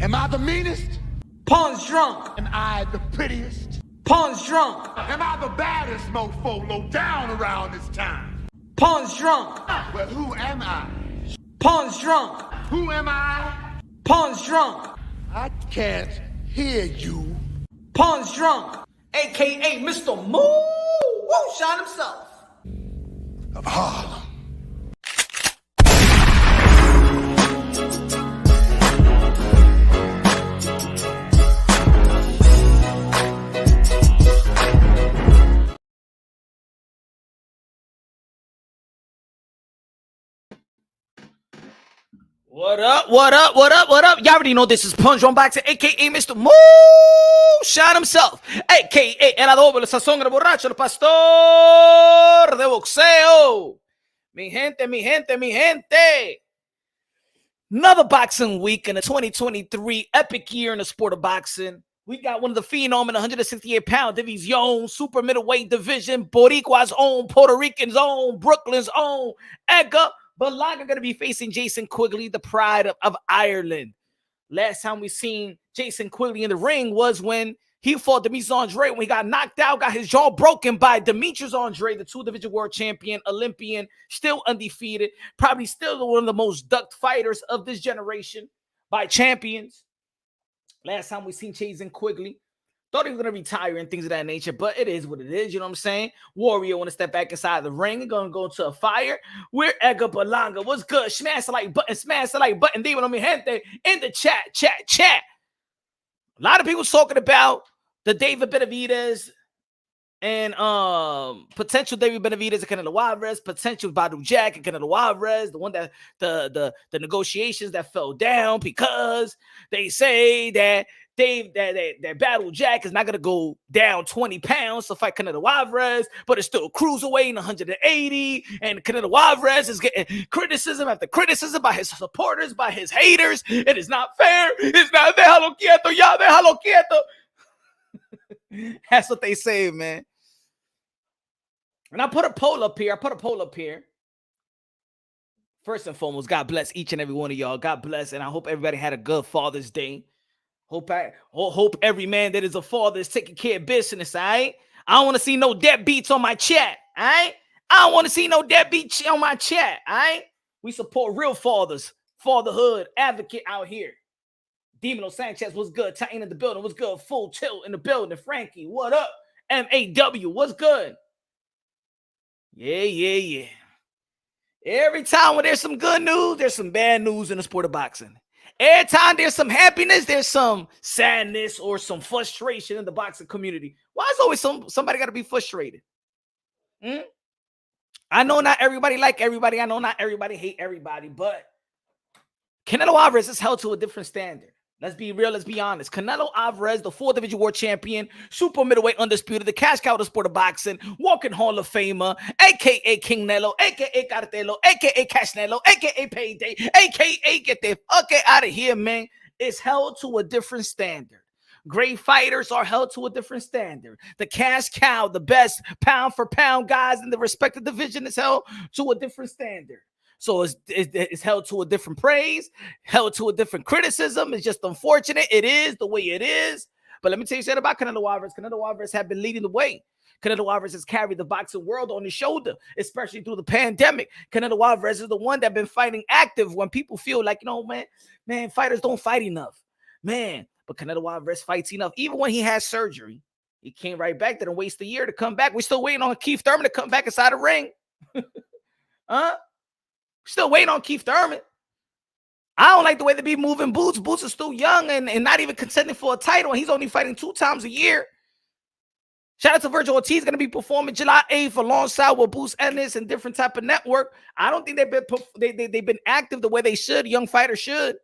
Am I the meanest? Pawn's drunk. Am I the prettiest? Pawn's drunk. Am I the baddest mofo low down around this town? Pawn's drunk. Well, who am I? Pawn's drunk. Who am I? Pawn's drunk. I can't hear you. Pawn's drunk. AKA Mr. Moo Woo Shot himself. Of Harlem. What up, what up, what up, what up? Y'all already know this is Punch on Boxing, a.k.a. Mr. Moo Shot himself, a.k.a. El Adobo, el sazón, el borracho, el pastor de boxeo. Mi gente, mi gente, mi gente. Another boxing week in the 2023 epic year in the sport of boxing. We got one of the phenom in the 168-pound division, super middleweight division, Boricua's own, Puerto Rican's own, Brooklyn's own, Edgar Berlanga going to be facing Jason Quigley, the pride of Ireland. Last time we seen Jason Quigley in the ring was when he fought Demetrius Andrade, when he got knocked out, got his jaw broken by Demetrius Andrade, the two-division world champion, Olympian, still undefeated, probably still one of the most ducked fighters of this generation by champions. Last time we seen Jason Quigley. Thought he was going to retire and things of that nature, but it is what it is, you know what I'm saying? Warrior want to step back inside the ring and going to go into a fire. We're Edgar Berlanga. What's good? Smash the like button. Dímelo, mi gente, in the chat. A lot of people talking about the David Benavidez and potential David Benavidez and Canelo Alvarez, potential Badou Jack and Canelo Alvarez, the one that the negotiations that fell down because they say that that Battle Jack is not going to go down 20 pounds to fight Canelo Alvarez, but it's still cruiserweight in 180, and Canelo Alvarez is getting criticism after criticism by his supporters, by his haters. It is not fair. It's not déjalo quieto, ya déjalo quieto. That's what they say, man. And I put a poll up here. First and foremost, God bless each and every one of y'all. God bless, and I hope everybody had a good Father's Day. Hope every man that is a father is taking care of business, all right? I don't want to see no deadbeats on my chat, all right? I don't want to see no deadbeats on my chat, all right? We support real fathers, fatherhood, advocate out here. Demino Sanchez, what's good? Titan in the building, what's good? Full Tilt in the building. Frankie, what up? MAW, what's good? Yeah. Every time when there's some good news, there's some bad news in the sport of boxing. Every time there's some happiness, there's some sadness or some frustration in the boxing community. Why is always somebody got to be frustrated? I know not everybody like everybody. I know not everybody hate everybody, but Canelo Alvarez is held to a different standard. Let's be real. Let's be honest. Canelo Alvarez, the 4th division world champion, super middleweight undisputed, the cash cow of the sport of boxing, walking Hall of Famer, a.k.a. King Nelo, a.k.a. Cartelo, a.k.a. Cashnelo, a.k.a. Payday, a.k.a. get the fuck out of here, man. It's held to a different standard. Great fighters are held to a different standard. The cash cow, the best pound for pound guys in the respective division is held to a different standard. So it's held to a different praise, held to a different criticism. It's just unfortunate. It is the way it is. But let me tell you something about Canelo Alvarez. Canelo Alvarez have been leading the way. Canelo Alvarez has carried the boxing world on his shoulder, especially through the pandemic. Canelo Alvarez is the one that been fighting active when people feel like, man, fighters don't fight enough. Man, but Canelo Alvarez fights enough. Even when he has surgery, he came right back. Didn't waste a year to come back. We're still waiting on Keith Thurman to come back inside the ring. Still waiting on Keith Thurman. I don't like the way they be moving Boots. Boots is still young and not even contending for a title. And he's only fighting 2 times a year. Shout out to Virgil Ortiz, going to be performing July 8th alongside with Boots Ennis and different type of network. I don't think they've been active the way they should. Young fighters should.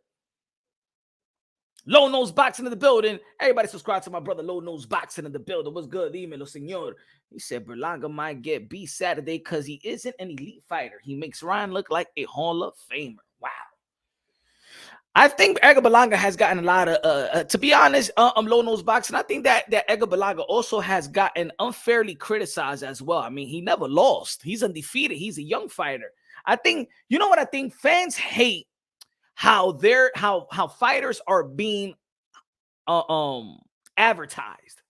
Low Nose Boxing in the building. Everybody subscribe to my brother Low Nose Boxing in the building. What's good? Dímelo, señor. He said Berlanga might get beat Saturday because he isn't an elite fighter. He makes Ryan look like a Hall of Famer. Wow. I think Edgar Berlanga has gotten a lot of, to be honest, Low Nose Boxing. I think that Edgar Berlanga also has gotten unfairly criticized as well. I mean, he never lost. He's undefeated. He's a young fighter. I think, you know what I think? Fans hate how fighters are being advertised.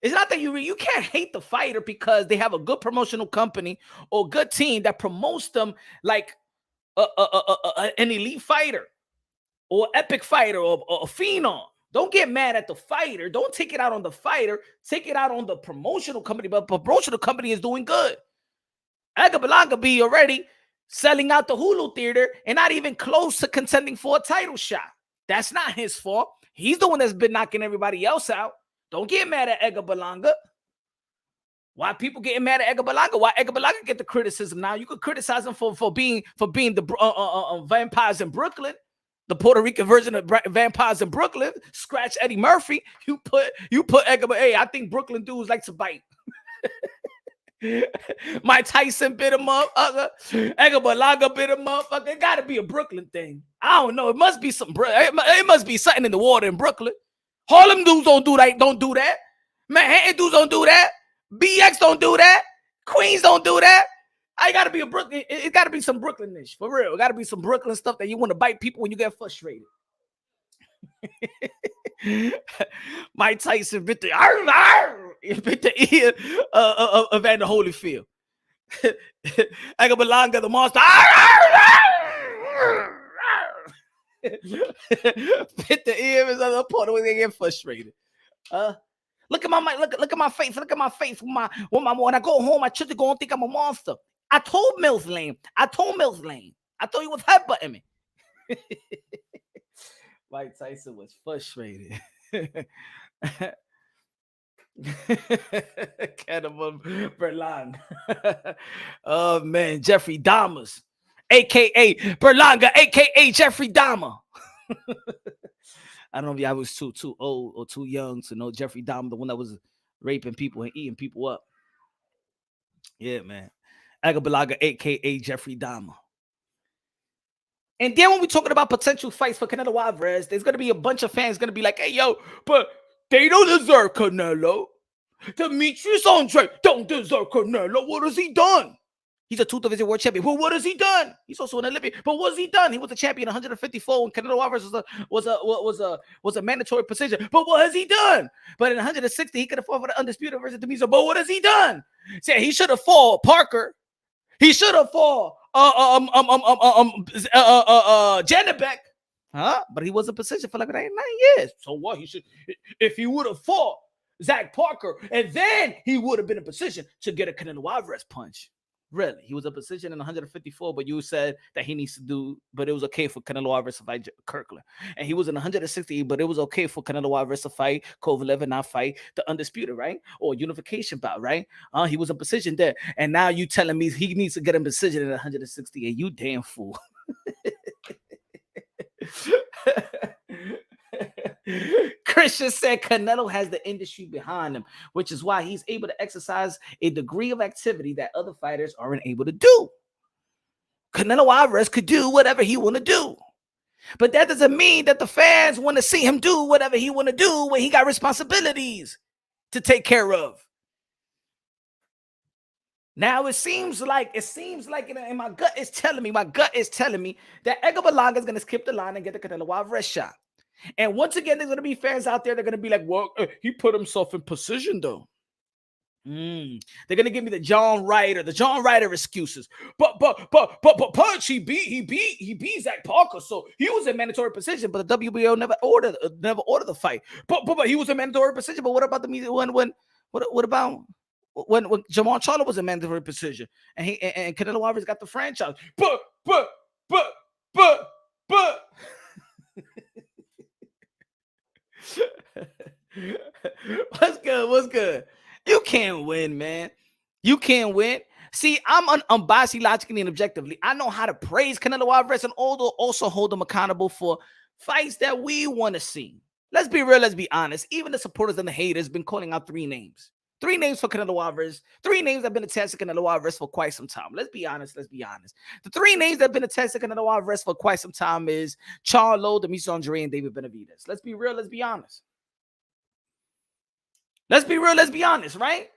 It's not that you can't hate the fighter because they have a good promotional company or good team that promotes them like an elite fighter or epic fighter or a phenom. Don't get mad at the fighter. Don't take it out on the fighter. Take it out on the promotional company. But promotional company is doing good. Edgar Berlanga be already selling out the Hulu theater and not even close to contending for a title shot. That's not his fault. He's the one that's been knocking everybody else out. Don't get mad at Edgar Berlanga. Why people getting mad at Edgar Berlanga? Why Edgar Berlanga get the criticism now? You could criticize him for being the vampires in Brooklyn, the Puerto Rican version of vampires in Brooklyn. Scratch Eddie Murphy. You put Edgar. Hey, I think Brooklyn dudes like to bite. Mike Tyson bit him up. Edgar Berlanga bit him up. It got to be a Brooklyn thing. I don't know. It must be some. It must be something in the water in Brooklyn. Harlem dudes don't do that. Don't do that. Manhattan dudes don't do that. BX don't do that. Queens don't do that. I gotta be a Brooklyn. It gotta be some Brooklynish for real. It gotta be some Brooklyn stuff that you want to bite people when you get frustrated. Mike Tyson bit the ear of Evander Holyfield. Edgar Berlanga, the monster. Bit the ear of his other opponent when they get frustrated. Look at my face. Look at my face. When I go home, my children gonna think I'm a monster. I told Mills Lane. I told he was headbutting me. Mike Tyson was frustrated. Cannibal Berlanga. Oh man, Jeffrey Dahmer's, aka Berlanga, aka Jeffrey Dahmer. I don't know if I was too old or too young to know Jeffrey Dahmer, the one that was raping people and eating people up. Yeah, man. Edgar Berlanga, aka Jeffrey Dahmer. And then when we're talking about potential fights for Canelo Alvarez, there's going to be a bunch of fans going to be like, hey, yo, but they don't deserve Canelo. Demetrius Andrade don't deserve Canelo. What has he done? He's a 2 division world champion. Well, what has he done? He's also an Olympian. But what has he done? He was a champion 154 when Canelo Alvarez was a mandatory position. But what has he done? But in 160, he could have fought for the undisputed versus Demetrius. But what has he done? See, he should have fought Parker. He should have fought Janabek. But he was in position for like 9 years. So what? He should, if he would have fought Zach Parker, and then he would have been in position to get a Canelo Alvarez punch. Really, he was in position in 154, but you said that he needs to do, but it was okay for Canelo Alvarez to fight Kirkland. And he was in 160, but it was okay for Canelo Alvarez to fight Kovalev and not fight the undisputed, right? Or unification bout, right? He was in position there. And now you telling me he needs to get in position in 160, and you damn fool. Christian said Canelo has the industry behind him, which is why he's able to exercise a degree of activity that other fighters aren't able to do. Canelo Alvarez could do whatever he want to do, but that doesn't mean that the fans want to see him do whatever he want to do when he got responsibilities to take care of. Now it seems like in my gut is telling me that Edgar Berlanga is going to skip the line and get the Canelo Alvarez shot. And once again, there's going to be fans out there that are going to be like, well, he put himself in position, though. They're going to give me the John Ryder excuses. But Punch, he beat Zach Parker, so he was in mandatory position, but the WBO never ordered the fight. But he was in mandatory position. But what about what about when Jamal Charlo was in mandatory position and Canelo Alvarez got the franchise? But What's good? You can't win, man. You can't win. See, I'm unbiased logically and objectively. I know how to praise Canelo Alvarez and also hold him accountable for fights that we want to see. Let's be real, let's be honest. Even the supporters and the haters been calling out 3 names. 3 names for Canelo Alvarez. 3 names that have been attached to Canelo Alvarez for quite some time. Let's be honest. The 3 names that have been attached to Canelo Alvarez for quite some time is Charlo, Demetrius Andrade, and David Benavidez. Let's be real. Let's be honest. Let's be real. Let's be honest, right?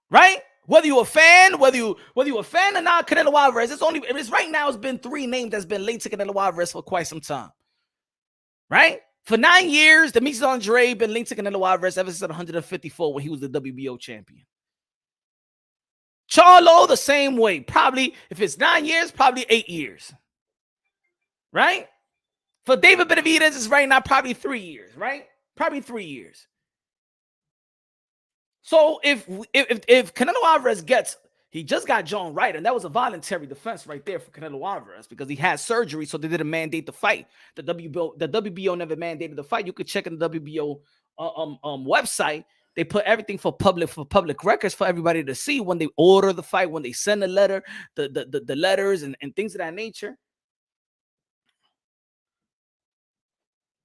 Right? Whether you a fan, whether you a fan or not, Canelo Alvarez. It's right now. It's been 3 names that's been linked to Canelo Alvarez for quite some time. Right? For 9 years, the Demetrius Andrade been linked to Canelo Alvarez ever since 154 when he was the WBO champion. Charlo, the same way. Probably, if it's 9 years, probably 8 years. Right? For David Benavidez, it's right now probably 3 years, right? Probably 3 years. So if Canelo Alvarez he just got John Ryder, and that was a voluntary defense right there for Canelo Alvarez because he had surgery, so they didn't mandate the fight. The WBO never mandated the fight. You could check in the WBO website. They put everything for public records for everybody to see when they order the fight, when they send a letter, the letters and things of that nature.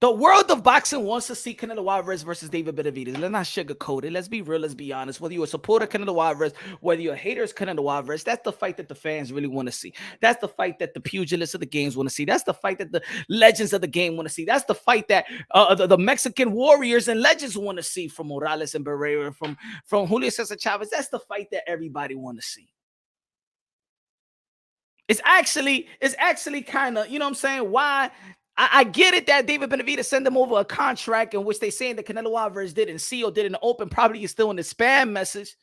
The world of boxing wants to see Canelo Alvarez versus David Benavidez. Let's not sugarcoat it. Let's be real. Let's be honest. Whether you're a supporter of Canelo Alvarez, whether you're a hater of Canelo Alvarez, that's the fight that the fans really want to see. That's the fight that the pugilists of the games want to see. That's the fight that the legends of the game want to see. That's the fight that the Mexican warriors and legends want to see from Morales and Barrera, from Julio Cesar Chavez. That's the fight that everybody want to see. It's actually kind of, you know what I'm saying, why I get it that David Benavidez sent them over a contract in which they saying that Canelo Alvarez didn't see or didn't open. Probably is still in the spam message.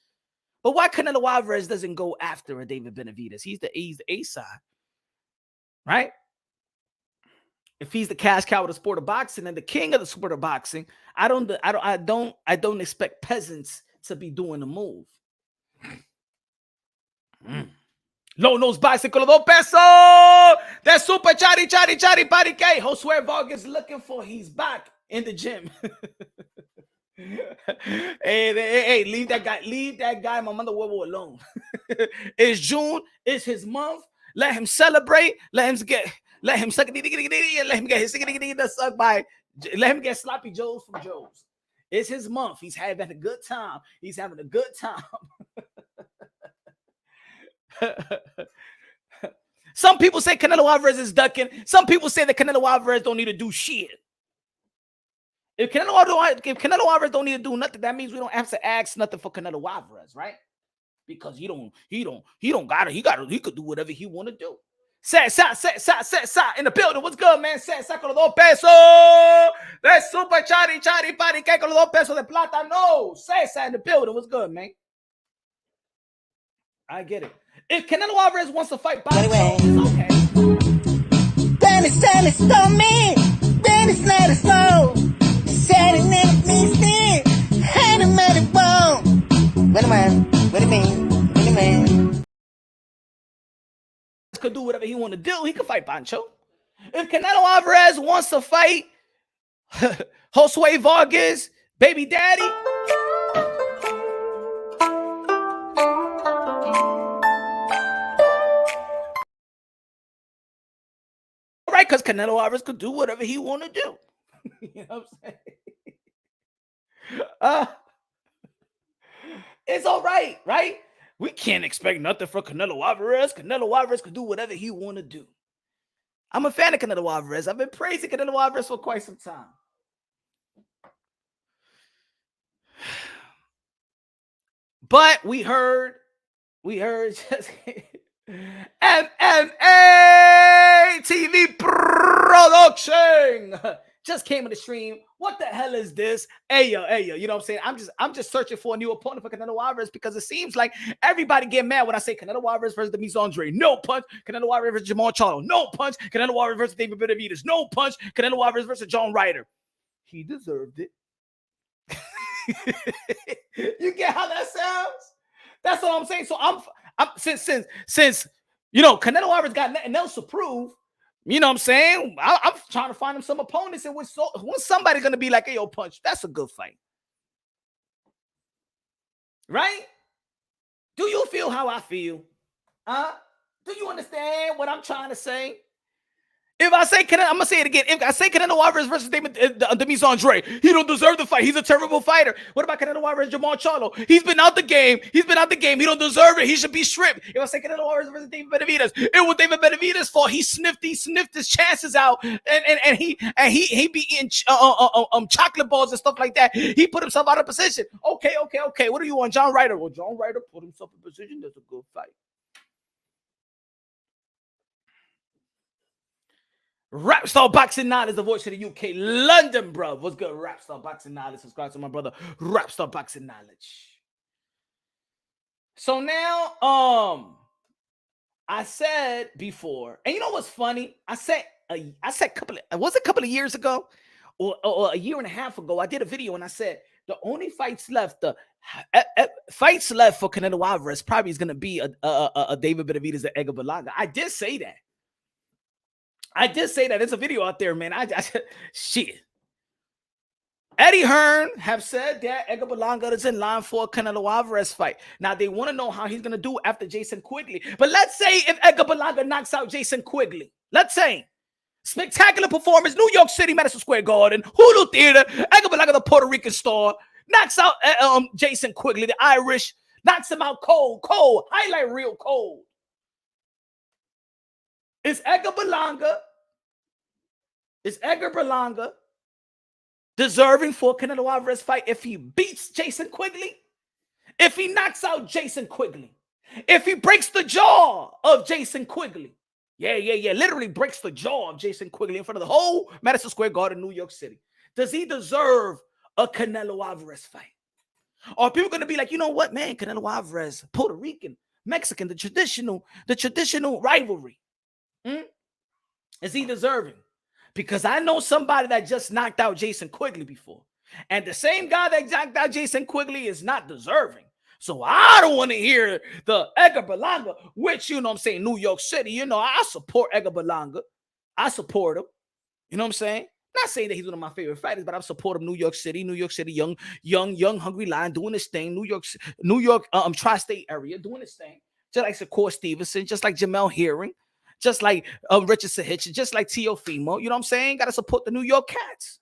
But why Canelo Alvarez doesn't go after a David Benavidez? He's the A side, right? If he's the cash cow of the sport of boxing and the king of the sport of boxing, I don't expect peasants to be doing the move. Low nose bicycle of $2. That's super chatty party K. Josue Vargas looking for he's back in the gym. hey, leave that guy, my mother alone. It's June, it's his month. Let him celebrate. Let him get sloppy joes from Joe's. It's his month. He's having a good time. Some people say Canelo Alvarez is ducking. Some people say that Canelo Alvarez don't need to do shit. If Canelo Alvarez don't need to do nothing, that means we don't have to ask nothing for Canelo Alvarez, right? Because he could do whatever he want to do. Sa in the building. What's good, man? Sa con los $2. That's super chari party que con los $2 de plata. No, Sa in the building. What's good, man? I get it. If Canelo Alvarez wants to fight boxing, it's okay. Dennis told me, Dennis let us know. Said it never means it. Had him at it bone. What do you mean? Could do whatever he want to do. He could fight Pancho. If Canelo Alvarez wants to fight Josue Vargas, baby daddy. Right, because Canelo Alvarez could do whatever he want to do. You know what I'm saying? It's all right, right? We can't expect nothing from Canelo Alvarez. Canelo Alvarez could do whatever he want to do. I'm a fan of Canelo Alvarez. I've been praising Canelo Alvarez for quite some time. But we heard just MMA TV production just came in the stream. What the hell is this? Hey yo, you know what I'm saying? I'm just searching for a new opponent for Canelo Alvarez because it seems like everybody get mad when I say Canelo Alvarez versus Demetrius Andrade. No punch. Canelo Alvarez versus Jamal Charlo. No punch. Canelo Alvarez versus David Benavidez. No punch. Canelo Alvarez versus John Ryder. He deserved it. You get how that sounds? That's what I'm saying. So I'm since you know Canelo Alvarez got nothing else to prove. You know what I'm saying? I'm trying to find him some opponents in which somebody gonna be like, hey, yo, punch, that's a good fight. Right? Do you feel how I feel? Do you understand what I'm trying to say? If I say Canelo, I'm gonna say it again. If I say Canelo Alvarez versus Demis Andrade, he don't deserve the fight. He's a terrible fighter. What about Canelo Alvarez, Charlo? He's been out the game. He don't deserve it. He should be stripped. If I say Canelo Alvarez versus David Benavidez, it was David Benavidez' fault. He sniffed his chances out, and he be eating chocolate balls and stuff like that. He put himself out of position. Okay. What do you want, John Ryder? Well, John Ryder put himself in position. That's a good fight. Rapstar Boxing Knowledge is the voice of the UK, London, bro. What's good, Rapstar Boxing Knowledge? Subscribe to my brother, Rapstar Boxing Knowledge. So now, I said before, and you know what's funny? I said a couple of years ago, or a year and a half ago, I did a video and I said the only fights left, fights left for Canelo Alvarez probably is gonna be a David Benavidez and Edgar Berlanga. I did say that. There's a video out there, man. Shit. Eddie Hearn have said that Edgar Berlanga is in line for a Canelo Alvarez fight. Now, they want to know how he's going to do after Jason Quigley. But let's say if Edgar Berlanga knocks out Jason Quigley. Let's say. Spectacular performance, New York City, Madison Square Garden, Hulu Theater. Edgar Berlanga, the Puerto Rican star, knocks out Jason Quigley, the Irish. Knocks him out cold. Highlight reel cold. Is Edgar Berlanga deserving for a Canelo Alvarez fight if he beats Jason Quigley? If he knocks out Jason Quigley? If he breaks the jaw of Jason Quigley? Yeah. Literally breaks the jaw of Jason Quigley in front of the whole Madison Square Garden, New York City. Does he deserve a Canelo Alvarez fight? Are people going to be like, you know what, man, Canelo Alvarez, Puerto Rican, Mexican, the traditional rivalry. Is he deserving? Because I know somebody that just knocked out Jason Quigley before. And the same guy that knocked out Jason Quigley is not deserving. So I don't want to hear the Edgar Berlanga, which, you know what I'm saying, New York City. You know, I support Edgar Berlanga. I support him. You know what I'm saying? Not saying that he's one of my favorite fighters, but I support him. New York City, young, hungry lion doing his thing. New York, tri-state area doing his thing. Just like Shakur Stevenson, just like Jamel Herring. Just like Richard Sahich, just like Teofimo. You know what I'm saying? Got to support the New York Cats.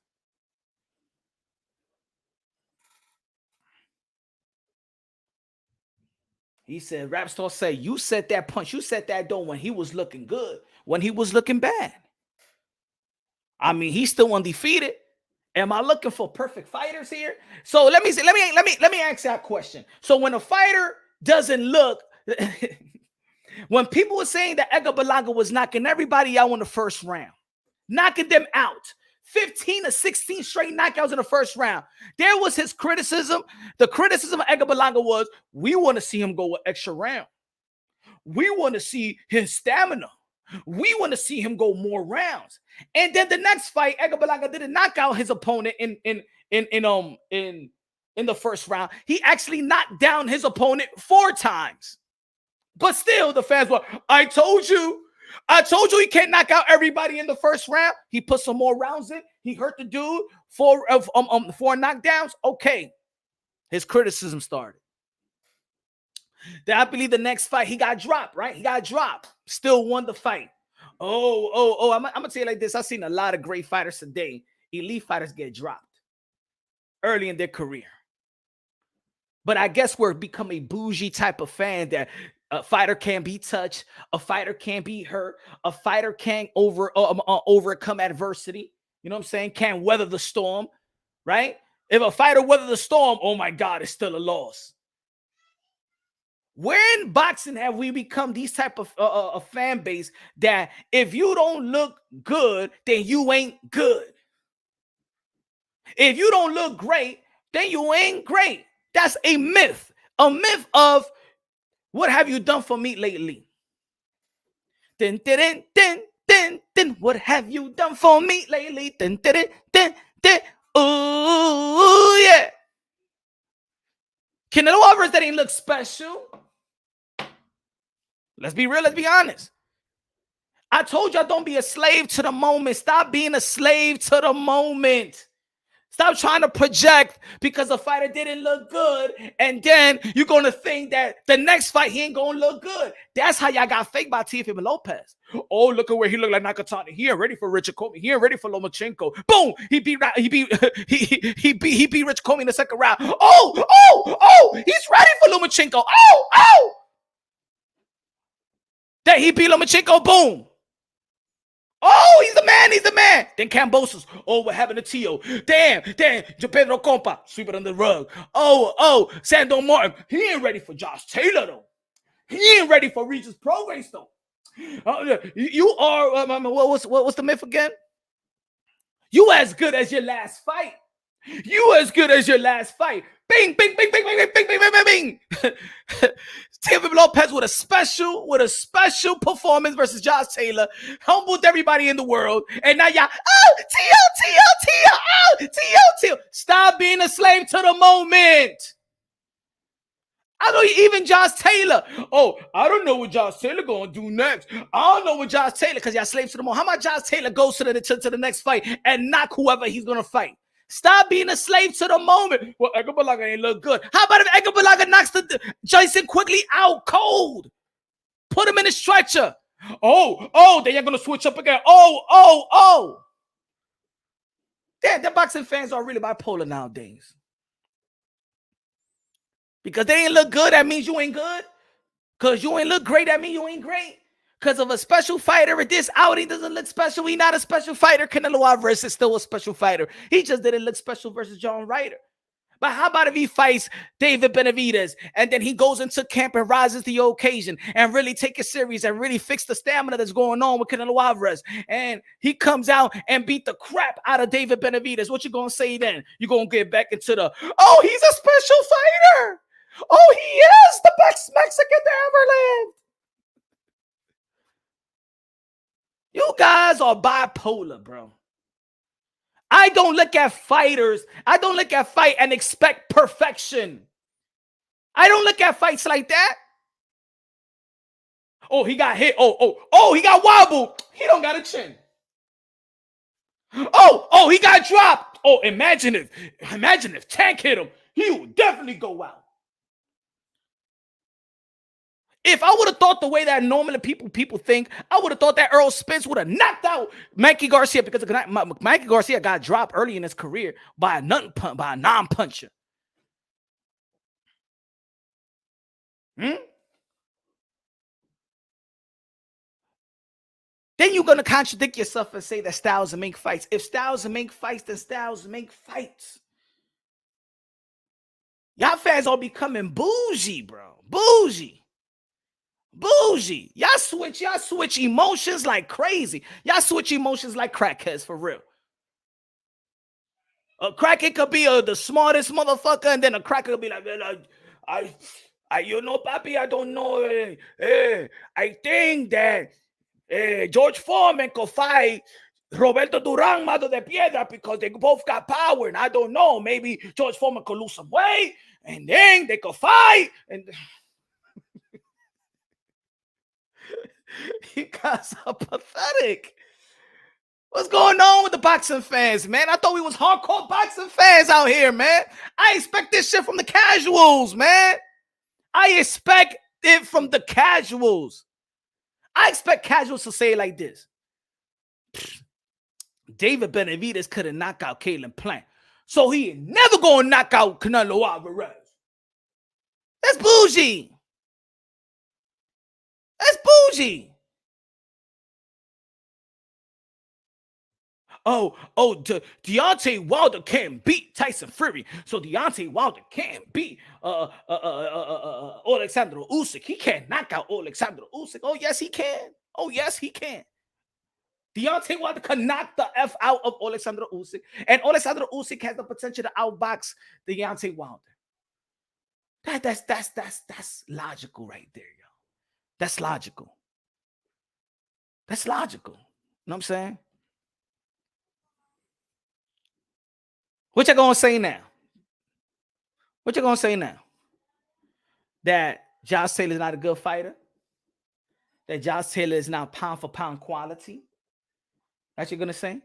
He said, Rapstar say, you set that punch. You set that door when he was looking good, when he was looking bad. I mean, he's still undefeated. Am I looking for perfect fighters here? So let me ask that question. So when a fighter doesn't look... When people were saying that Edgar Berlanga was knocking everybody out in the first round, knocking them out, 15 to 16 straight knockouts in the first round, there was his criticism. The criticism of Edgar Berlanga was, we want to see him go an extra round. We want to see his stamina. We want to see him go more rounds. And then the next fight, Edgar Berlanga didn't knock out his opponent in the first round. He actually knocked down his opponent 4 times. But still, the fans were, I told you he can't knock out everybody in the first round. He put some more rounds in. He hurt the dude for 4 knockdowns. Okay. His criticism started. Then I believe the next fight, he got dropped, right? He got dropped. Still won the fight. I'm going to tell you like this. I've seen a lot of great fighters today. Elite fighters get dropped early in their career. But I guess we're become a bougie type of fan that a fighter can't be touched, a fighter can't be hurt, a fighter can't overcome adversity. You know what I'm saying? Can't weather the storm, right? If a fighter weathers the storm, oh my God, it's still a loss. Where in boxing have we become these type of fan base that if you don't look good, then you ain't good? If you don't look great, then you ain't great. That's a myth. A myth of, what have you done for me lately? Din, din, din, din, din. What have you done for me lately? Din, din, din, din. Ooh, yeah. Canelo Alvarez, that ain't look special. Let's be real. Let's be honest. I told y'all, don't be a slave to the moment. Stop being a slave to the moment. Stop trying to project because a fighter didn't look good, and then you're going to think that the next fight he ain't going to look good. That's how y'all got faked by Teofimo Lopez. Oh, look at where he looked like Nakatani. He ain't ready for Richard Comey. He ain't ready for Lomachenko. Boom! He beat Richard Comey in the second round. Oh! He's ready for Lomachenko. Oh! Then he beat Lomachenko. Boom! Oh, he's the man. Then Cambosos. Oh, what happened to Tio? Damn. Pedro Compa. Sweep it under the rug. Oh, Sandor Martin. He ain't ready for Josh Taylor, though. He ain't ready for Regis Prograis, though. You are, what's the myth again? You as good as your last fight. Bing, bing, bing, bing, bing, bing, bing, bing, bing, bing, bing. Teofimo Lopez with a special performance versus Josh Taylor, humbled everybody in the world, and now y'all, Tio. Stop being a slave to the moment. I know even Josh Taylor. Oh, I don't know what Josh Taylor gonna do next. I don't know what Josh Taylor, because y'all slaves to the moment. How about Josh Taylor goes to the next fight and knock whoever he's gonna fight? Stop being a slave to the moment. Well, Edgar Berlanga ain't look good. How about if Edgar Berlanga knocks the Jason quickly out cold? Put him in a stretcher. Oh, then you're gonna switch up again. Oh. Damn, the boxing fans are really bipolar nowadays. Because they ain't look good, that means you ain't good. Because you ain't look great, that means you ain't great. Because of a special fighter at this outing doesn't look special. He's not a special fighter. Canelo Alvarez is still a special fighter. He just didn't look special versus John Ryder. But how about if he fights David Benavidez and then he goes into camp and rises to the occasion and really take it serious and really fix the stamina that's going on with Canelo Alvarez, and he comes out and beat the crap out of David Benavidez? What you gonna say then? You gonna get back into the, oh, he's a special fighter. Oh, he is the best Mexican to ever live. You guys are bipolar, bro. I don't look at fighters. I don't look at fight and expect perfection. I don't look at fights like that. Oh, he got hit. Oh, he got wobbled. He don't got a chin. Oh, he got dropped. Oh, imagine if Tank hit him. He would definitely go out. If I would have thought the way that normally people think, I would have thought that Errol Spence would have knocked out Mikey Garcia, because Mikey Garcia got dropped early in his career by a non-puncher. Then you're going to contradict yourself and say that styles make fights. If styles make fights, then styles make fights. Y'all fans are becoming bougie, bro. Bougie. Y'all switch emotions like crazy. Y'all switch emotions like crackheads, for real. A crackhead could be the smartest motherfucker, and then a cracker could be like, papi, I don't know. I think that George Foreman could fight Roberto Duran, Mado de Piedra, because they both got power, and I don't know. Maybe George Foreman could lose some weight, and then they could fight, and you guys are pathetic. What's going on with the boxing fans, man? I thought we was hardcore boxing fans out here, man. I expect this shit from the casuals, man. I expect it from the casuals. I expect casuals to say it like this. David Benavidez could have knocked out Caleb Plant, so he ain't never gonna knock out Canelo Alvarez. That's bougie. That's bougie. Oh, Deontay Wilder can't beat Tyson Fury, so Deontay Wilder can't beat Alexander Usyk. He can't knock out Alexander Usyk. Oh, yes, he can. Deontay Wilder can knock the F out of Alexander Usyk, and Alexander Usyk has the potential to outbox Deontay Wilder. That's logical right there, yo. That's logical. You know what I'm saying? What you gonna say now? That Josh Taylor is not a good fighter? That Josh Taylor is not pound for pound quality? That's what you're gonna say?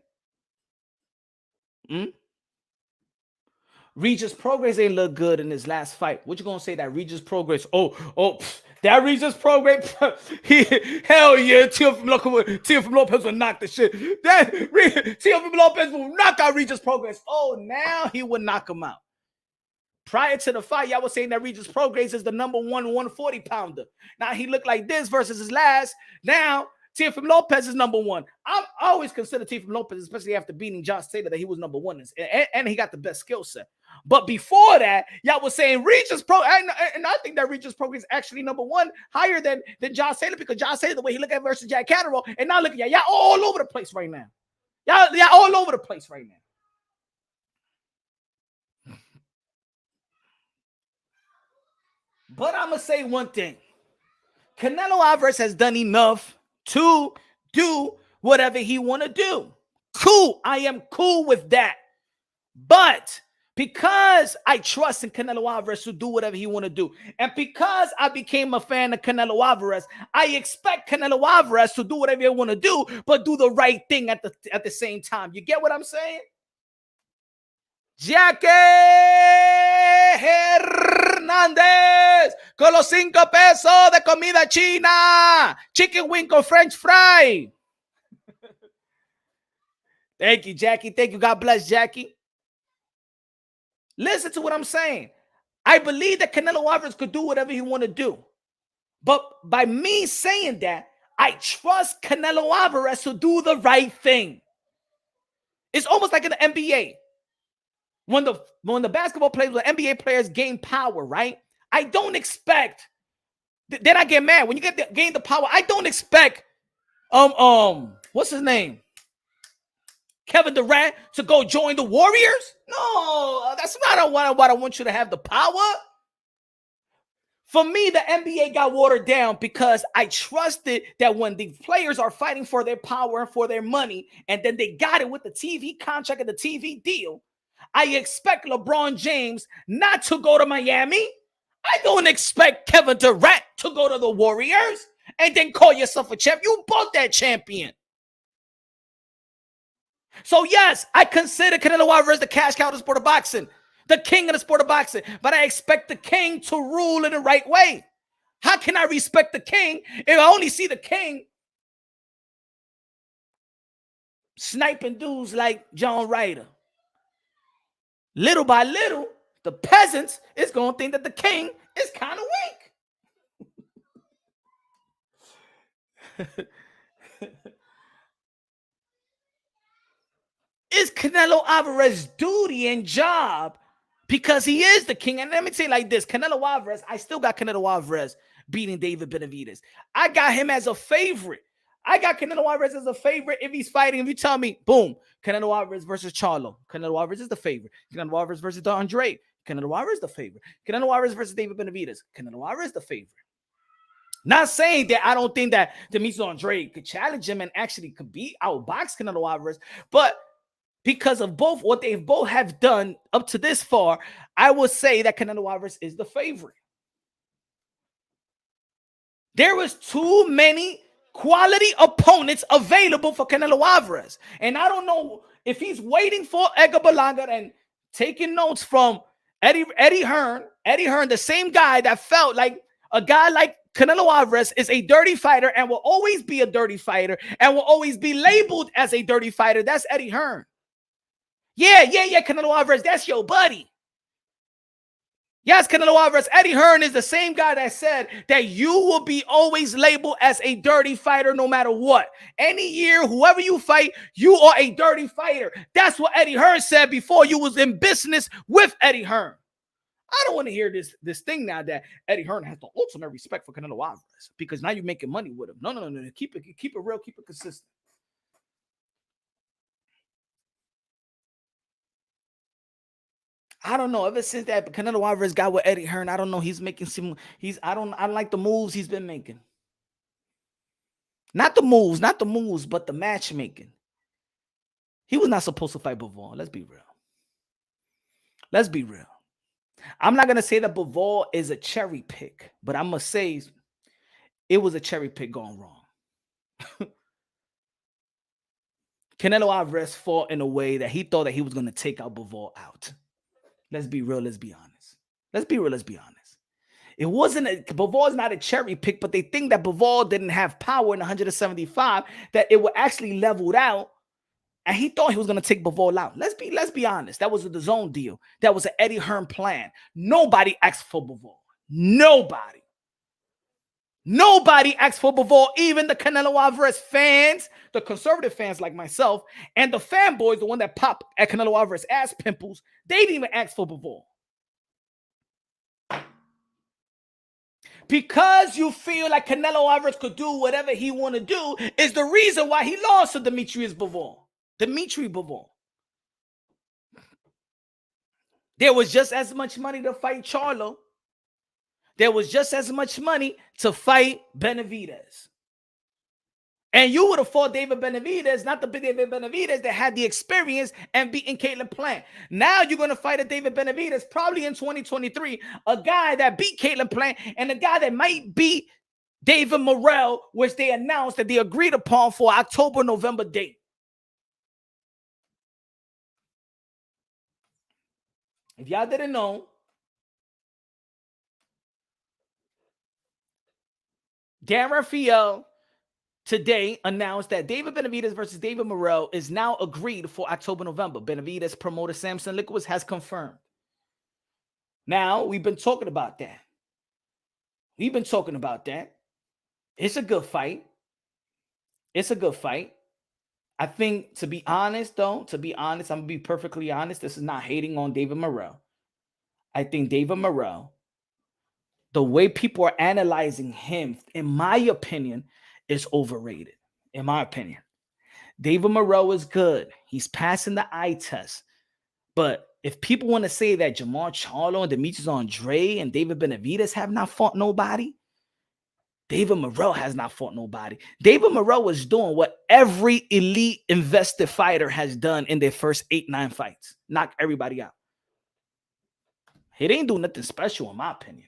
Regis Progress ain't look good in his last fight. What you gonna say that Regis Progress? That Regis Progress. Hell yeah, Teofimo Lopez will knock the shit. Teofimo Lopez will knock out Regis Progress. Oh, now he would knock him out. Prior to the fight, y'all was saying that Regis Progress is the number 140 pounder. Now he looked like this versus his last. Now Teofimo Lopez is number one. I always consider Teofimo Lopez, especially after beating Josh Taylor, that he was number one, and he got the best skill set. But before that, y'all was saying Regis Pro, and I think that Regis Progress is actually number one, higher than Josh Taylor, because Josh Taylor, the way he look at versus Jack Catterall, and now look at y'all all over the place right now. Y'all all over the place right now. But I'm going to say one thing. Canelo Alvarez has done enough to do whatever he want to do. Cool. I am cool with that. But because I trust in Canelo Alvarez to do whatever he want to do, and because I became a fan of Canelo Alvarez, I expect Canelo Alvarez to do whatever he want to do, but do the right thing at the same time. You get what I'm saying? Jackie Hernández con los 5 pesos de comida china. Chicken wing con French fry. Thank you, Jackie. Thank you. God bless, Jackie. Listen to what I'm saying. I believe that Canelo Alvarez could do whatever he want to do. But by me saying that, I trust Canelo Alvarez to do the right thing. It's almost like in the NBA. When the basketball players, when NBA players gain power, right? I don't expect. Then I get mad when you gain the power. I don't expect what's his name? Kevin Durant to go join the Warriors? No, that's not what I want you to have the power. For me, the NBA got watered down because I trusted that when the players are fighting for their power and for their money, and then they got it with the TV contract and the TV deal, I expect LeBron James not to go to Miami. I don't expect Kevin Durant to go to the Warriors and then call yourself a champ. You both that champion. So yes, I consider Canelo Alvarez the cash cow of the sport of boxing, the king of the sport of boxing, but I expect the king to rule in the right way. How can I respect the king if I only see the king sniping dudes like John Ryder? Little by little, the peasants is going to think that the king is kind of weak. It's Canelo Alvarez's duty and job because he is the king. And let me say it like this. Canelo Alvarez, I still got Canelo Alvarez beating David Benavidez. I got him as a favorite. I got Canelo Alvarez as a favorite if he's fighting. If you tell me, boom, Canelo Alvarez versus Charlo. Canelo Alvarez is the favorite. Canelo Alvarez versus Andrade. Canelo Alvarez is the favorite. Canelo Alvarez versus David Benavidez. Canelo Alvarez is the favorite. Not saying that I don't think that Demetrius Andrade could challenge him and actually could outbox Canelo Alvarez, but because of both what they both have done up to this far, I would say that Canelo Alvarez is the favorite. There was too many quality opponents available for Canelo Alvarez. And I don't know if he's waiting for Edgar Berlanga and taking notes from Eddie Hearn. Eddie Hearn, the same guy that felt like a guy like Canelo Alvarez is a dirty fighter and will always be a dirty fighter and will always be labeled as a dirty fighter. That's Eddie Hearn. Yeah, Canelo Alvarez, that's your buddy. Yes, Canelo Alvarez, Eddie Hearn is the same guy that said that you will be always labeled as a dirty fighter no matter what. Any year, whoever you fight, you are a dirty fighter. That's what Eddie Hearn said before you was in business with Eddie Hearn. I don't want to hear this thing now that Eddie Hearn has the ultimate respect for Canelo Alvarez because now you're making money with him. No. Keep it real, keep it consistent. I don't know. Ever since that Canelo Alvarez got with Eddie Hearn, I don't know. He's making some. I don't like the moves he's been making. Not the moves, but the matchmaking. He was not supposed to fight Bivol. Let's be real. I'm not gonna say that Bivol is a cherry pick, but I'm gonna say it was a cherry pick gone wrong. Canelo Alvarez fought in a way that he thought that he was gonna take out Bivol out. Let's be real. Let's be honest. Let's be real. Let's be honest. It wasn't Bivol's not a cherry pick, but they think that Bivol didn't have power in 175, that it would actually leveled out. And he thought he was going to take Bivol out. Let's be honest. That was the zone deal. That was an Eddie Hearn plan. Nobody asked for Bivol. Nobody. Nobody asked for Bivol. Even the Canelo Alvarez fans, the conservative fans like myself, and the fanboys, the one that pop at Canelo Alvarez ass pimples, they didn't even ask for Bivol. Because you feel like Canelo Alvarez could do whatever he want to do is the reason why he lost to Demetrius Bivol. Dimitri Bivol. There was just as much money to fight Charlo. There was just as much money to fight Benavidez. And you would have fought David Benavidez, not the David Benavidez that had the experience and beaten Caleb Plant. Now you're going to fight a David Benavidez probably in 2023, a guy that beat Caleb Plant and a guy that might beat David Morrell, which they announced that they agreed upon for October, November date. If y'all didn't know, Dan Rafael today announced that David Benavidez versus David Morrell is now agreed for October, November. Benavidez promoter Samson Liquid has confirmed. Now, we've been talking about that. It's a good fight. I think, to be honest, I'm going to be perfectly honest. This is not hating on David Morrell. I think David Morrell, the way people are analyzing him, in my opinion, is overrated. In my opinion, David Morrell is good. He's passing the eye test. But if people want to say that Jamal Charlo and Demetrius Andrade and David Benavidez have not fought nobody, David Morrell has not fought nobody. David Morrell was doing what every elite invested fighter has done in their first 8-9 fights. Knock everybody out. He didn't do nothing special, in my opinion.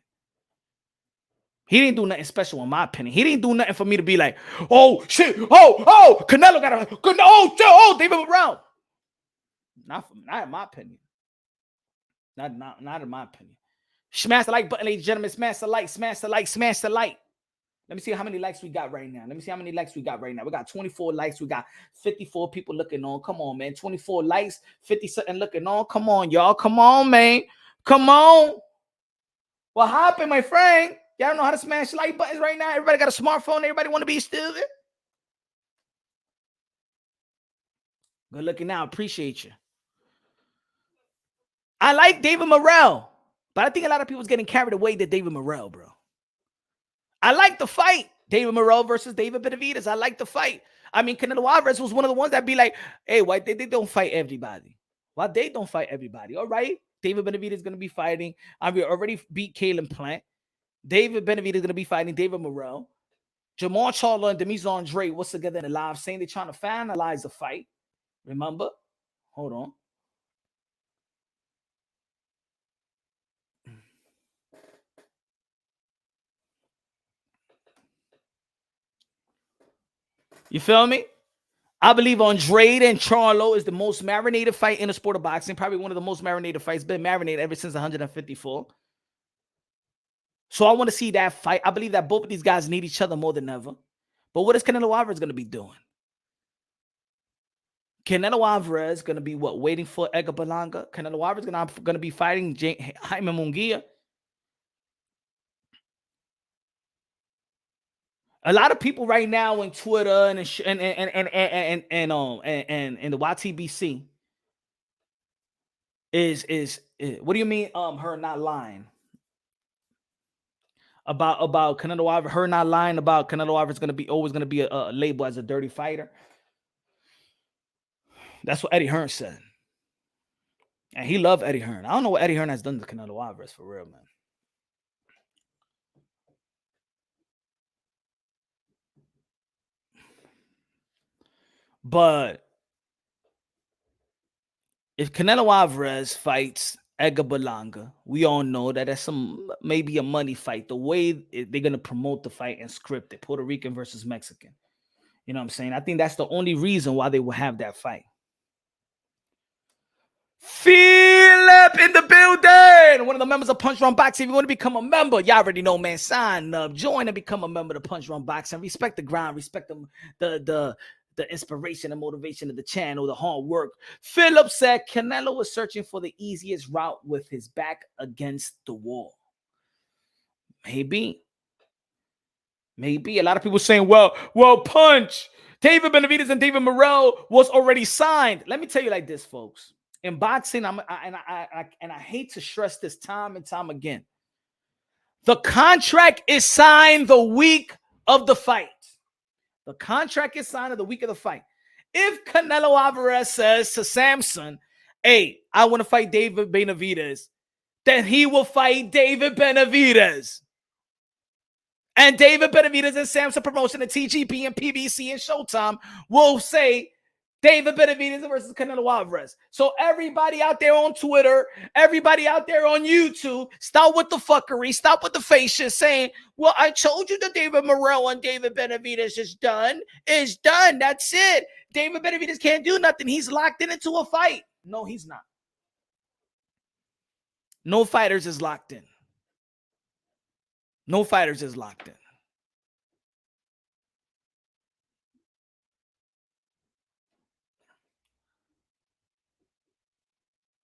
He didn't do nothing special, in my opinion. He didn't do nothing for me to be like, oh, shit, Canelo got a, David Morrell. Not in my opinion. Not in my opinion. Smash the like button, ladies and gentlemen. Smash the like, smash the like, smash the like. Let me see how many likes we got right now. We got 24 likes. We got 54 people looking on. Come on, man. 24 likes, 50 something looking on. Come on, y'all. Come on, man. Come on. What happened, my friend? Y'all don't know how to smash like buttons right now. Everybody got a smartphone. Everybody want to be stupid. Good looking now. Appreciate you. I like David Morrell, but I think a lot of people's getting carried away to David Morrell, bro. I like the fight. David Morrell versus David Benavidez. I like the fight. I mean, Canelo Alvarez was one of the ones that be like, hey, why they don't fight everybody? Why they don't fight everybody? All right. David Benavidez is going to be fighting. We already beat Caleb Plant. David Benavidez is going to be fighting David Morrell. Jamal Charlo and Demetrius Andrade was together in the live saying they're trying to finalize the fight. Remember? Hold on. You feel me? I believe Andrade and Charlo is the most marinated fight in the sport of boxing. Probably one of the most marinated fights. Been marinated ever since 154. So I want to see that fight. I believe that both of these guys need each other more than ever. But what is Canelo Alvarez going to be doing? Canelo Alvarez going to be what? Waiting for Edgar Berlanga? Canelo Alvarez going to be fighting Jaime Munguia? A lot of people right now on Twitter and the YTBC is what do you mean? Her not lying about Canelo Alvarez. Her not lying about Canelo Alvarez always gonna be a label as a dirty fighter. That's what Eddie Hearn said, and he loved Eddie Hearn. I don't know what Eddie Hearn has done to Canelo Alvarez for real, man. But if Canelo Alvarez fights Edgar Berlanga, we all know that that's maybe a money fight. The way they're going to promote the fight and script it, Puerto Rican versus Mexican. You know what I'm saying? I think that's the only reason why they will have that fight. Philip in the building. and one of the members of Punch Run Boxing. If you want to become a member, y'all already know, man. Sign up, join, and become a member of the Punch Run Boxing. Respect the grind, respect the inspiration and motivation of the channel, the hard work. Philip said Canelo was searching for the easiest route with his back against the wall. Maybe. A lot of people saying, well, Punch, David Benavidez and David Morrell was already signed. Let me tell you like this, folks. In boxing, I hate to stress this time and time again. The contract is signed the week of the fight. The contract is signed the week of the fight. If Canelo Alvarez says to Samson, hey, I want to fight David Benavidez, then he will fight David Benavidez. And David Benavidez and Samson Promotion and TGP and PBC and Showtime will say David Benavidez versus Canelo Alvarez. So everybody out there on Twitter, everybody out there on YouTube, stop with the fuckery, stop with the fake shit saying, well, I told you that David Morrell and David Benavidez is done. It's done. That's it. David Benavidez can't do nothing. He's locked into a fight. No, he's not. No fighters is locked in. No fighters is locked in.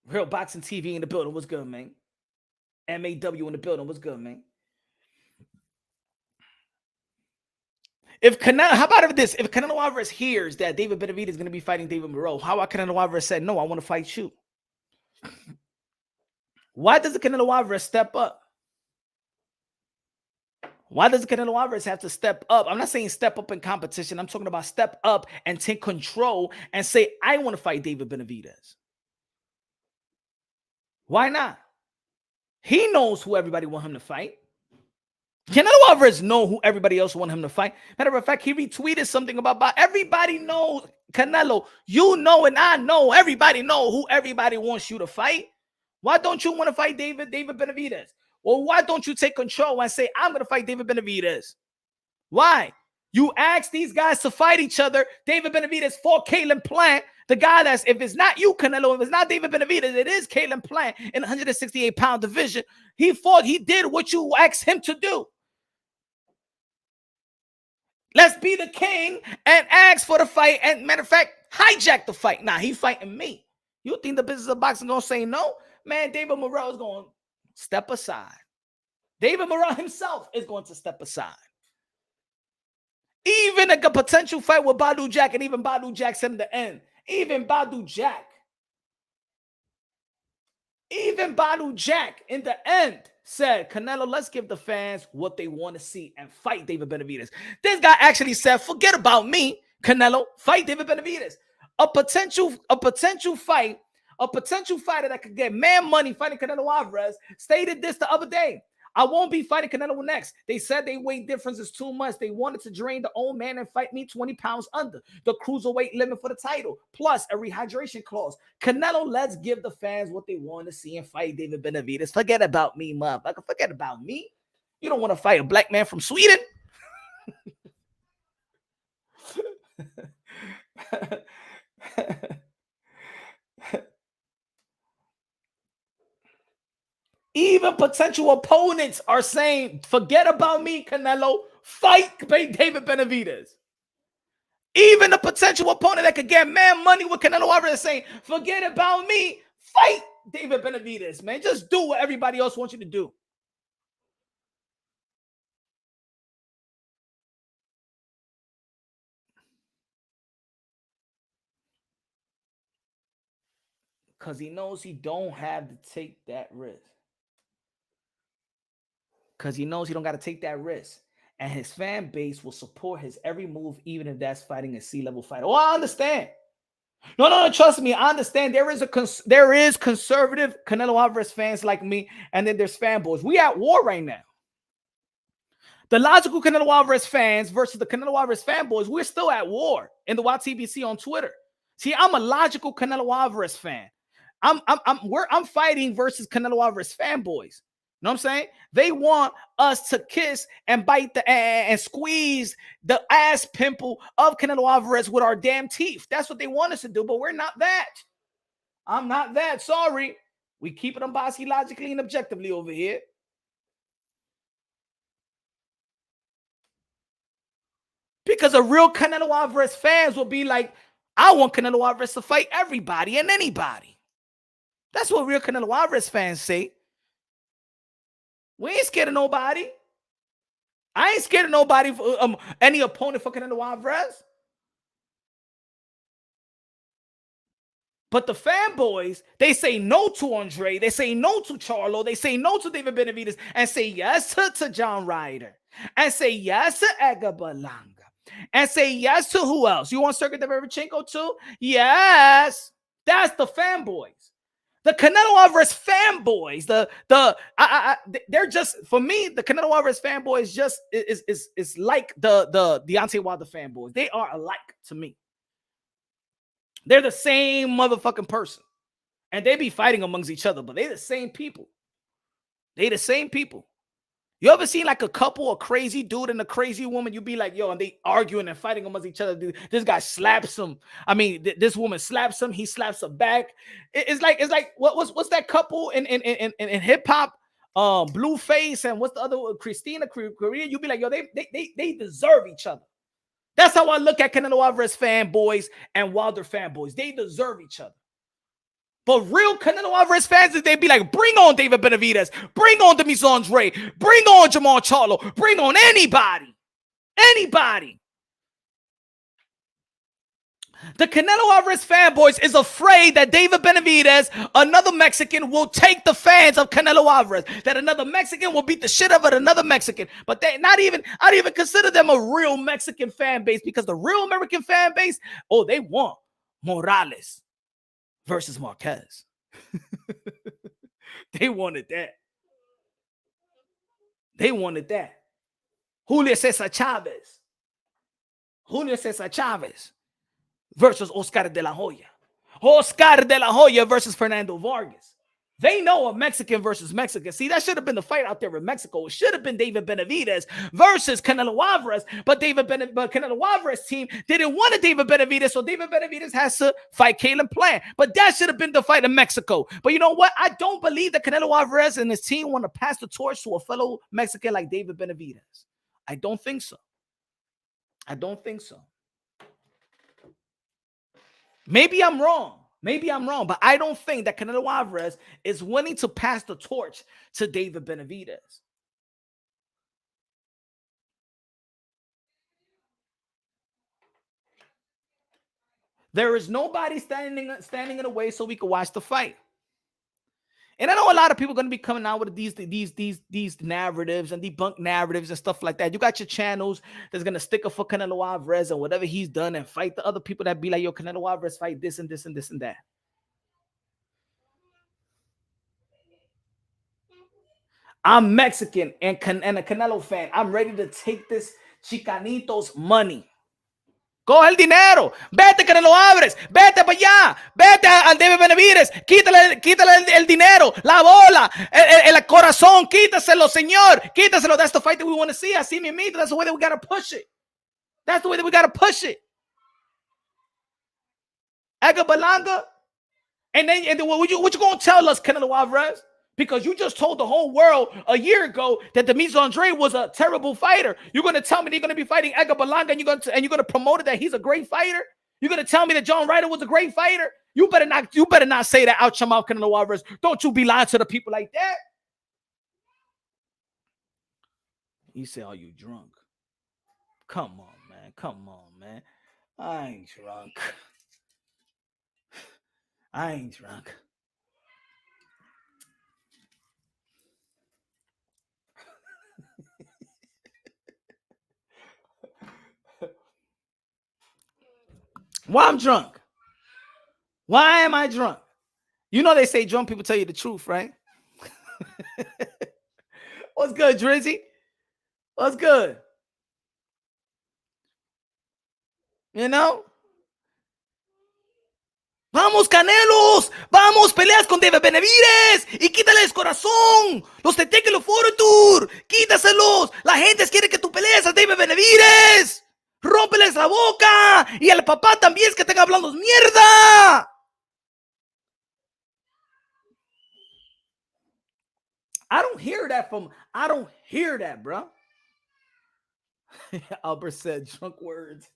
Real Boxing TV in the building. What's good, man? MAW in the building. What's good, man? If Canelo, how about this? If Canelo Alvarez hears that David Benavidez is going to be fighting David Morrell, how about Canelo Alvarez said, no, I want to fight you? Why does the Canelo Alvarez step up? Why does Canelo Alvarez have to step up? I'm not saying step up in competition. I'm talking about step up and take control and say, I want to fight David Benavidez. Why not? He knows who everybody want him to fight. Canelo Alvarez know who everybody else want him to fight. Matter of fact, he retweeted something about everybody knows Canelo. You know and I know. Everybody know who everybody wants you to fight. Why don't you want to fight David Benavidez? Well, why don't you take control and say, I'm going to fight David Benavidez? Why? You ask these guys to fight each other. David Benavidez fought Caleb Plant. The guy that's, if it's not you, Canelo, if it's not David Benavidez, it is Caleb Plant in the 168-pound division. He fought. He did what you asked him to do. Let's be the king and ask for the fight. And matter of fact, hijack the fight. Nah, he fighting me. You think the business of boxing going to say no? Man, David Morrell is going to step aside. David Morrell himself is going to step aside. Even a potential fight with Badu Jack, and even Badu Jack said in the end, even Badu Jack in the end said, Canelo, let's give the fans what they want to see and fight David Benavidez. This guy actually said, forget about me, Canelo, fight David Benavidez. A potential fight, a potential fighter that could get man money fighting Canelo Alvarez stated this the other day. I won't be fighting Canelo next. They said they weight difference is too much. They wanted to drain the old man and fight me 20 pounds under the cruiserweight limit for the title, plus a rehydration clause. Canelo, let's give the fans what they want to see and fight David Benavidez. Forget about me, motherfucker. Forget about me. You don't want to fight a black man from Sweden? Even potential opponents are saying, forget about me, Canelo. Fight David Benavidez. Even the potential opponent that could get man money with Canelo Alvarez is saying, forget about me. Fight David Benavidez, man. Just do what everybody else wants you to do. Because he knows he don't have to take that risk. Because he knows he don't got to take that risk. And his fan base will support his every move, even if that's fighting a C-level fighter. Oh, I understand. No, trust me. I understand. There is conservative Canelo Alvarez fans like me, and then there's fanboys. We at war right now. The logical Canelo Alvarez fans versus the Canelo Alvarez fanboys, we're still at war in the YTBC on Twitter. See, I'm a logical Canelo Alvarez fan. I'm fighting versus Canelo Alvarez fanboys. You know what I'm saying? They want us to kiss and bite and squeeze the ass pimple of Canelo Alvarez with our damn teeth. That's what they want us to do, but we're not that. I'm not that. Sorry. We keep it unbiased logically and objectively over here. Because a real Canelo Alvarez fans will be like, I want Canelo Alvarez to fight everybody and anybody. That's what real Canelo Alvarez fans say. We ain't scared of nobody. I ain't scared of nobody, any opponent for Canelo Alvarez. But the fanboys, they say no to Andrade, they say no to Charlo, they say no to David Benavidez, and say yes to John Ryder, and say yes to Edgar Berlanga, and say yes to who else? You want Sergey Derevchenko too? Yes. That's the fanboys. The Canelo Alvarez fanboys, they're just, for me, the Canelo Alvarez fanboys just is like the Deontay Wilder fanboys. They are alike to me. They're the same motherfucking person. And they be fighting amongst each other, but they the same people. They the same people. You ever seen like a couple, a crazy dude and a crazy woman? You be like, yo, and they arguing and fighting amongst each other. Dude, this guy slaps him. I mean, this woman slaps him. He slaps her back. It's like what's that couple in hip hop? Blueface and what's the other one? Christina Korea. You be like, yo, they deserve each other. That's how I look at Canelo Alvarez fanboys and Wilder fanboys. They deserve each other. But real Canelo Alvarez fans, they be like, bring on David Benavidez, bring on Demis Andrade, bring on Jamal Charlo, bring on anybody. Anybody. The Canelo Alvarez fanboys is afraid that David Benavidez, another Mexican, will take the fans of Canelo Alvarez. That another Mexican will beat the shit out of another Mexican. But I don't even consider them a real Mexican fan base, because the real American fan base, they want Morales versus Marquez. They wanted that. They wanted that. Julio Cesar Chavez versus Oscar de la Hoya. Oscar de la Hoya versus Fernando Vargas. They know a Mexican versus Mexican. See, that should have been the fight out there in Mexico. It should have been David Benavidez versus Canelo Alvarez, but Canelo Alvarez team didn't want a David Benavidez, so David Benavidez has to fight Caleb Plant. But that should have been the fight in Mexico. But you know what? I don't believe that Canelo Alvarez and his team want to pass the torch to a fellow Mexican like David Benavidez. I don't think so. I don't think so. Maybe I'm wrong, but I don't think that Canelo Alvarez is willing to pass the torch to David Benavidez. There is nobody standing in the way so we can watch the fight. And I know a lot of people are going to be coming out with these narratives and debunk narratives and stuff like that. You got your channels that's going to stick up for Canelo Alvarez and whatever he's done and fight the other people that be like, yo, Canelo Alvarez fight this and this and this and that. I'm Mexican and a Canelo fan. I'm ready to take this Chicanito's money. Coge el dinero, vete Canelo Alvarez, vete para allá, vete al David Benavidez, quítale el dinero, la bola, el corazón, quítaselo, señor, quítaselo. That's the fight that we want to see. I see me, that's the way that we got to push it. That's the way that we got to push it. Edgar Berlanga, and then what you going to tell us, Canelo Alvarez? Because you just told the whole world a year ago that Demis Andrade was a terrible fighter. You're going to tell me they're going to be fighting Edgar Berlanga and you're going to promote it that he's a great fighter? You're going to tell me that John Ryder was a great fighter? You better not say that out your mouth, Canelo Alvarez. Don't you be lying to the people like that. You say, are you drunk? Come on, man. Come on, man. I ain't drunk. I ain't drunk. Why I'm drunk? Why am I drunk? You know they say drunk people tell you the truth, right? What's good, Drizzy? What's good? You know? Vamos, Canelos. Vamos, peleas con David Benavidez. Y quítales corazón. Los Tentacular Fortitude. Quítaselos. La gente quiere que tú pelees a David Benavidez. Rómpeles la boca. Y al papá también es que estén hablando mierda. I don't hear that, bro. Albert said drunk words.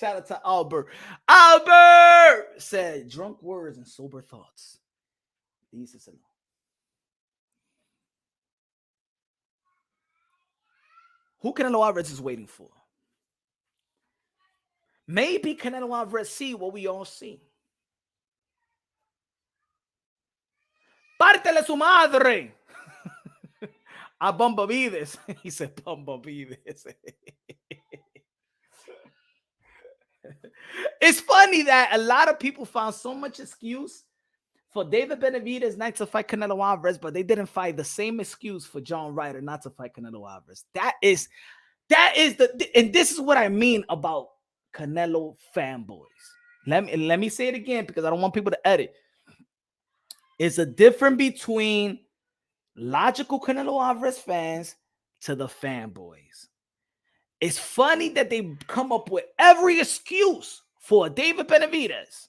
Shout out to Albert. Albert said drunk words and sober thoughts. Dices no. Who Canelo Alvarez is waiting for? Maybe Canelo Alvarez see what we all see. Pártele su madre. A Benavidez. He said Benavidez. It's funny that a lot of people found so much excuse for David Benavidez not to fight Canelo Alvarez, but they didn't find the same excuse for John Ryder not to fight Canelo Alvarez. And this is what I mean about Canelo fanboys. Let me say it again because I don't want people to edit. It's a difference between logical Canelo Alvarez fans to the fanboys. It's funny that they come up with every excuse for David Benavidez.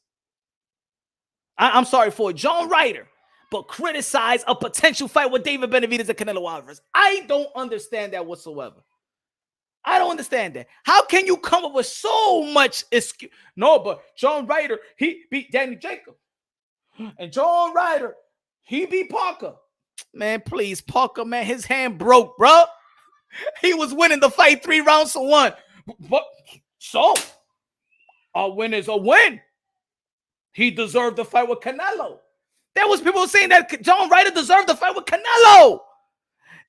I'm sorry, for John Ryder, but criticize a potential fight with David Benavidez and Canelo Alvarez. I don't understand that whatsoever. I don't understand that. How can you come up with so much excuse? No, but John Ryder, he beat Danny Jacob. And John Ryder, he beat Parker. Man, please, Parker, man, his hand broke, bro. He was winning the fight 3 rounds to 1. But so, a win is a win. He deserved the fight with Canelo. There was people saying that John Ryder deserved the fight with Canelo.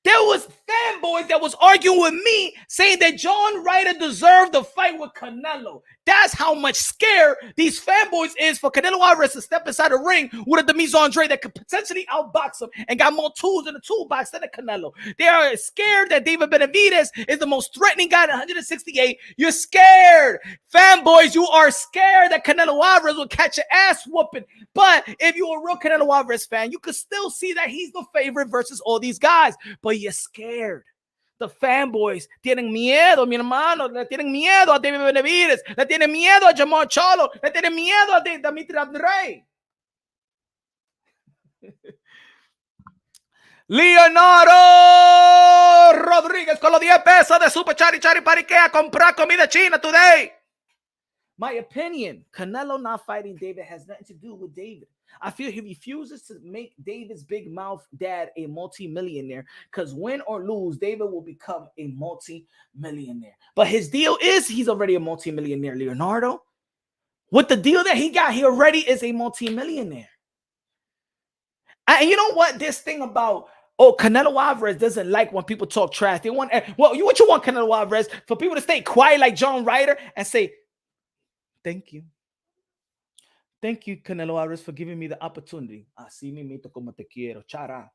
There was fanboys that was arguing with me saying that John Ryder deserved the fight with Canelo. That's how much scared these fanboys is for Canelo Alvarez to step inside the ring with a Demise Andrade that could potentially outbox him and got more tools in the toolbox than a Canelo. They are scared that David Benavidez is the most threatening guy at 168. You're scared. Fanboys, you are scared that Canelo Alvarez will catch your ass whooping. But if you're a real Canelo Alvarez fan, you could still see that he's the favorite versus all these guys. But you're scared. The fanboys tienen miedo, mi hermano. Le tienen miedo a David Benavidez. Le tienen miedo a Charlo. Le tienen miedo a Andrade. Leonardo Rodríguez con los 10 pesos de Super Chari Parique a comprar comida china today. My opinion, Canelo not fighting David has nothing to do with David. I feel he refuses to make David's big mouth dad a multi-millionaire because win or lose, David will become a multi-millionaire. But his deal is he's already a multi-millionaire, Leonardo. With the deal that he got, he already is a multi-millionaire. And you know what? This thing about, Canelo Alvarez doesn't like when people talk trash. They want, what you want, Canelo Alvarez? For people to stay quiet like John Ryder and say, thank you. Thank you, Canelo Alvarez, for giving me the opportunity. Así mismo como te quiero, chara.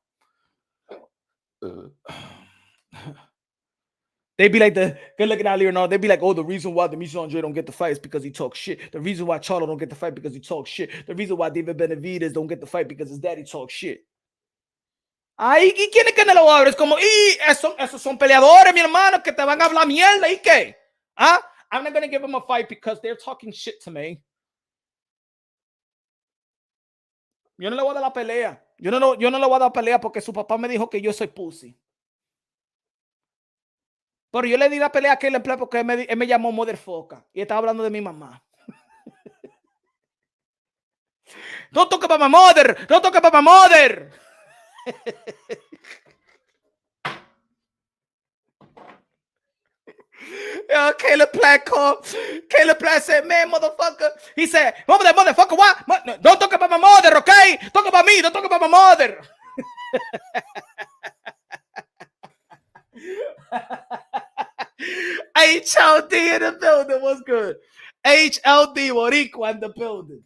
They be like good looking out Leonardo. They be like, the reason why Demise Andrade don't get the fight is because he talks shit. The reason why Charlo don't get the fight because he talks shit. The reason why David Benavidez don't get the fight because his daddy talks shit. Ay, ¿y quién es Canelo Alvarez? Como, esos son peleadores, mi hermano, que te van a hablar mierda, ¿y qué? I'm not going to give him a fight because they're talking shit to me. Yo no le voy a dar la pelea. Yo no le voy a dar pelea porque su papá me dijo que yo soy pussy. Pero yo le di la pelea a aquel empleado porque él me llamó motherfucker y estaba hablando de mi mamá. Don't talk about my mother. Don't talk about my mother. Caleb Platt called. Caleb Platt said, man, motherfucker. He said, motherfucker, what? Don't talk about my mother, okay? Talk about me. Don't talk about my mother. HLD in the building. What's good? HLD Boricua in the building.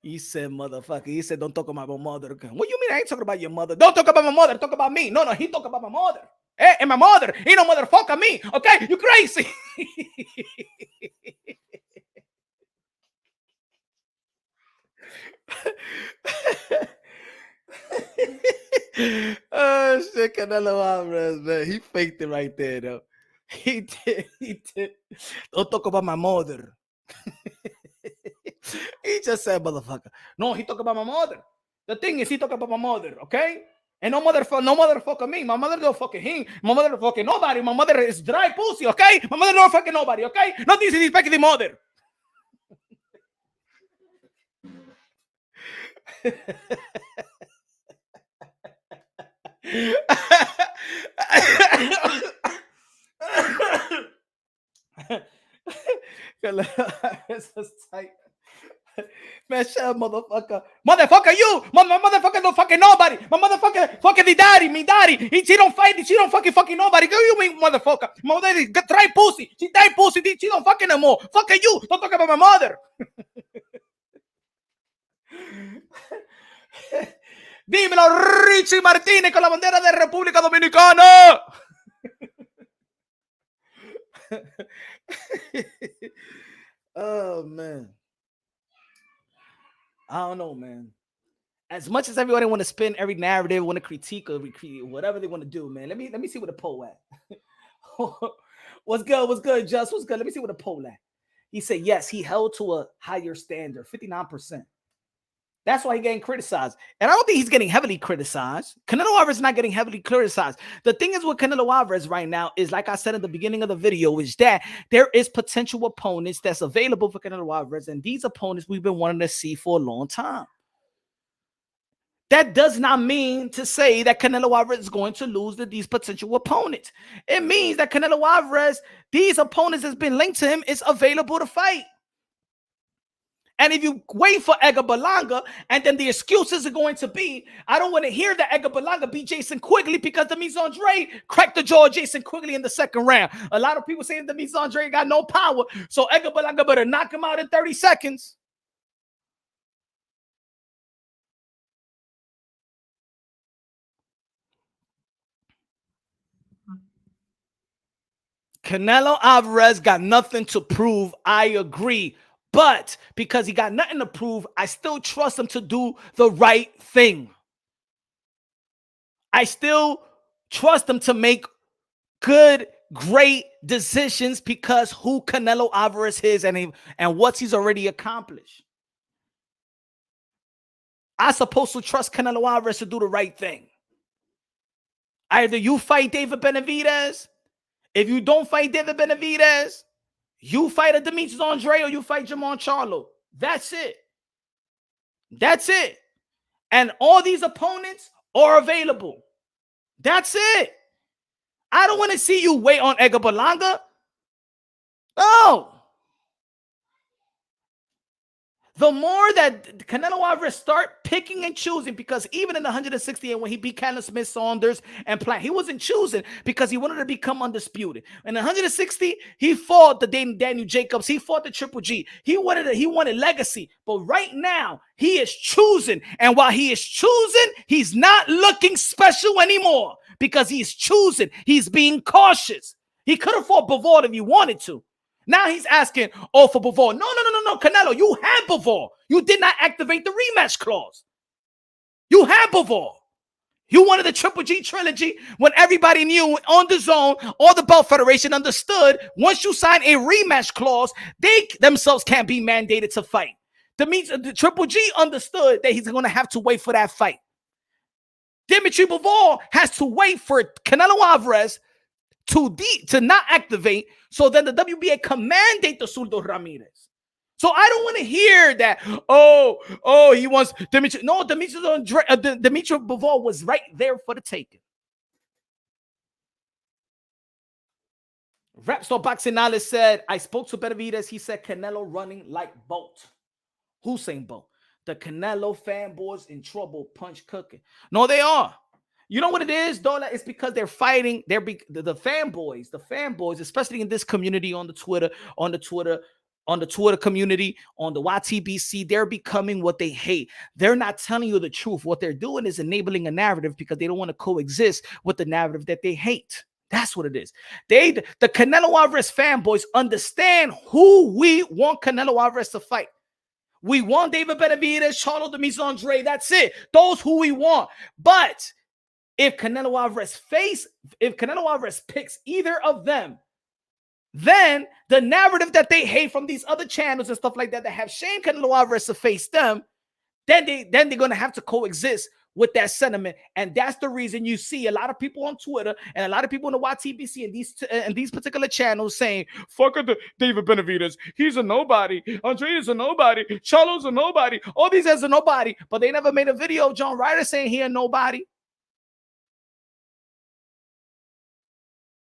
He said, motherfucker. He said, don't talk about my mother. Okay. What do you mean I ain't talking about your mother? Don't talk about my mother. Talk about me. No, he talk about my mother. And my mother. He no motherfucker me. Okay? You crazy. Oh, shit. Canelo Alvarez, man. He faked it right there, though. He did. Don't talk about my mother. He just said, motherfucker. No, he talked about my mother. The thing is, he talking about my mother, okay? And no motherfucker me. My mother don't fucking him. My mother don't fucking nobody. My mother is dry pussy, okay? My mother don't fucking nobody, okay? No disrespect the mother. It's just tight. Man, shut up, motherfucker. Motherfucker, you. My motherfucker don't fucking nobody. My motherfucker fucking the daddy, me daddy. She don't fight. She don't fucking nobody. Go you mean, motherfucker. My mother is dry pussy. She dry pussy. She don't fucking no more. Fucking you. Don't talk about my mother. Dímelo, Richie Martínez con la bandera de República Dominicana. Oh, man. I don't know, man. As much as everybody want to spin every narrative, want to critique or whatever they want to do, man. Let me see what the poll at. What's good? What's good, Just? What's good? Let me see what the poll at. He said, yes, he held to a higher standard, 59%. That's why he's getting criticized. And I don't think he's getting heavily criticized. Canelo Alvarez is not getting heavily criticized. The thing is with Canelo Alvarez right now is, like I said in the beginning of the video, is that there is potential opponents that's available for Canelo Alvarez. And these opponents we've been wanting to see for a long time. That does not mean to say that Canelo Alvarez is going to lose to these potential opponents. It means that Canelo Alvarez, these opponents that's been linked to him, is available to fight. And if you wait for Edgar Berlanga, and then the excuses are going to be, I don't want to hear that Edgar Berlanga beat Jason Quigley because Demis Andrade cracked the jaw of Jason Quigley in the second round. A lot of people saying Demis Andrade got no power, so Edgar Berlanga better knock him out in 30 seconds. Canelo Alvarez got nothing to prove. I agree. But because he got nothing to prove, I still trust him to do the right thing. I still trust him to make good, great decisions because who Canelo Alvarez is and what he's already accomplished. I'm supposed to trust Canelo Alvarez to do the right thing. Either you fight David Benavidez. If you don't fight David Benavidez, you fight a Demetrius Andrade or you fight Jamon Charlo. That's it. That's it. And all these opponents are available. That's it. I don't want to see you wait on Edgar Berlanga. No. The more that Canelo Alvarez start picking and choosing, because even in the 168, when he beat Callum Smith, Saunders, and Plant, he wasn't choosing because he wanted to become undisputed. In the 160, he fought the Daniel Jacobs. He fought the Triple G. He wanted legacy. But right now, he is choosing. And while he is choosing, he's not looking special anymore because he's choosing. He's being cautious. He could have fought Bavard if he wanted to. Now he's asking, for Bavard. No, Canelo, you had Bavard. You did not activate the rematch clause. You had Bavard. You wanted the Triple G trilogy when everybody knew on the zone, all the Belt Federation understood once you sign a rematch clause, they themselves can't be mandated to fight. The Triple G understood that he's going to have to wait for that fight. Dimitri Bivol has to wait for Canelo Alvarez to not activate, so then the WBA can mandate the Zurdo Ramirez. So I don't want to hear that, he wants Dimitri. No, Dimitri Bivol was right there for the taking. Rapstar Boxing Knowledge said, I spoke to Benavidez. He said Canelo running like Bolt. Hussein Bolt. The Canelo fanboys in trouble, punch cooking. No, they are. You know what it is, Dola? It's because they're fighting. The fanboys, especially in this community on the Twitter community, on the YTBC, they're becoming what they hate. They're not telling you the truth. What they're doing is enabling a narrative because they don't want to coexist with the narrative that they hate. That's what it is. The Canelo Alvarez fanboys understand who we want Canelo Alvarez to fight. We want David Benavidez, Charlo, Demis Andrade. That's it. Those who we want. But if Canelo Alvarez picks either of them, then the narrative that they hate from these other channels and stuff like that have shamed Canelo Alvarez to face them, then they're gonna have to coexist with that sentiment, and that's the reason you see a lot of people on Twitter and a lot of people in the YTBC and these particular channels saying, "Fuck David Benavidez, he's a nobody. Andrade is a nobody. Charlo's a nobody. All these guys are nobody," but they never made a video of John Ryder saying he a nobody.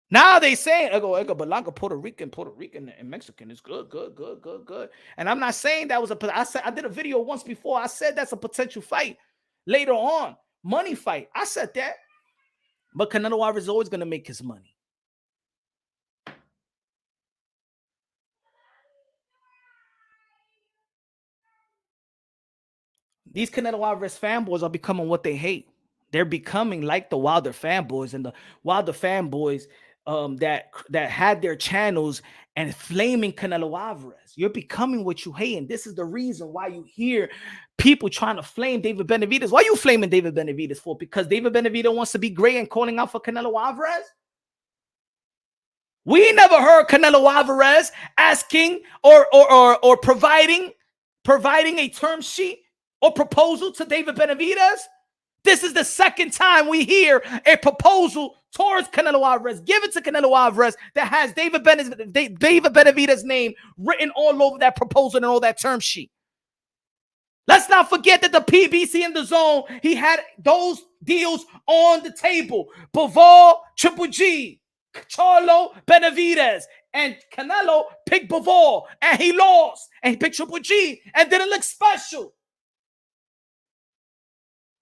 Now they saying, Edgar, Berlanga, Puerto Rican, and Mexican is good. And I'm not saying that was I did a video once before. I said that's a potential fight later on, money fight. I said that, but Canelo Alvarez is always going to make his money. These Canelo Alvarez fanboys are becoming what they hate. They're becoming like the Wilder fanboys, and the Wilder fanboys that had their channels and flaming Canelo Alvarez. You're becoming what you hate, and this is the reason why you hear people trying to flame David Benavidez. Why are you flaming David Benavidez for? Because David Benavidez wants to be great and calling out for Canelo Alvarez? We never heard Canelo Alvarez asking or providing a term sheet or proposal to David Benavidez. This is the second time we hear a proposal towards Canelo Alvarez, given to Canelo Alvarez, that has David Benavidez's name written all over that proposal and all that term sheet. Let's not forget that the PBC and the Zone, he had those deals on the table. Bivol, Triple G, Charlo, Benavidez, and Canelo picked Bivol, and he lost, and he picked Triple G, and didn't look special.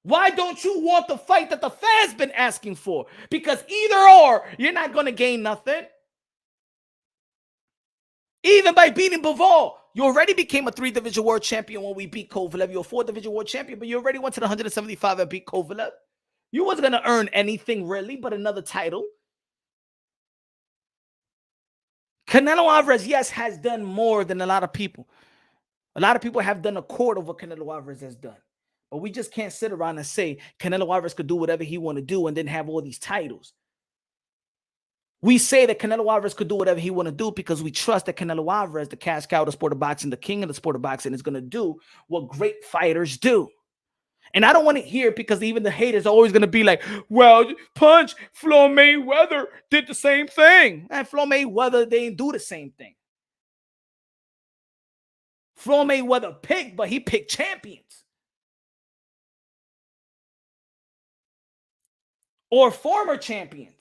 Why don't you want the fight that the fans been asking for? Because either or, you're not going to gain nothing. Even by beating Bivol, you already became a 3-division world champion when we beat Kovalev. You're a 4-division world champion, but you already went to the 175 and beat Kovalev. You wasn't going to earn anything really but another title. Canelo Alvarez, yes, has done more than a lot of people. A lot of people have done a quarter of what Canelo Alvarez has done. But we just can't sit around and say Canelo Alvarez could do whatever he want to do and then have all these titles. We say that Canelo Alvarez could do whatever he want to do because we trust that Canelo Alvarez, the cash cow of the sport of boxing, the king of the sport of boxing, is going to do what great fighters do. And I don't want to hear, because even the haters are always going to be like, well, Punch, Floyd Mayweather did the same thing. And Floyd Mayweather, they didn't do the same thing. Floyd Mayweather picked, but he picked champions. Or former champions.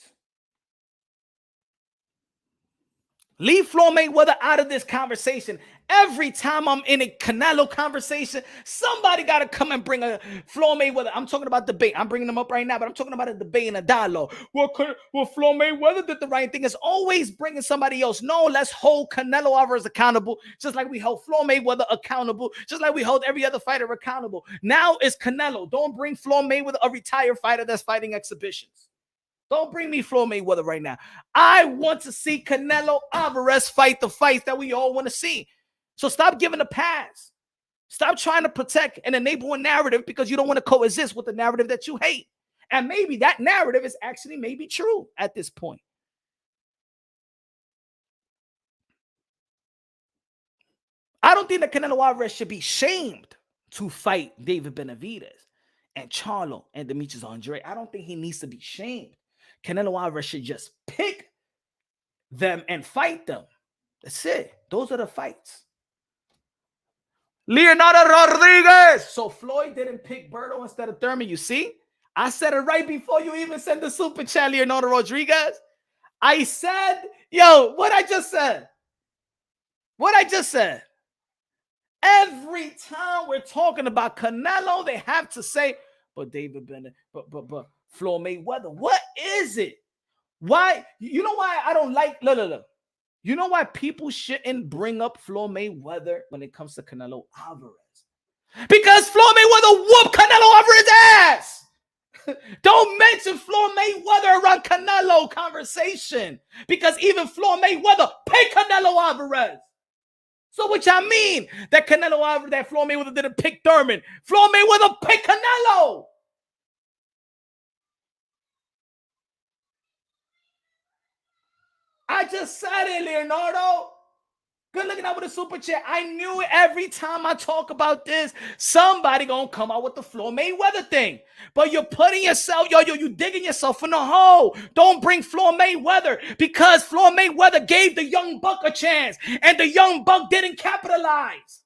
Leave Floyd Mayweather out of this conversation. Every time I'm in a Canelo conversation, somebody got to come and bring a Floyd Mayweather. I'm talking about debate. I'm bringing them up right now, but I'm talking about a debate and a dialogue. Well, Floyd Mayweather did the right thing. It's always bringing somebody else. No, let's hold Canelo Alvarez accountable, just like we hold Floyd Mayweather accountable, just like we hold every other fighter accountable. Now it's Canelo. Don't bring Floyd Mayweather, a retired fighter that's fighting exhibitions. Don't bring me Floyd Mayweather right now. I want to see Canelo Alvarez fight the fights that we all want to see. So stop giving a pass. Stop trying to protect and enable a narrative because you don't want to coexist with the narrative that you hate. And maybe that narrative is actually maybe true at this point. I don't think that Canelo Alvarez should be shamed to fight David Benavidez and Charlo and Demetrius Andrade. I don't think he needs to be shamed. Canelo Alvarez should just pick them and fight them. That's it. Those are the fights. Leonardo Rodriguez. So Floyd didn't pick Berto instead of Thurman. You see? I said it right before you even sent the super chat, Leonardo Rodriguez. I said, yo, what I just said. What I just said. Every time we're talking about Canelo, they have to say, but David Bennett, but Floyd Mayweather. What is it? Why? You know why I don't like, look. You know why people shouldn't bring up Floyd Mayweather when it comes to Canelo Alvarez? Because Floyd Mayweather whooped Canelo Alvarez's ass. Don't mention Floyd Mayweather around Canelo conversation. Because even Floyd Mayweather picked Canelo Alvarez. So what y'all mean that Canelo Alvarez, that Floyd Mayweather didn't pick Thurman? Floyd Mayweather picked Canelo. I just said it, Leonardo. Good looking out with a super chat. I knew it. Every time I talk about this, somebody gonna come out with the Floyd Mayweather thing. But you're putting yourself, you digging yourself in a hole. Don't bring Floyd Mayweather because Floyd Mayweather gave the young buck a chance, and the young buck didn't capitalize.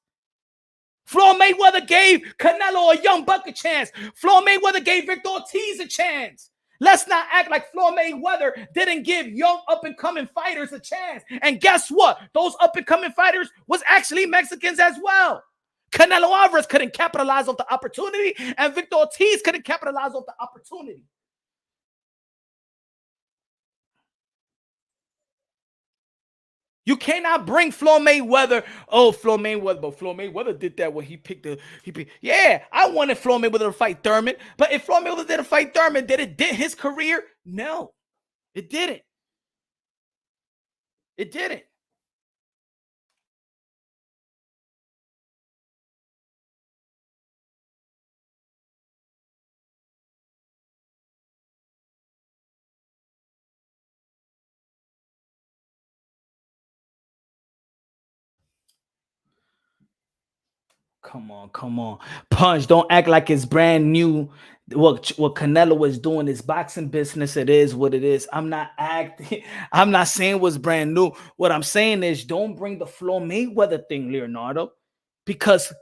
Floyd Mayweather gave Canelo a young buck a chance. Floyd Mayweather gave Victor Ortiz a chance. Let's not act like Floyd Mayweather didn't give young up-and-coming fighters a chance. And guess what? Those up-and-coming fighters was actually Mexicans as well. Canelo Alvarez couldn't capitalize off the opportunity, and Victor Ortiz couldn't capitalize off the opportunity. You cannot bring Floyd Mayweather. Oh, Floyd Mayweather, but Floyd Mayweather did that when he picked. Yeah, I wanted Floyd Mayweather to fight Thurman, but if Floyd Mayweather didn't fight Thurman, did it dent his career? No, it didn't. It didn't. Come on, come on. Punch, don't act like it's brand new. What Canelo is doing is boxing business. It is what it is. I'm not acting. I'm not saying what's brand new. What I'm saying is don't bring the Floyd Mayweather thing, Leonardo, because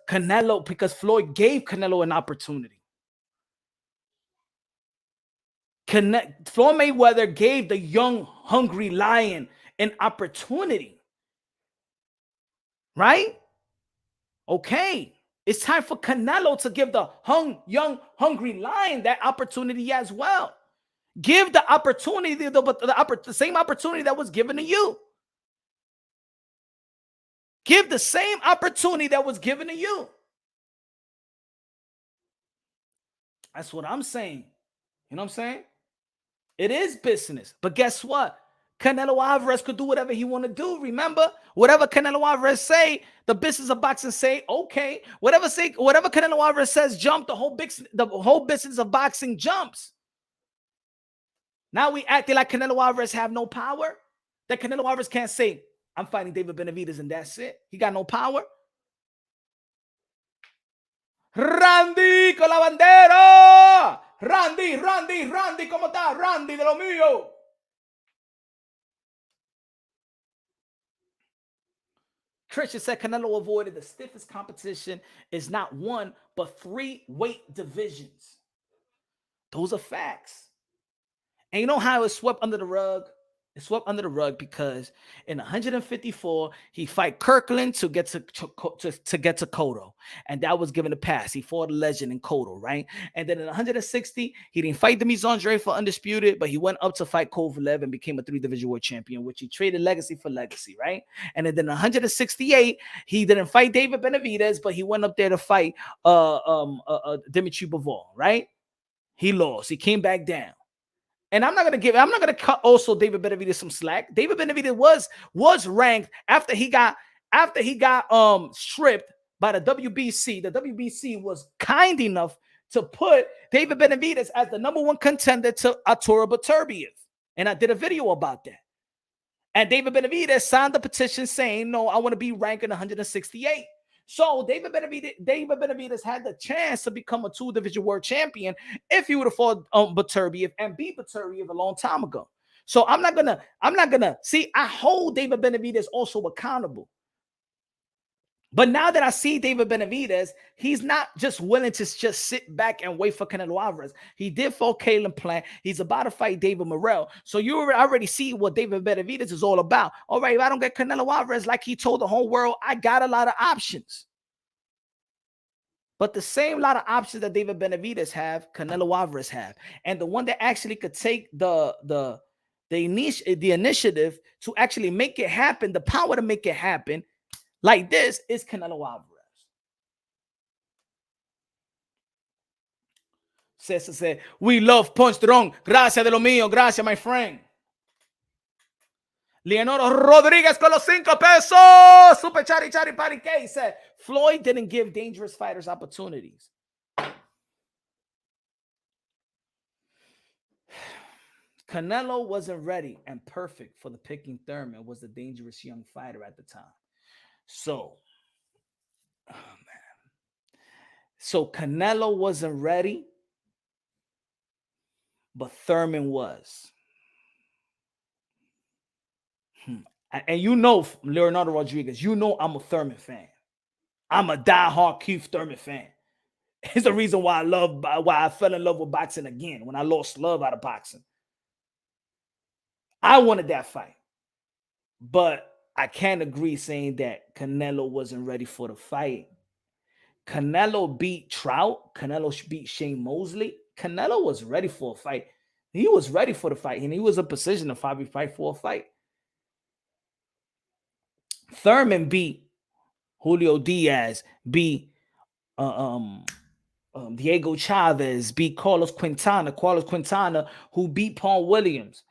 Floyd gave Canelo an opportunity. Floyd Mayweather gave the young, hungry lion an opportunity. Right? Okay. It's time for Canelo to give the young, hungry lion that opportunity as well. Give the opportunity, the same opportunity that was given to you. Give the same opportunity that was given to you. That's what I'm saying. You know what I'm saying? It is business. But guess what? Canelo Alvarez could do whatever he want to do. Remember, whatever Canelo Alvarez say, the business of boxing say, okay. Whatever Canelo Alvarez says, jump. The whole business of boxing jumps. Now we acting like Canelo Alvarez have no power. That Canelo Alvarez can't say, I'm fighting David Benavidez and that's it. He got no power. Randy con la bandera. Randy, ¿cómo está? Randy de lo mío. Christian said Canelo avoided the stiffest competition is not one, but 3 weight divisions. Those are facts. And you know how it was swept under the rug? It swept under the rug because in 154 he fight Kirkland to get to get to Cotto, and that was given a pass. He fought a legend in Cotto, right? And then in 160 he didn't fight Demis Andre for undisputed, but he went up to fight Kovalev and became a 3-division world champion, which he traded legacy for legacy, right? And then in 168 he didn't fight David Benavidez, but he went up there to fight Dimitri Bivol, right? He lost. He came back down. And I'm not gonna cut also David Benavidez some slack. David Benavidez was ranked after he got stripped by the WBC. The WBC was kind enough to put David Benavidez as the #1 contender to Arturo Beterbiev. And I did a video about that. And David Benavidez signed the petition saying, no, I want to be ranked in 168. So David Benavidez had the chance to become a 2-division world champion if he would have fought Beterbiev and beat Beterbiev a long time ago. So I'm not gonna see. I hold David Benavidez also accountable. But now that I see David Benavidez, he's not just willing to just sit back and wait for Canelo Alvarez. He did for Caleb Plant. He's about to fight David Morrell. So you already see what David Benavidez is all about. All right, if I don't get Canelo Alvarez, like he told the whole world, I got a lot of options. But the same lot of options that David Benavidez have, Canelo Alvarez have. And the one that actually could take the initiative to actually make it happen, the power to make it happen, like this is Canelo Alvarez. Cesar said, we love Punch Drone. Gracias de lo mío. Gracias, my friend. Leonardo Rodriguez con los 5 pesos. Super Chari Party K said, Floyd didn't give dangerous fighters opportunities. Canelo wasn't ready and perfect for the picking Thurman was the dangerous young fighter at the time. So, oh man. So Canelo wasn't ready, but Thurman was. And you know, Leonardo Rodriguez, you know I'm a Thurman fan. I'm a diehard Keith Thurman fan. It's the reason why I fell in love with boxing again when I lost love out of boxing. I wanted that fight, but I can't agree saying that Canelo wasn't ready for the fight. Canelo beat Trout. Canelo beat Shane Mosley. Canelo was ready for a fight. He was ready for the fight, and he was in position to fight for a fight. Thurman beat Julio Diaz, beat Diego Chavez, beat Carlos Quintana, who beat Paul Williams,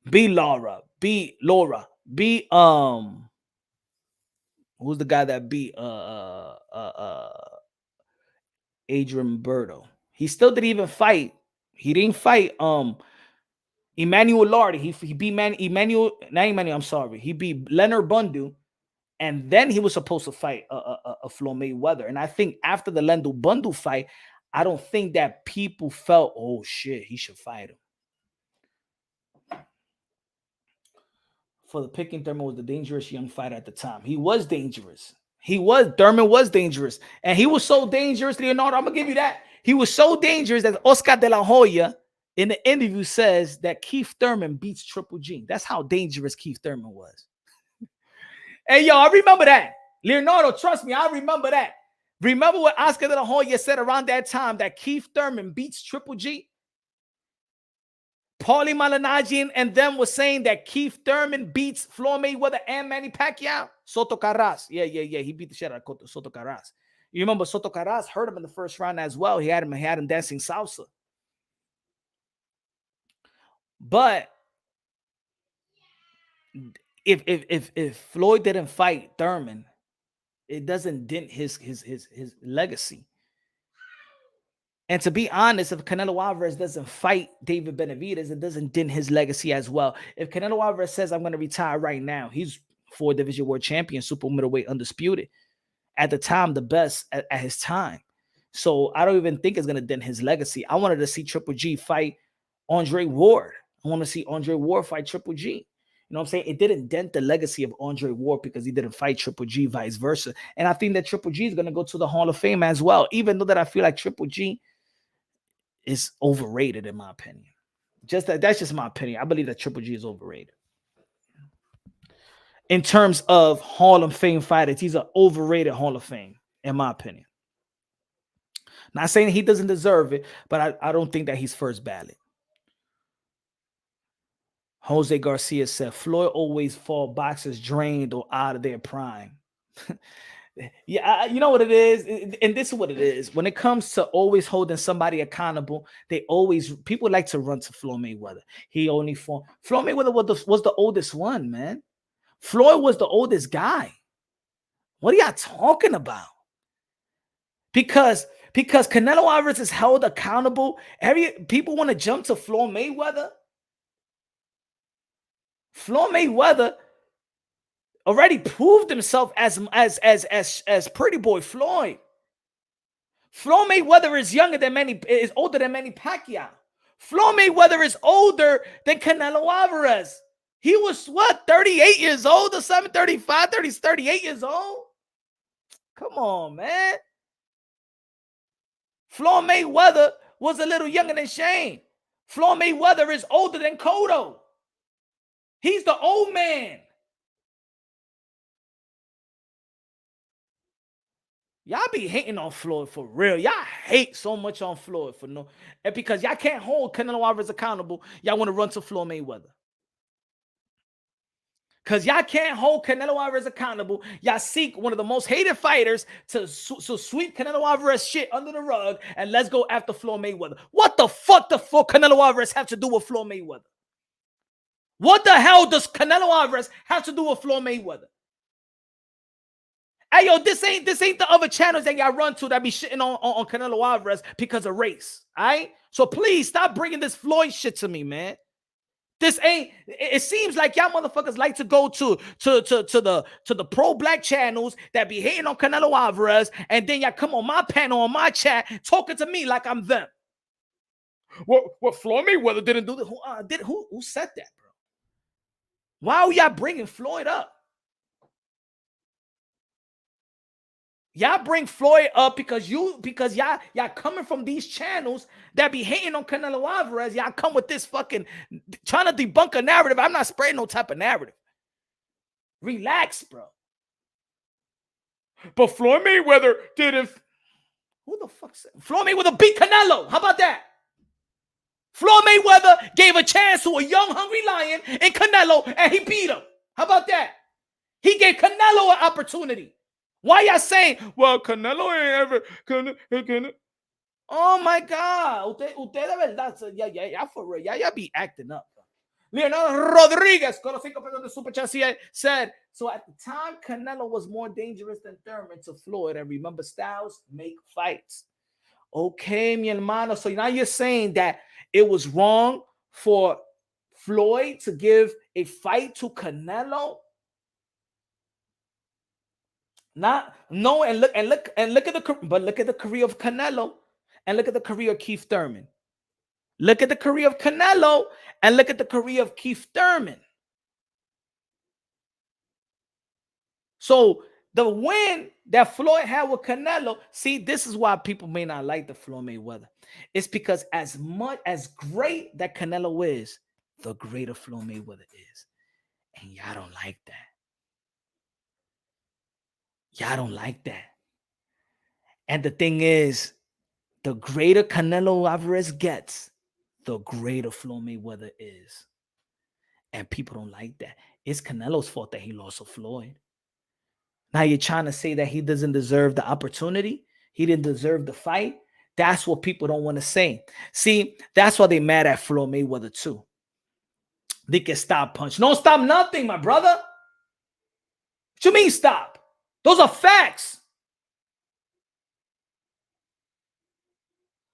beat Laura, beat who's the guy that beat Adrian Berto. He still didn't even fight. He didn't fight Emmanuel Lardy. He beat I'm sorry. He beat Leonard Bundu. And then he was supposed to fight a Floyd Mayweather. And I think after the Lendo Bundu fight, I don't think that people felt, oh shit, he should fight him. For the picking, Thurman was the dangerous young fighter at the time. He was dangerous. Thurman was dangerous. And he was so dangerous, Leonardo, I'm going to give you that. He was so dangerous that Oscar de la Hoya in the interview says that Keith Thurman beats Triple G. That's how dangerous Keith Thurman was. Hey, yo, I remember that. Leonardo, trust me, I remember that. Remember what Oscar de la Hoya said around that time that Keith Thurman beats Triple G? Paulie Malignaggi and them was saying that Keith Thurman beats Floyd Mayweather and Manny Pacquiao. Soto Carras. Yeah. He beat the shit out of Soto Carras. You remember Soto Carras hurt him in the first round as well. He had him dancing salsa. But if Floyd didn't fight Thurman, it doesn't dent his legacy. And to be honest, if Canelo Alvarez doesn't fight David Benavidez, it doesn't dent his legacy as well. If Canelo Alvarez says, I'm going to retire right now, he's 4-division world champion, super middleweight, undisputed. At the time, the best at his time. So I don't even think it's going to dent his legacy. I wanted to see Triple G fight Andre Ward. I want to see Andre Ward fight Triple G. You know what I'm saying? It didn't dent the legacy of Andre Ward because he didn't fight Triple G, vice versa. And I think that Triple G is going to go to the Hall of Fame as well, even though that I feel like Triple G is overrated, in my opinion. That's just my opinion. I believe that Triple G is overrated. In terms of Hall of Fame fighters, he's an overrated Hall of Fame, in my opinion. Not saying he doesn't deserve it, but I don't think that he's first ballot. Jose Garcia said, Floyd always fought boxers drained or out of their prime. Yeah, you know what it is? And this is what it is. When it comes to always holding somebody accountable, people like to run to Floyd Mayweather. He only fought. Floyd Mayweather was the oldest one, man. Floyd was the oldest guy. What are y'all talking about? Because Canelo Alvarez is held accountable. People want to jump to Floyd Mayweather. Floyd Mayweather already proved himself as Pretty Boy Floyd. Floyd Mayweather is older than Manny Pacquiao. Floyd Mayweather is older than Canelo Alvarez. He was 38 years old or something, 35, 38 years old. Come on, man. Floyd Mayweather was a little younger than Shane. Floyd Mayweather is older than Cotto. He's the old man. Y'all be hating on Floyd for real. Y'all hate so much on Floyd and because y'all can't hold Canelo Alvarez accountable, y'all want to run to Floyd Mayweather. Because y'all can't hold Canelo Alvarez accountable. Y'all seek one of the most hated fighters to sweep Canelo Alvarez shit under the rug and let's go after Floyd Mayweather. What the fuck Canelo Alvarez have to do with Floyd Mayweather? What the hell does Canelo Alvarez have to do with Floyd Mayweather? Hey, yo, this ain't the other channels that y'all run to that be shitting on Canelo Alvarez because of race, all right? So please stop bringing this Floyd shit to me, man. This ain't. It seems like y'all motherfuckers like to go to the pro black channels that be hating on Canelo Alvarez, and then y'all come on my panel on my chat talking to me like I'm them. What Floyd Mayweather didn't do this? Who said that, bro? Why are y'all bringing Floyd up? Y'all bring Floyd up because y'all coming from these channels that be hating on Canelo Alvarez. Y'all come with this fucking trying to debunk a narrative. I'm not spreading no type of narrative. Relax, bro. But Floyd Mayweather didn't. Who the fuck said Floyd Mayweather beat Canelo? How about that? Floyd Mayweather gave a chance to a young, hungry lion in Canelo, and he beat him. How about that? He gave Canelo an opportunity. Why y'all saying, well, Canelo ain't ever... Oh, my God. Usted de verdad, ya for real. Ya be acting up. Leonardo Rodriguez, con los 5 pesos de Super Chat, said, so at the time, Canelo was more dangerous than Thurman to Floyd. And remember, styles make fights. Okay, mi hermano. So now you're saying that it was wrong for Floyd to give a fight to Canelo? Look at the career of Canelo and look at the career of Keith Thurman. Look at the career of Canelo and look at the career of Keith Thurman. So the win that Floyd had with Canelo, see, this is why people may not like the Floyd Mayweather. It's because as much as great that Canelo is, the greater Floyd Mayweather is. And y'all don't like that. Y'all don't like that. And the thing is, the greater Canelo Alvarez gets, the greater Floyd Mayweather is. And people don't like that. It's Canelo's fault that he lost to Floyd. Now you're trying to say that he doesn't deserve the opportunity? He didn't deserve the fight? That's what people don't want to say. See, that's why they mad at Floyd Mayweather too. They can stop punch. No, stop nothing, my brother. What you mean stop? Those are facts.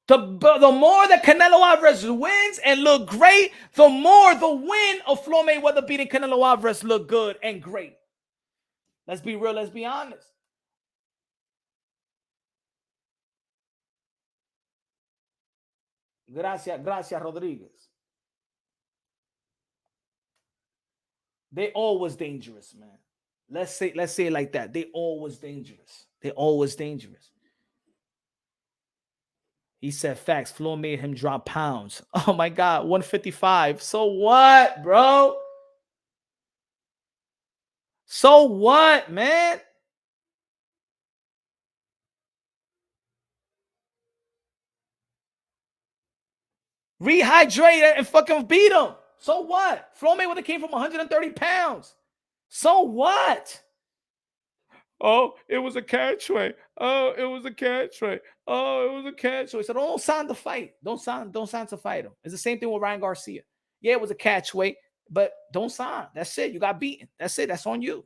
The more that Canelo Alvarez wins and look great, the more the win of Floyd Mayweather beating Canelo Alvarez look good and great. Let's be real. Let's be honest. Gracias, Rodriguez. They always dangerous, man. Let's say it like that. They always dangerous. They always dangerous. He said facts. Floyd made him drop pounds. Oh my God, 155. So what, bro? So what, man? Rehydrate and fucking beat him. So what? Floyd Mayweather came from 130 pounds. So what? Oh, it was a catchweight. Oh, it was a catchweight. Oh, it was a catchweight. So don't sign the fight. Don't sign to fight him. It's the same thing with Ryan Garcia. Yeah, it was a catchweight, but don't sign. That's it. You got beaten. That's it. That's on you.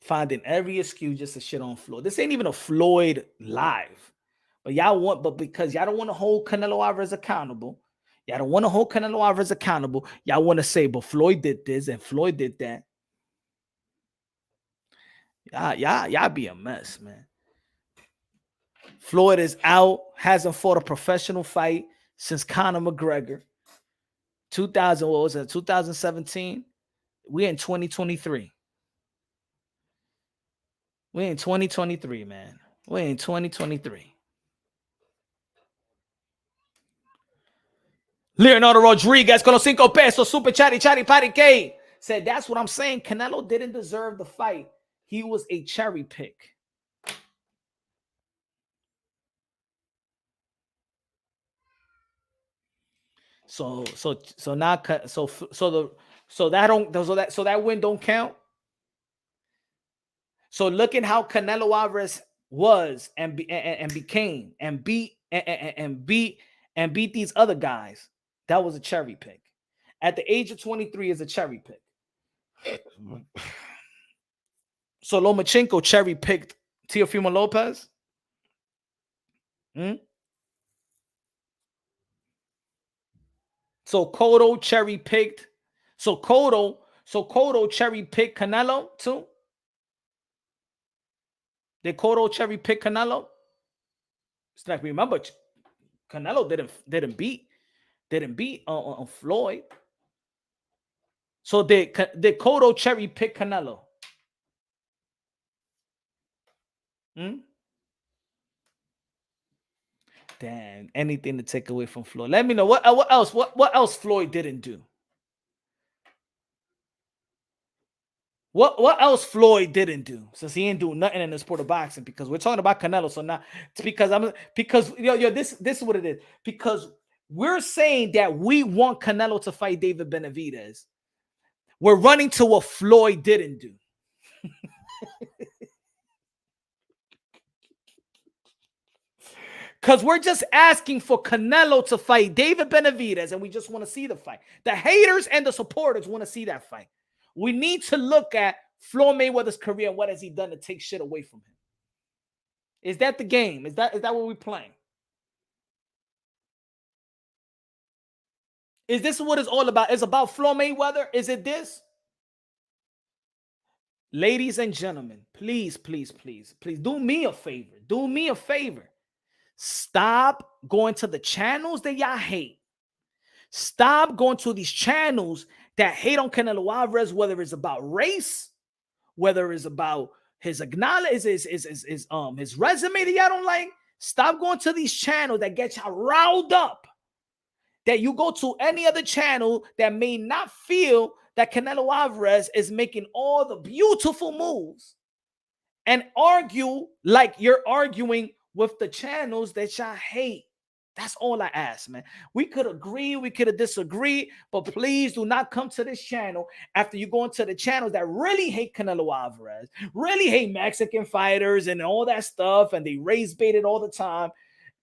Finding every excuse just to shit on Floyd. This ain't even a Floyd live. But because y'all don't want to hold Canelo Alvarez accountable, y'all don't want to hold Canelo Alvarez accountable. Y'all want to say, but Floyd did this and Floyd did that. Y'all be a mess, man. Floyd is out, hasn't fought a professional fight since Conor McGregor. 2017. We're in 2023. We're in 2023, man. We're in 2023. Leonardo Rodriguez con los 5 pesos, super chatty patty K said, that's what I'm saying. Canelo didn't deserve the fight. He was a cherry pick. So that win don't count. So looking how Canelo Alvarez was and became and beat these other guys, that was a cherry pick. At the age of 23 is a cherry pick. So Lomachenko cherry picked Teofimo Lopez. So Cotto cherry picked. So Cotto cherry picked Canelo too. Did Cotto cherry pick Canelo? It's like, remember, Canelo didn't beat Floyd. So did Cotto cherry pick Canelo? Hmm? Damn, anything to take away from Floyd. Let me know what else. What else Floyd didn't do? What else Floyd didn't do? Since he ain't do nothing in the sport of boxing, because we're talking about Canelo. So now it's because this is what it is. Because we're saying that we want Canelo to fight David Benavidez. We're running to what Floyd didn't do. Because we're just asking for Canelo to fight David Benavidez, and we just want to see the fight. The haters and the supporters want to see that fight. We need to look at Floyd Mayweather's career and what has he done to take shit away from him. Is that the game? Is that what we're playing? Is this what it's all about? It's about Floyd Mayweather? Is it this? Ladies and gentlemen, please, please, please, please do me a favor. Do me a favor. Stop going to the channels that y'all hate. Stop going to these channels that hate on Canelo Alvarez, whether it's about race, whether it's about his his resume that y'all don't like. Stop going to these channels that get y'all riled up. That you go to any other channel that may not feel that Canelo Alvarez is making all the beautiful moves and argue like you're arguing with the channels that y'all hate. That's all I ask, man. We could agree, we could disagree, but please do not come to this channel after you go into the channels that really hate Canelo Alvarez, really hate Mexican fighters and all that stuff, and they raise baited all the time.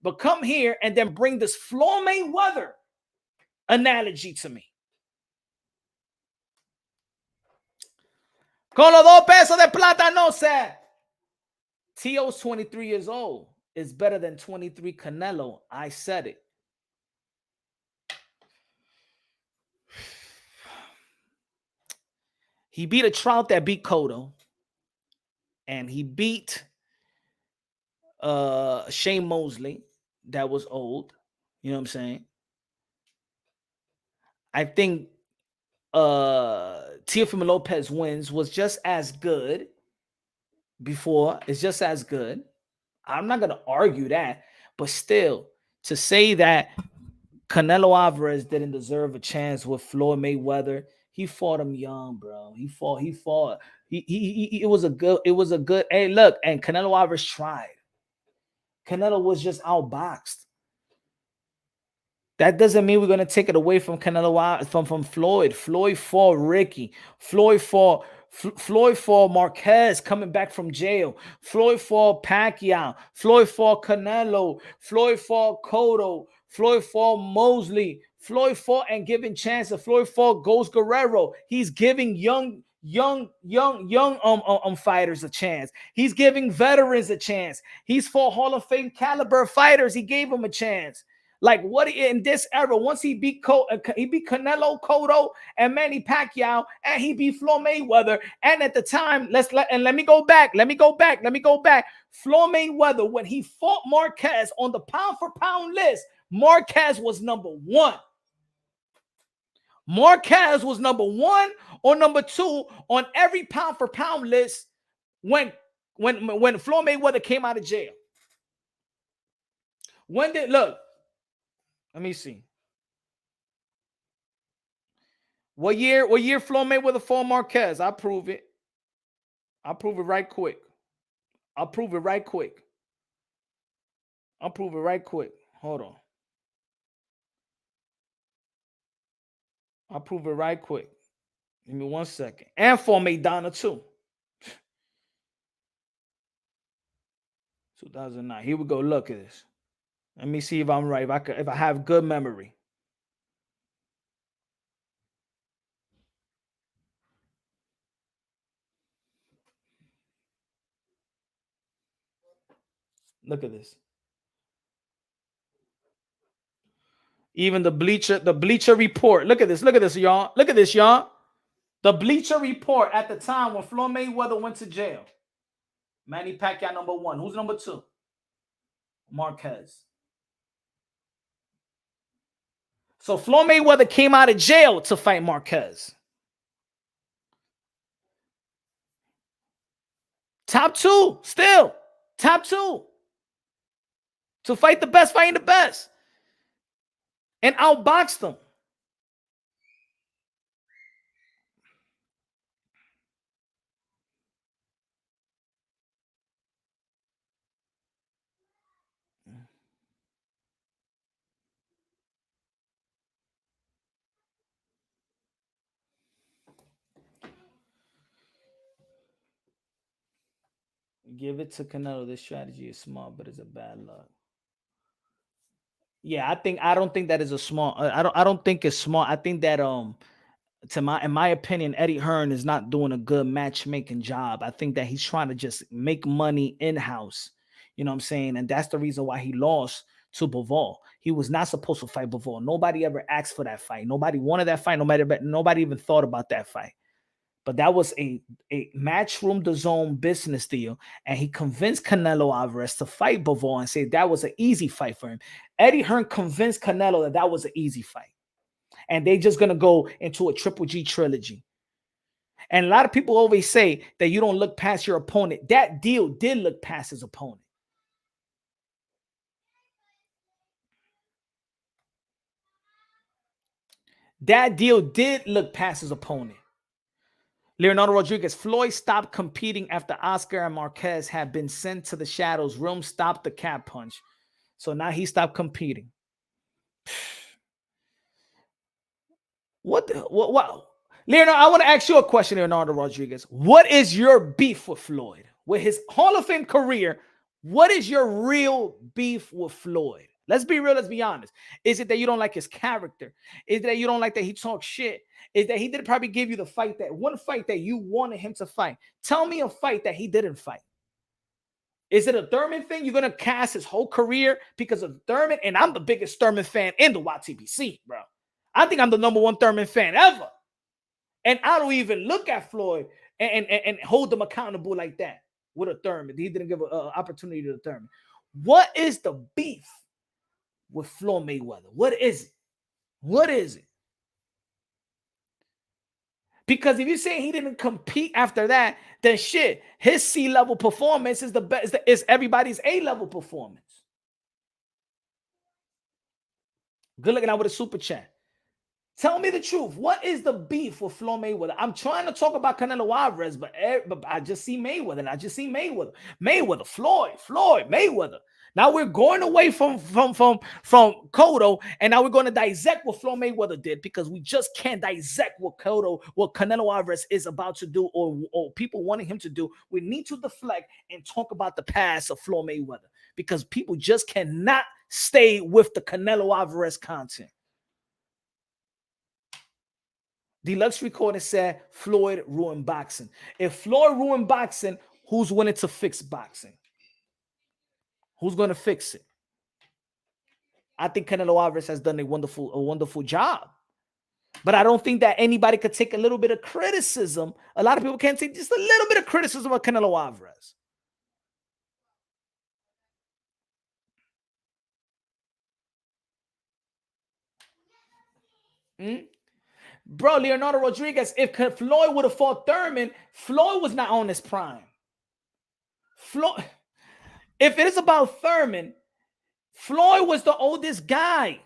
But come here and then bring this Floyd Mayweather analogy to me. Con los 2 pesos de plata, no sé. T.O.'s 23 years old. Is better than 23 Canelo. I said it. He beat a Trout that beat Cotto. And he beat Shane Mosley that was old. You know what I'm saying? I think Teofimo Lopez wins was just as good before. It's just as good. I'm not going to argue that. But still, to say that Canelo Alvarez didn't deserve a chance with Floyd Mayweather, he fought him young, bro. He fought. It was a good. Hey, look, and Canelo Alvarez tried. Canelo was just outboxed. That doesn't mean we're gonna take it away from Canelo from Floyd. Floyd fought Ricky. Floyd fought Marquez coming back from jail. Floyd fought Pacquiao. Floyd fought Canelo. Floyd fought Cotto. Floyd fought Mosley. Floyd fought and giving chances. Floyd fought Ghost Guerrero. He's giving young fighters a chance. He's giving veterans a chance. He's fought Hall of Fame caliber fighters. He gave them a chance. Like what in this era, once he beat Canelo, Cotto, and Manny Pacquiao, and he beat Floyd Mayweather. And at the time, let me go back. Floyd Mayweather, when he fought Marquez on the pound for pound list, Marquez was number 1. Marquez was number 1 or number 2 on every pound for pound list when Floyd Mayweather came out of jail. Let me see. What year Floyd Mayweather fought Marquez? I'll prove it. I'll prove it right quick. Hold on. I'll prove it right quick. Give me 1 second. And for Maidana too. 2009. Here we go. Look at this. Let me see if I'm right. If I have good memory. Look at this. Even the Bleacher Report. Look at this, y'all. Look at this, y'all. The Bleacher Report at the time when Floyd Mayweather went to jail. Manny Pacquiao number 1. Who's number 2? Marquez. So Floyd Mayweather came out of jail to fight Marquez. Top 2, still. Top 2. To fight the best, fighting the best. And outboxed them. Give it to Canelo. This strategy is smart, but it's a bad luck. Yeah, I don't think that is a smart. I don't think it's smart. I think that in my opinion, Eddie Hearn is not doing a good matchmaking job. I think that he's trying to just make money in-house. You know what I'm saying? And that's the reason why he lost to Bivol. He was not supposed to fight Bivol. Nobody ever asked for that fight. Nobody wanted that fight. Nobody even thought about that fight. But that was a Matchroom DAZN business deal. And he convinced Canelo Alvarez to fight Bivol and say that was an easy fight for him. Eddie Hearn convinced Canelo that was an easy fight. And they just going to go into a Triple G trilogy. And a lot of people always say that you don't look past your opponent. That deal did look past his opponent. That deal did look past his opponent. Leonardo Rodriguez, Floyd stopped competing after Oscar and Marquez had been sent to the shadows. Room stopped the cat punch. So now he stopped competing. What? Leonardo, I want to ask you a question, Leonardo Rodriguez. What is your beef with Floyd? With his Hall of Fame career, what is your real beef with Floyd? Let's be real. Let's be honest. Is it that you don't like his character? Is it that you don't like that he talks shit? Is that he didn't probably give you the fight, that one fight that you wanted him to fight? Tell me a fight that he didn't fight. Is it a Thurman thing? You're going to cast his whole career because of Thurman? And I'm the biggest Thurman fan in the YTBC, bro. I think I'm the number 1 Thurman fan ever. And I don't even look at Floyd and hold him accountable like that with a Thurman. He didn't give an opportunity to Thurman. What is the beef with Floyd Mayweather? What is it? What is it? Because if you say he didn't compete after that, then shit, his C-level performance is the best. Is everybody's A-level performance. Good looking out with a super chat. Tell me the truth. What is the beef with Floyd Mayweather? I'm trying to talk about Canelo Alvarez, but I just see Mayweather. And I just see Mayweather, Floyd, Mayweather. Now we're going away from Cotto, and now we're going to dissect what Floyd Mayweather did, because we just can't dissect what Canelo Alvarez is about to do, or people wanting him to do. We need to deflect and talk about the past of Floyd Mayweather, because people just cannot stay with the Canelo Alvarez content. Deluxe Recording said Floyd ruined boxing. If Floyd ruined boxing, who's willing to fix boxing? Who's going to fix it? I think Canelo Alvarez has done a wonderful job. But I don't think that anybody could take a little bit of criticism. A lot of people can't take just a little bit of criticism of Canelo Alvarez. Bro, Leonardo Rodriguez, if Floyd would have fought Thurman, Floyd was not on his prime. Floyd, if it is about Thurman, Floyd was the oldest guy.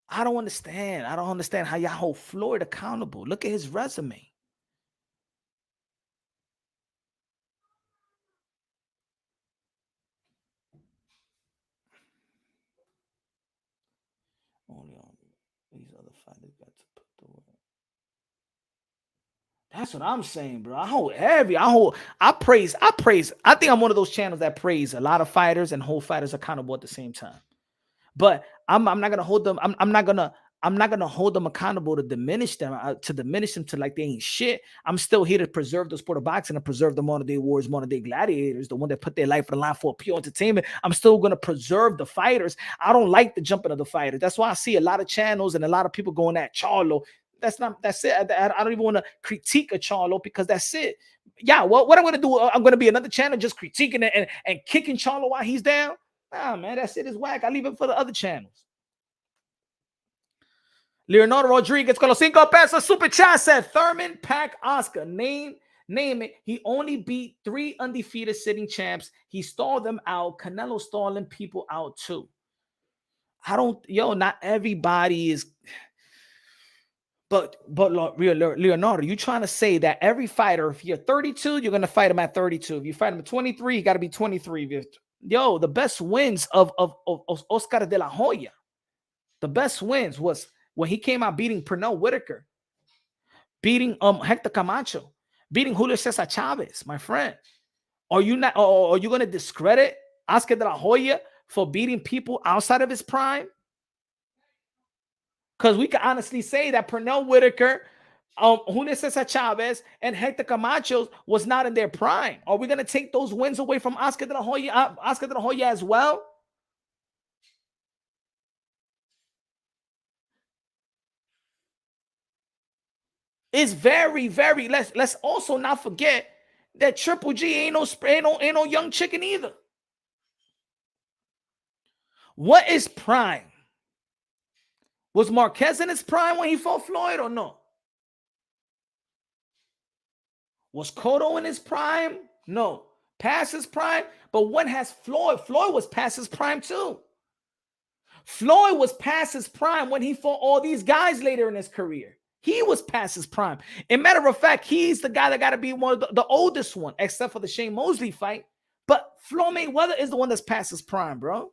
I don't understand. I don't understand how y'all hold Floyd accountable. Look at his resume. Only on these other fighters got to put the work. That's what I'm saying, bro. I praise. I think I'm one of those channels that praise a lot of fighters and hold fighters accountable at the same time. But I'm not gonna hold them. I'm not gonna I'm not gonna hold them accountable to diminish them, to like they ain't shit. I'm still here to preserve the sport of boxing and preserve the modern day warriors, modern day gladiators, the one that put their life on the line for pure entertainment. I'm still gonna preserve the fighters. I don't like the jumping of the fighters. That's why I see a lot of channels and a lot of people going at Charlo. That's it. I don't even want to critique a Charlo because that's it. Yeah, what I'm gonna do? I'm gonna be another channel just critiquing it and kicking Charlo while he's down. Nah, man, that shit is whack. I leave it for the other channels. Leonardo Rodriguez con los 5 pesos super chat said Thurman, Pac, Oscar. Name it. He only beat 3 undefeated sitting champs. He stalled them out. Canelo stalling people out too. Not everybody is. But Leonardo, you trying to say that every fighter, if you're 32, you're gonna fight him at 32. If you fight him at 23, you got to be 23. The best wins of Oscar de la Hoya, the best wins was when he came out beating Pernell Whitaker, beating Hector Camacho, beating Julio Cesar Chavez, my friend. Are you going to discredit Oscar de la Hoya for beating people outside of his prime? Because we can honestly say that Pernell Whitaker, Julio Cesar Chavez, and Hector Camacho was not in their prime. Are we going to take those wins away from Oscar de la Hoya as well? It's very, very. Let's also not forget that Triple G ain't no young chicken either. What is prime? Was Marquez in his prime when he fought Floyd or no? Was Cotto in his prime? No. Past his prime? But when has Floyd? Floyd was past his prime too. Floyd was past his prime when he fought all these guys later in his career. He was past his prime. As a matter of fact, he's the guy that got to be one of the oldest one, except for the Shane Mosley fight. But Floyd Mayweather is the one that's past his prime, bro.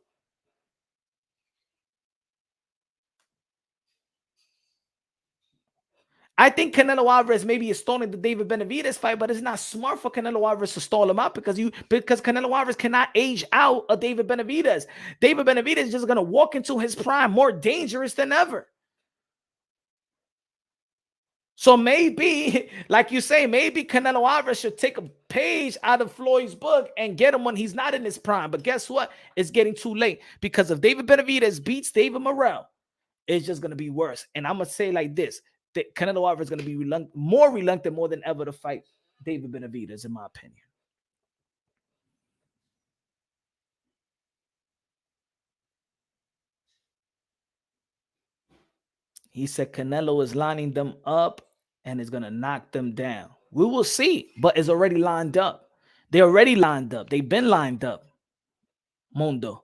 I think Canelo Alvarez maybe is stalling the David Benavidez fight, but it's not smart for Canelo Alvarez to stall him out because Canelo Alvarez cannot age out a David Benavidez. David Benavidez is just going to walk into his prime more dangerous than ever. So maybe, like you say, maybe Canelo Alvarez should take a page out of Floyd's book and get him when he's not in his prime. But guess what? It's getting too late because if David Benavidez beats David Morrell, it's just going to be worse. And I'm going to say like this. Canelo Alvarez is going to be more reluctant more than ever to fight David Benavidez, in my opinion. He said Canelo is lining them up and is going to knock them down. We will see, but it's already lined up. They're already lined up. They've been lined up. Mundo.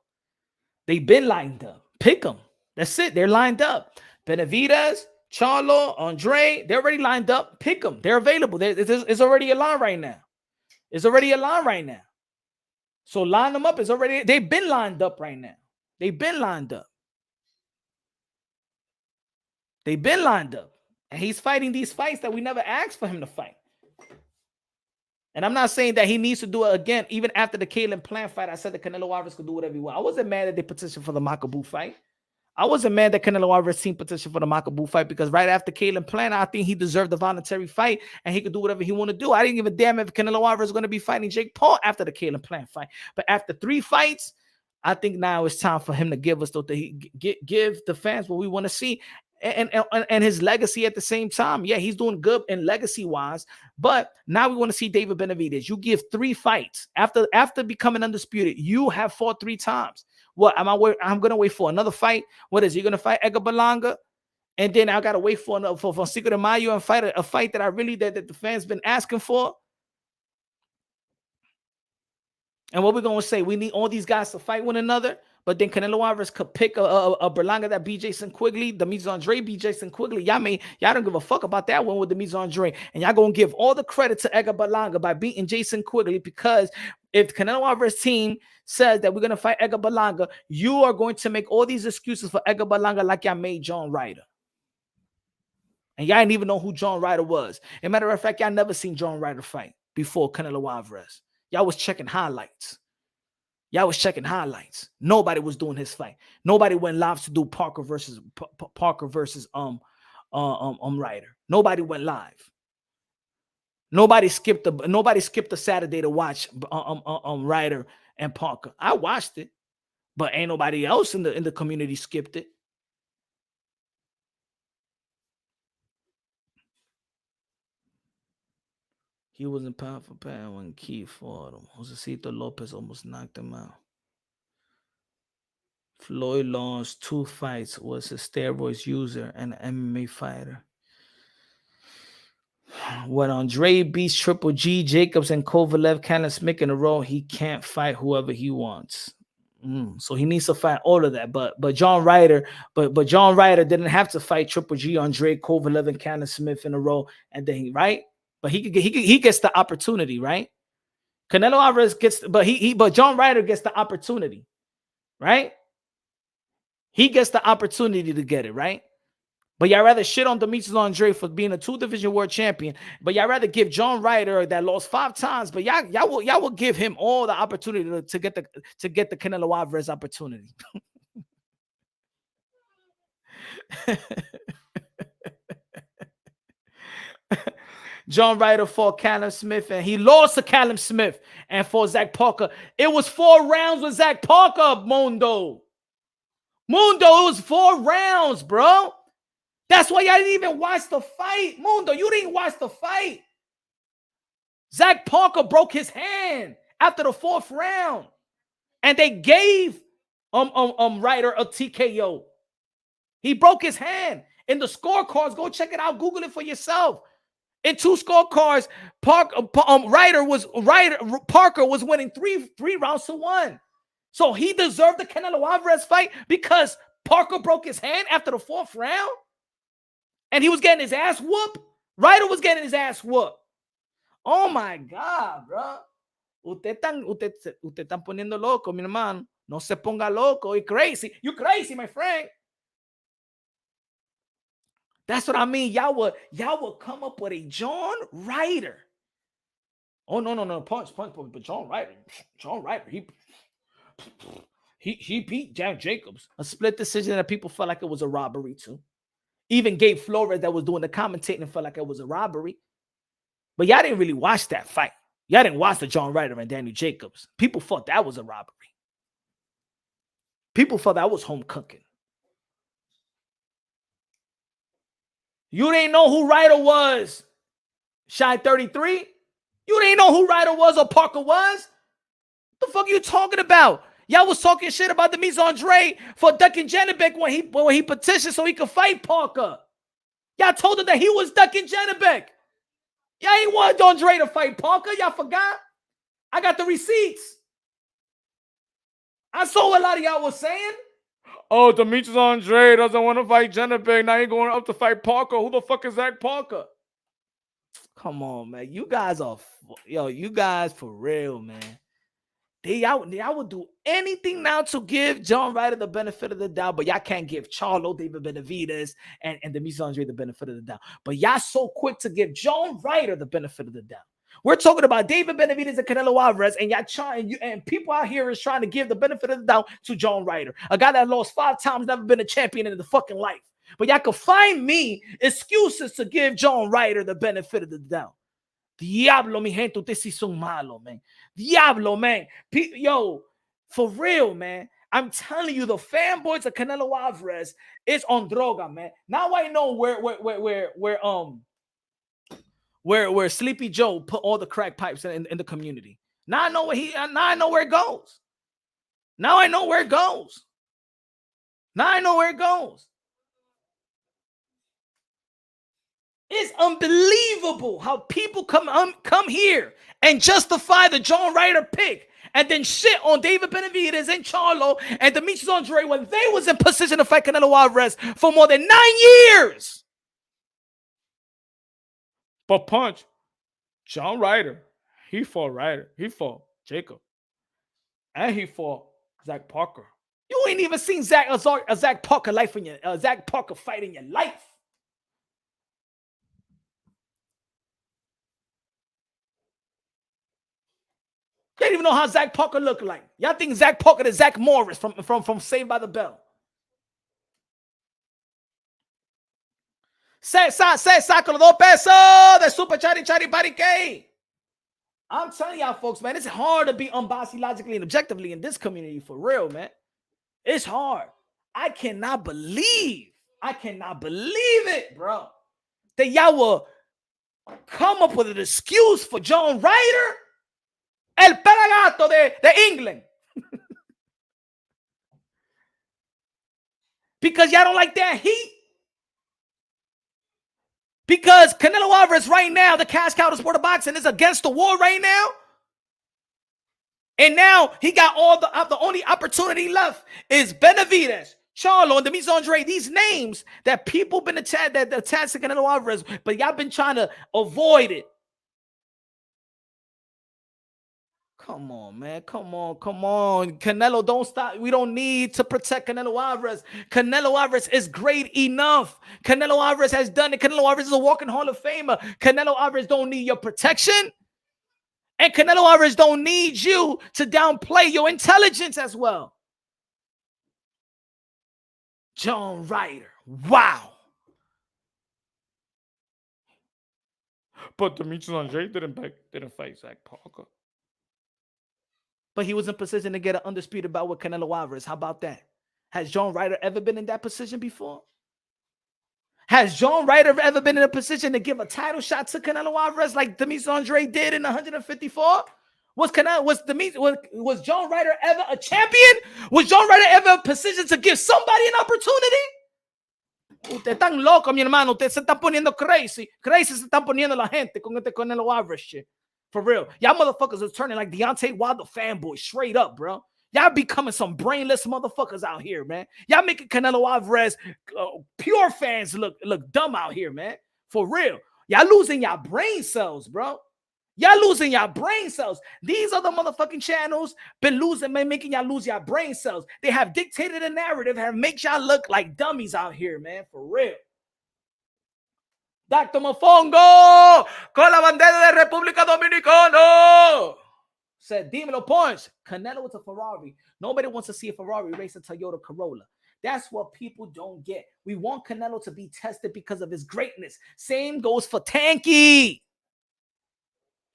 They've been lined up. Pick them. That's it. They're lined up. Benavidez, Charlo, Andrade, they're already lined up. Pick them. They're available. It's already a line right now. It's already a line right now. So line them up. They've been lined up right now. They've been lined up. They've been lined up. And he's fighting these fights that we never asked for him to fight. And I'm not saying that he needs to do it again. Even after the Caleb Plant fight, I said that Canelo Alvarez could do whatever he wants. I wasn't mad that they petitioned for the Makabu fight. I wasn't mad that Canelo Alvarez team petitioned for the Makabu fight because right after Caleb Plant, I think he deserved the voluntary fight and he could do whatever he want to do. I didn't give a damn if Canelo Alvarez was going to be fighting Jake Paul after the Caleb Plant fight. But after 3 fights, I think now it's time for him to give the fans what we want to see. And his legacy at the same time. Yeah, he's doing good in legacy-wise, but now we want to see David Benavidez. You give 3 fights. After becoming undisputed, you have fought 3 times. What I'm going to wait for another fight. What is he going to fight Edgar Berlanga? And then I got to wait for Cinco de Mayo and fight a fight that that the fans been asking for. And what we're going to say, we need all these guys to fight one another. But then Canelo Alvarez could pick a Berlanga that beat Jason Quigley. Demetrius Andrade beat Jason Quigley. Y'all don't give a fuck about that one with Demetrius Andrade. And y'all going to give all the credit to Edgar Berlanga by beating Jason Quigley, because if Canelo Alvarez team says that we're going to fight Edgar Berlanga, you are going to make all these excuses for Edgar Berlanga like y'all made John Ryder. And y'all didn't even know who John Ryder was. As a matter of fact, y'all never seen John Ryder fight before Canelo Alvarez. Y'all was checking highlights. Y'all was checking highlights. Nobody was doing his fight. Nobody went live to do Parker versus Ryder. Nobody went live. Nobody skipped the Saturday to watch Ryder and Parker. I watched it, but ain't nobody else in the community skipped it. He wasn't pound for pound when Keith fought him. Josecito Lopez almost knocked him out. Floyd lost 2 fights, was a steroids user and an MMA fighter. When Andrade beats Triple G, Jacobs, and Kovalev, Canelo Smith in a row, he can't fight whoever he wants. So he needs to fight all of that. But John Ryder didn't have to fight Triple G, Andrade, Kovalev, and Canelo Smith in a row, and then right. But he gets the opportunity, right? Canelo Alvarez gets, but John Ryder gets the opportunity, right? He gets the opportunity to get it, right? But y'all rather shit on Demetrius Andrade for being a 2-division world champion. But y'all rather give John Ryder that lost 5 times. But y'all will give him all the opportunity to get the Canelo Alvarez opportunity. John Ryder fought Callum Smith, and he lost to Callum Smith and fought Zach Parker. It was 4 rounds with Zach Parker, Mundo. It was 4 rounds, bro. That's why y'all didn't even watch the fight. Mundo, you didn't watch the fight. Zach Parker broke his hand after the 4th round. And they gave Ryder a TKO. He broke his hand. In the scorecards, go check it out. Google it for yourself. In 2 scorecards, Parker was winning 3 rounds to 1. So he deserved the Canelo Alvarez fight because Parker broke his hand after the 4th round. And he was getting his ass whooped. Ryder was getting his ass whooped. Oh my God, bro. Usted están poniendo loco, mi hermano. No se ponga loco. You're crazy. You're crazy, my friend. That's what I mean. Y'all would come up with a John Ryder. Oh, no. Punch. But John Ryder, he beat Jack Jacobs. A split decision that people felt like it was a robbery too. Even Gabe Flores that was doing the commentating felt like it was a robbery. But y'all didn't really watch that fight. Y'all didn't watch the John Ryder and Daniel Jacobs. People thought that was a robbery. People thought that was home cooking. You didn't know who Ryder was. Shy 33? You didn't know who Ryder was or Parker was? What the fuck are you talking about? Y'all was talking shit about Demetrius Andrade for ducking Janibek when he petitioned so he could fight Parker. Y'all told him that he was ducking Janibek. Y'all ain't want Andrade to fight Parker. Y'all forgot? I got the receipts. I saw what a lot of y'all was saying. Oh, Demetrius Andrade doesn't want to fight Janibek. Now he's going up to fight Parker. Who the fuck is Zach Parker? Come on, man. You guys for real, man. Y'all would do anything now to give John Ryder the benefit of the doubt, but y'all can't give Charlo, David Benavidez, and Demetrius Andrade the benefit of the doubt. But y'all so quick to give John Ryder the benefit of the doubt. We're talking about David Benavidez and Canelo Alvarez, and and people out here is trying to give the benefit of the doubt to John Ryder, a guy that lost 5 times, never been a champion in the fucking life. But y'all can find me excuses to give John Ryder the benefit of the doubt. Diablo, mi gente, ustedes sí son malo, man. Diablo, man. Yo, for real, man. I'm telling you, the fanboys of Canelo Alvarez is on droga, man. Now I know where Sleepy Joe put all the crack pipes in the community. Now I know where it goes. Now I know where it goes. It's unbelievable how people come here and justify the John Ryder pick and then shit on David Benavidez and Charlo and Demetrius Andrade when they was in position to fight Canelo Alvarez for more than 9 years. But punch, John Ryder, he fought Jacob, and he fought Zach Parker. You ain't even seen Zach Parker fight in your life. They don't even know how Zach Parker looked like. Y'all think Zach Parker is Zach Morris from Saved by the Bell. Saco los 2 pesos de Super Chari Parique. I'm telling y'all folks, man, it's hard to be unbiased logically and objectively in this community for real, man. It's hard. I cannot believe it, bro, that y'all will come up with an excuse for John Ryder, el pelagato de England. Because y'all don't like that heat. Because Canelo Alvarez right now, the cash cow of sport of boxing, is against the wall right now. And now he got all the only opportunity left is Benavidez, Charlo, and Demis Andrade. These names that people been attached to Canelo Alvarez, but y'all been trying to avoid it. Come on, man. Come on. Canelo, don't stop. We don't need to protect Canelo Alvarez. Canelo Alvarez is great enough. Canelo Alvarez has done it. Canelo Alvarez is a walking Hall of Famer. Canelo Alvarez don't need your protection. And Canelo Alvarez don't need you to downplay your intelligence as well. John Ryder. Wow. But Demetrius Andrade didn't fight Zach Parker. But he was in position to get an undisputed bout with Canelo Alvarez. How about that? Has John Ryder ever been in that position before? Has John Ryder ever been in a position to give a title shot to Canelo Alvarez like Demetrius Andrade did in 154? Was John Ryder ever a champion? Was John Ryder ever in a position to give somebody an opportunity? Usted tan loco, mi hermano. Usted se está poniendo crazy. Crazy se están poniendo la gente con este Canelo Alvarez shit. For real. Y'all motherfuckers are turning like Deontay Wilder fanboys. Straight up, bro. Y'all becoming some brainless motherfuckers out here, man. Y'all making Canelo Alvarez pure fans look dumb out here, man. For real. Y'all losing y'all brain cells, bro. Y'all losing y'all brain cells. These are the motherfucking channels been losing, man, making y'all lose y'all brain cells. They have dictated a narrative, have made y'all look like dummies out here, man. For real. Dr. Mofongo con la bandera de República Dominicana said, Dímelo Punch. Canelo is a Ferrari. Nobody wants to see a Ferrari race a Toyota Corolla. That's what people don't get. We want Canelo to be tested because of his greatness. Same goes for Tanky.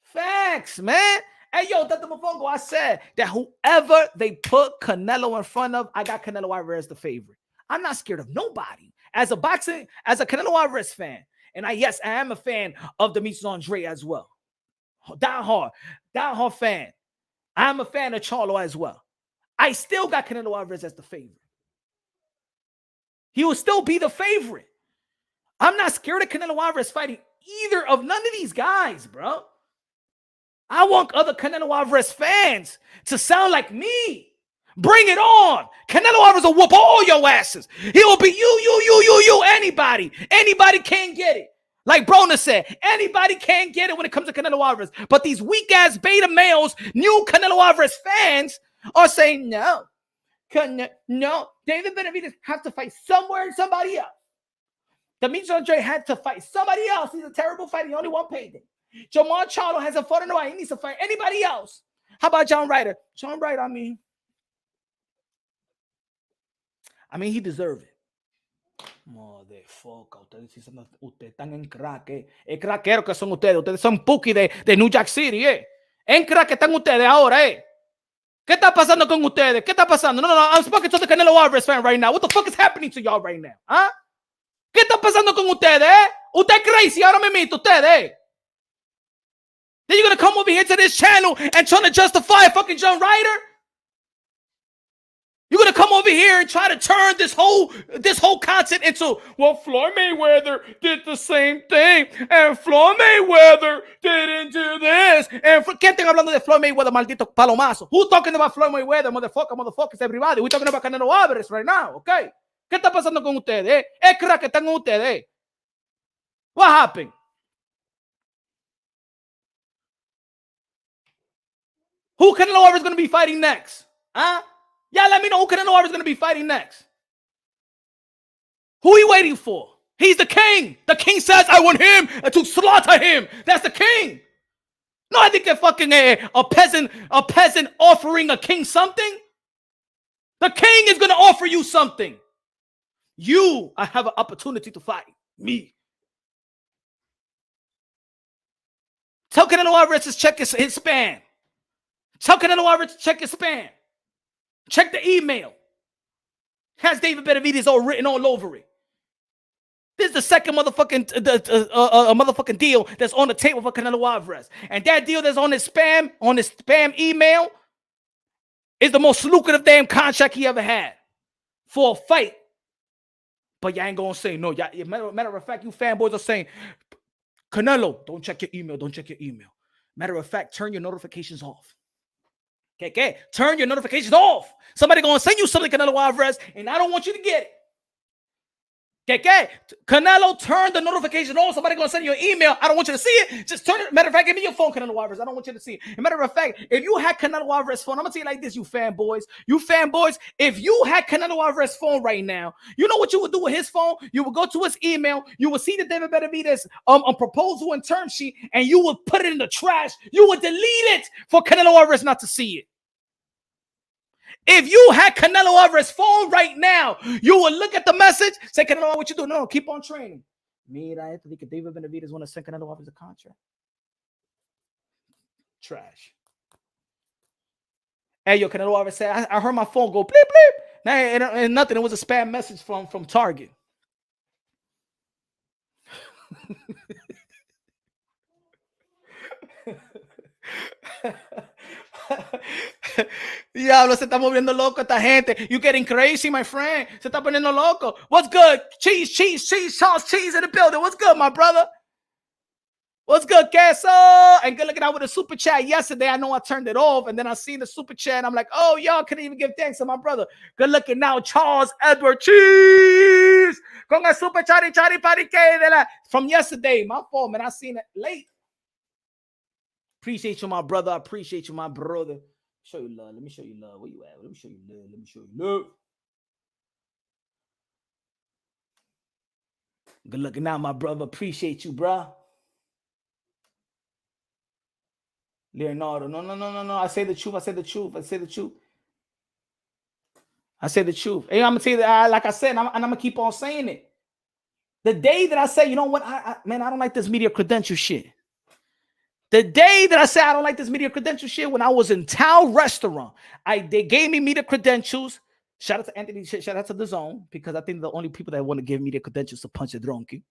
Facts, man. Hey, yo, Dr. Mofongo, I said that whoever they put Canelo in front of, I got Canelo Alvarez the favorite. I'm not scared of nobody. As a Canelo Alvarez fan, and I am a fan of Demetrius Andrade as well. Die hard fan. I'm a fan of Charlo as well. I still got Canelo Alvarez as the favorite. He will still be the favorite. I'm not scared of Canelo Alvarez fighting either of none of these guys, bro. I want other Canelo Alvarez fans to sound like me. Bring it on. Canelo Alvarez will whoop all your asses. He will be you, anybody. Anybody can get it. Like Brona said, anybody can get it when it comes to Canelo Alvarez. But these weak-ass beta males, new Canelo Alvarez fans, are saying, no, David Benavidez has to fight somewhere and somebody else. Demetrius Andrade had to fight somebody else. He's a terrible fighter. He only won payday. Jamal Charlo hasn't fought in a while. He needs to fight anybody else. How about John Ryder? John Ryder, I mean, he deserved it. Motherfucker, ustedes están en crack, craqueros que son ustedes. Ustedes son Puki de New Jack City, En crack están ustedes ahora, ¿Qué está pasando con ustedes? ¿Qué está pasando? No, I'm speaking to the Canelo Alvarez fan right now. What the fuck is happening to y'all right now? Huh? ¿Qué está pasando con ustedes, Usted es crazy ahora mismo, ustedes, Then you're going to come over here to this channel and trying to justify fucking John Ryder? You're going to come over here and try to turn this whole content into, well, Floyd Mayweather did the same thing, and Floyd Mayweather didn't do this. And ¿Quién está hablando de Floyd Mayweather, maldito palomazo? Who's talking about Floyd Mayweather, motherfuckers, everybody? We're talking about Canelo Alvarez right now, okay? ¿Qué está pasando con ustedes, Es crack que están ustedes, What happened? Who Canelo Alvarez is going to be fighting next? Huh? Yeah, let me know who Canelo Alvarez is going to be fighting next. Who are you waiting for? He's the king. The king says, I want him to slaughter him. That's the king. No, I think a fucking a peasant offering a king something. The king is going to offer you something. I have an opportunity to fight me. Tell Canelo Alvarez to check his spam. Tell Canelo Alvarez to check his spam. Check the email. Has David Benavidez all written all over it. This is the second motherfucking deal that's on the table for Canelo Alvarez. And that deal that's on his spam email is the most lucrative damn contract he ever had for a fight. But y'all ain't gonna say no. Matter of fact, you fanboys are saying, Canelo, don't check your email. Don't check your email. Matter of fact, turn your notifications off. Okay? Turn your notifications off. Somebody gonna send you something, Canelo Alvarez, and I don't want you to get it. Okay? Canelo, turn the notification on. Somebody gonna send you an email. I don't want you to see it. Just turn it. Matter of fact, give me your phone, Canelo Alvarez. I don't want you to see it. And matter of fact, if you had Canelo Alvarez's phone, I'm gonna tell you like this, you fanboys. If you had Canelo Alvarez's phone right now, you know what you would do with his phone? You would go to his email. You would see the David Benavidez proposal and term sheet, and you would put it in the trash. You would delete it for Canelo Alvarez not to see it. If you had Canelo Alvarez's phone right now, you would look at the message, say, Canelo, what you do? No, keep on training. Mira, esto de que David Benavidez want to send Canelo Alvarez a contract. Trash. Hey, yo, Canelo Alvarez said, I heard my phone go bleep, bleep. Nah, and nothing. It was a spam message from Target. Diablo, se está moviendo loco esta gente. You getting crazy, my friend. Se está poniendo loco. What's good? Cheese, Charles, cheese in the building. What's good, my brother? What's good, Queso? And good looking out with a super chat yesterday. I know I turned it off, and then I seen the super chat, and I'm like, oh, y'all couldn't even give thanks to my brother. Good looking now, Charles Edward Cheese. Con el super chari parique from yesterday. My fault, man. I seen it late. Appreciate you, my brother. I appreciate you, my brother. Show you love. Let me show you love. Where you at? Let me show you love. Let me show you love. Good looking out, my brother. Appreciate you, bro. Leonardo. No. I say the truth. I say the truth. Hey, I'm going to tell you that, like I said, I'm going to keep on saying it. The day that I say, you know what? I don't like this media credential shit. The day that I said I don't like this media credential shit, when I was in Tao Restaurant, they gave me media credentials. Shout out to Anthony, shout out to The Zone, because I think the only people that want to give media credentials are Punch and Dronky.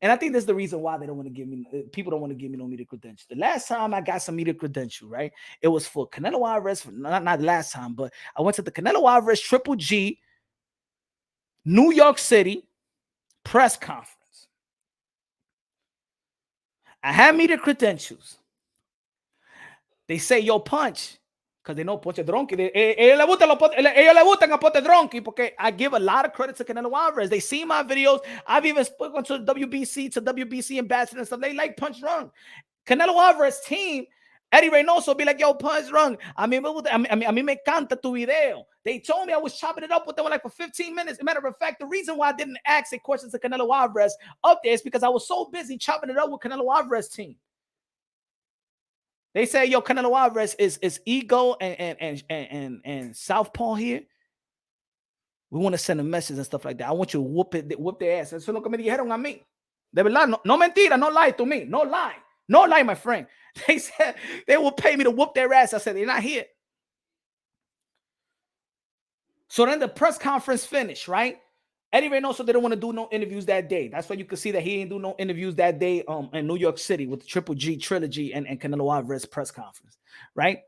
And I think that's the reason why they don't want to give me, people don't want to give me no media credentials. The last time I got some media credential, right? It was for Canelo Alvarez, not last time, but I went to the Canelo Alvarez Triple G, New York City press conference. I have media credentials. They say, yo, Punch, because they know Ponche Dronky. Ellos le gustan a Ponche Dronky porque I give a lot of credit to Canelo Alvarez. They see my videos. I've even spoken to WBC ambassador and stuff. They like Punch Drunk. Canelo Alvarez team, Eddie Reynoso be like, yo, Punch Drunk. A mí me encanta tu video. They told me I was chopping it up with them like for 15 minutes. As a matter of fact, the reason why I didn't ask a question to Canelo Alvarez up there is because I was so busy chopping it up with Canelo Alvarez team. They say, yo, Canelo Alvarez is ego and southpaw here. We want to send a message and stuff like that. I want you to whoop their ass. Eso es lo que me dijeron a mí. De verdad, no mentira, no lie to me. No lie, my friend. They said they will pay me to whoop their ass. I said, they're not here. So then the press conference finished, right? Eddie Reynoso didn't want to do no interviews that day. That's why you can see that he didn't do no interviews that day in New York City with the Triple G trilogy and Canelo Alvarez press conference, right?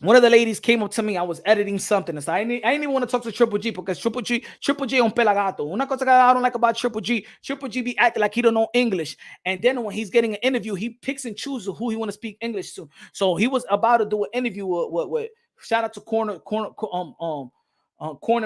One of the ladies came up to me. I was editing something. And so I didn't even want to talk to Triple G because Triple G es un pelagato. Una cosa que I don't like about Triple G be acting like he don't know English. And then when he's getting an interview, he picks and chooses who he want to speak English to. So he was about to do an interview with shout out to Corner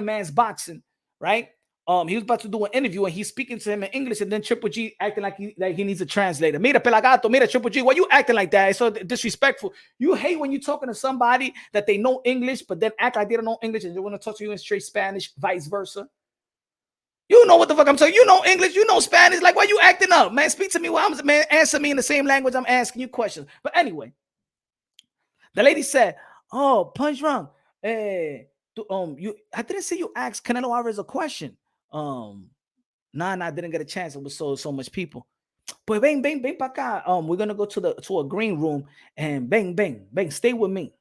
Man's Boxing, right? He was about to do an interview and he's speaking to him in English, and then Triple G acting like he needs a translator. Mira, pelagato, mira, Triple G, why you acting like that? It's so disrespectful. You hate when you're talking to somebody that they know English, but then act like they don't know English and they want to talk to you in straight Spanish, vice versa. You know what the fuck I'm saying. You know English. You know Spanish. Like, why you acting up, man? Speak to me. Well, man, answer me in the same language I'm asking you questions. But anyway, the lady said, "Oh, Punch Drunk. I didn't see you ask Canelo Alvarez a question. Nah, I didn't get a chance. It was so much people. Pues ven para acá. We're gonna go to a green room and ven, stay with me.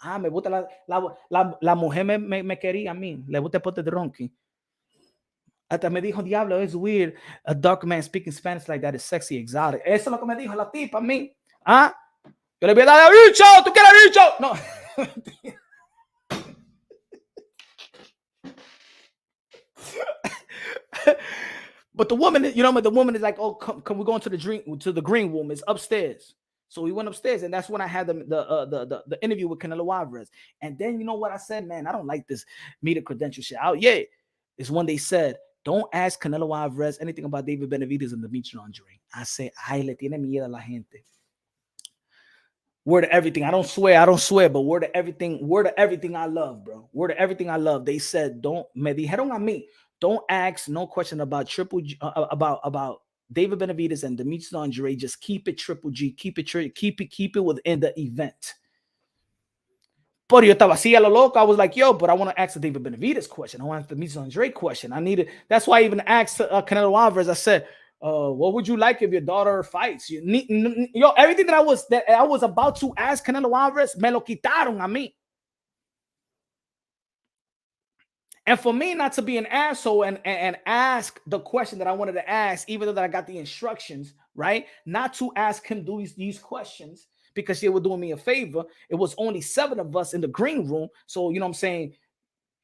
Ah, me gusta la mujer me quería a mí. Le gusta el pote de ronqui. Hasta me dijo, diablo, it's weird. A dark man speaking Spanish like that is sexy, exotic. Eso es lo que me dijo la tipa a mí. Ah, yo le voy a dar a bicho. ¿Tú quieres bicho? No. But the woman, the woman is like, oh, come we go into the green room? It's upstairs. So we went upstairs, and that's when I had the interview with Canelo Alvarez. And then you know what I said, man, I don't like this media credential shit. Yeah, it's when they said, don't ask Canelo Alvarez anything about David Benavidez and Demetrius Andrade. I say, ay, le tiene miedo a la gente. Word of everything. I don't swear, but word of everything I love, bro. Word of everything I love. They said, me dijeron a mí, don't ask no question about Triple G, about David Benavidez and Demetrius Andrade. Just keep it Triple G, keep it within the event. But yo estaba así a lo loco. I was like, yo, but I want to ask the David Benavidez question. I want the Demetrius Andrade question. That's why I even asked Canelo Alvarez. I said, what would you like if your daughter fights? Everything that I was about to ask Canelo Alvarez, me lo quitaron a mí. And for me not to be an asshole and ask the question that I wanted to ask, even though that I got the instructions, right? Not to ask him these questions because they were doing me a favor. It was only 7 of us in the green room. So, you know what I'm saying?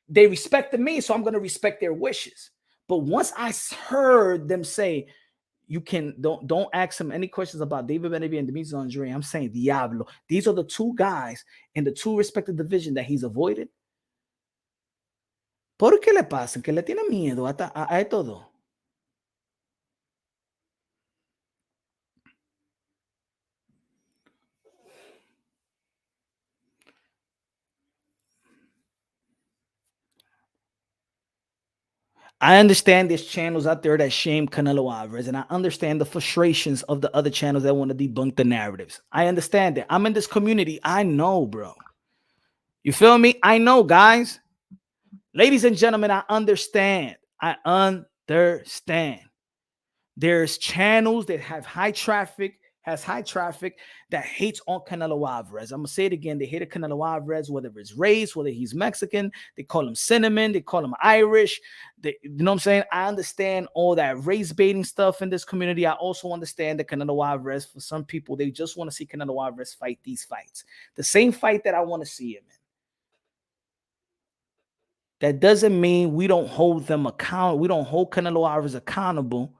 They respected me, so I'm going to respect their wishes. But once I heard them say, don't ask him any questions about David Benavidez and Demetrius Andrade, I'm saying, diablo. These are the 2 guys in the 2 respective division that he's avoided. ¿Por qué le pasan? Que le tiene miedo a todo. I understand there's channels out there that shame Canelo Alvarez, and I understand the frustrations of the other channels that want to debunk the narratives. I understand that. I'm in this community. I know, bro. You feel me? I know, guys. Ladies and gentlemen, I understand. I understand. There's channels that have high traffic that hates on Canelo Alvarez. I'm gonna say it again. They hate Canelo Alvarez, whether it's race, whether he's Mexican. They call him cinnamon. They call him Irish. You know what I'm saying? I understand all that race baiting stuff in this community. I also understand that Canelo Alvarez, for some people, they just want to see Canelo Alvarez fight these fights. The same fight that I want to see him in. That doesn't mean we don't hold them accountable. We don't hold Canelo Alvarez accountable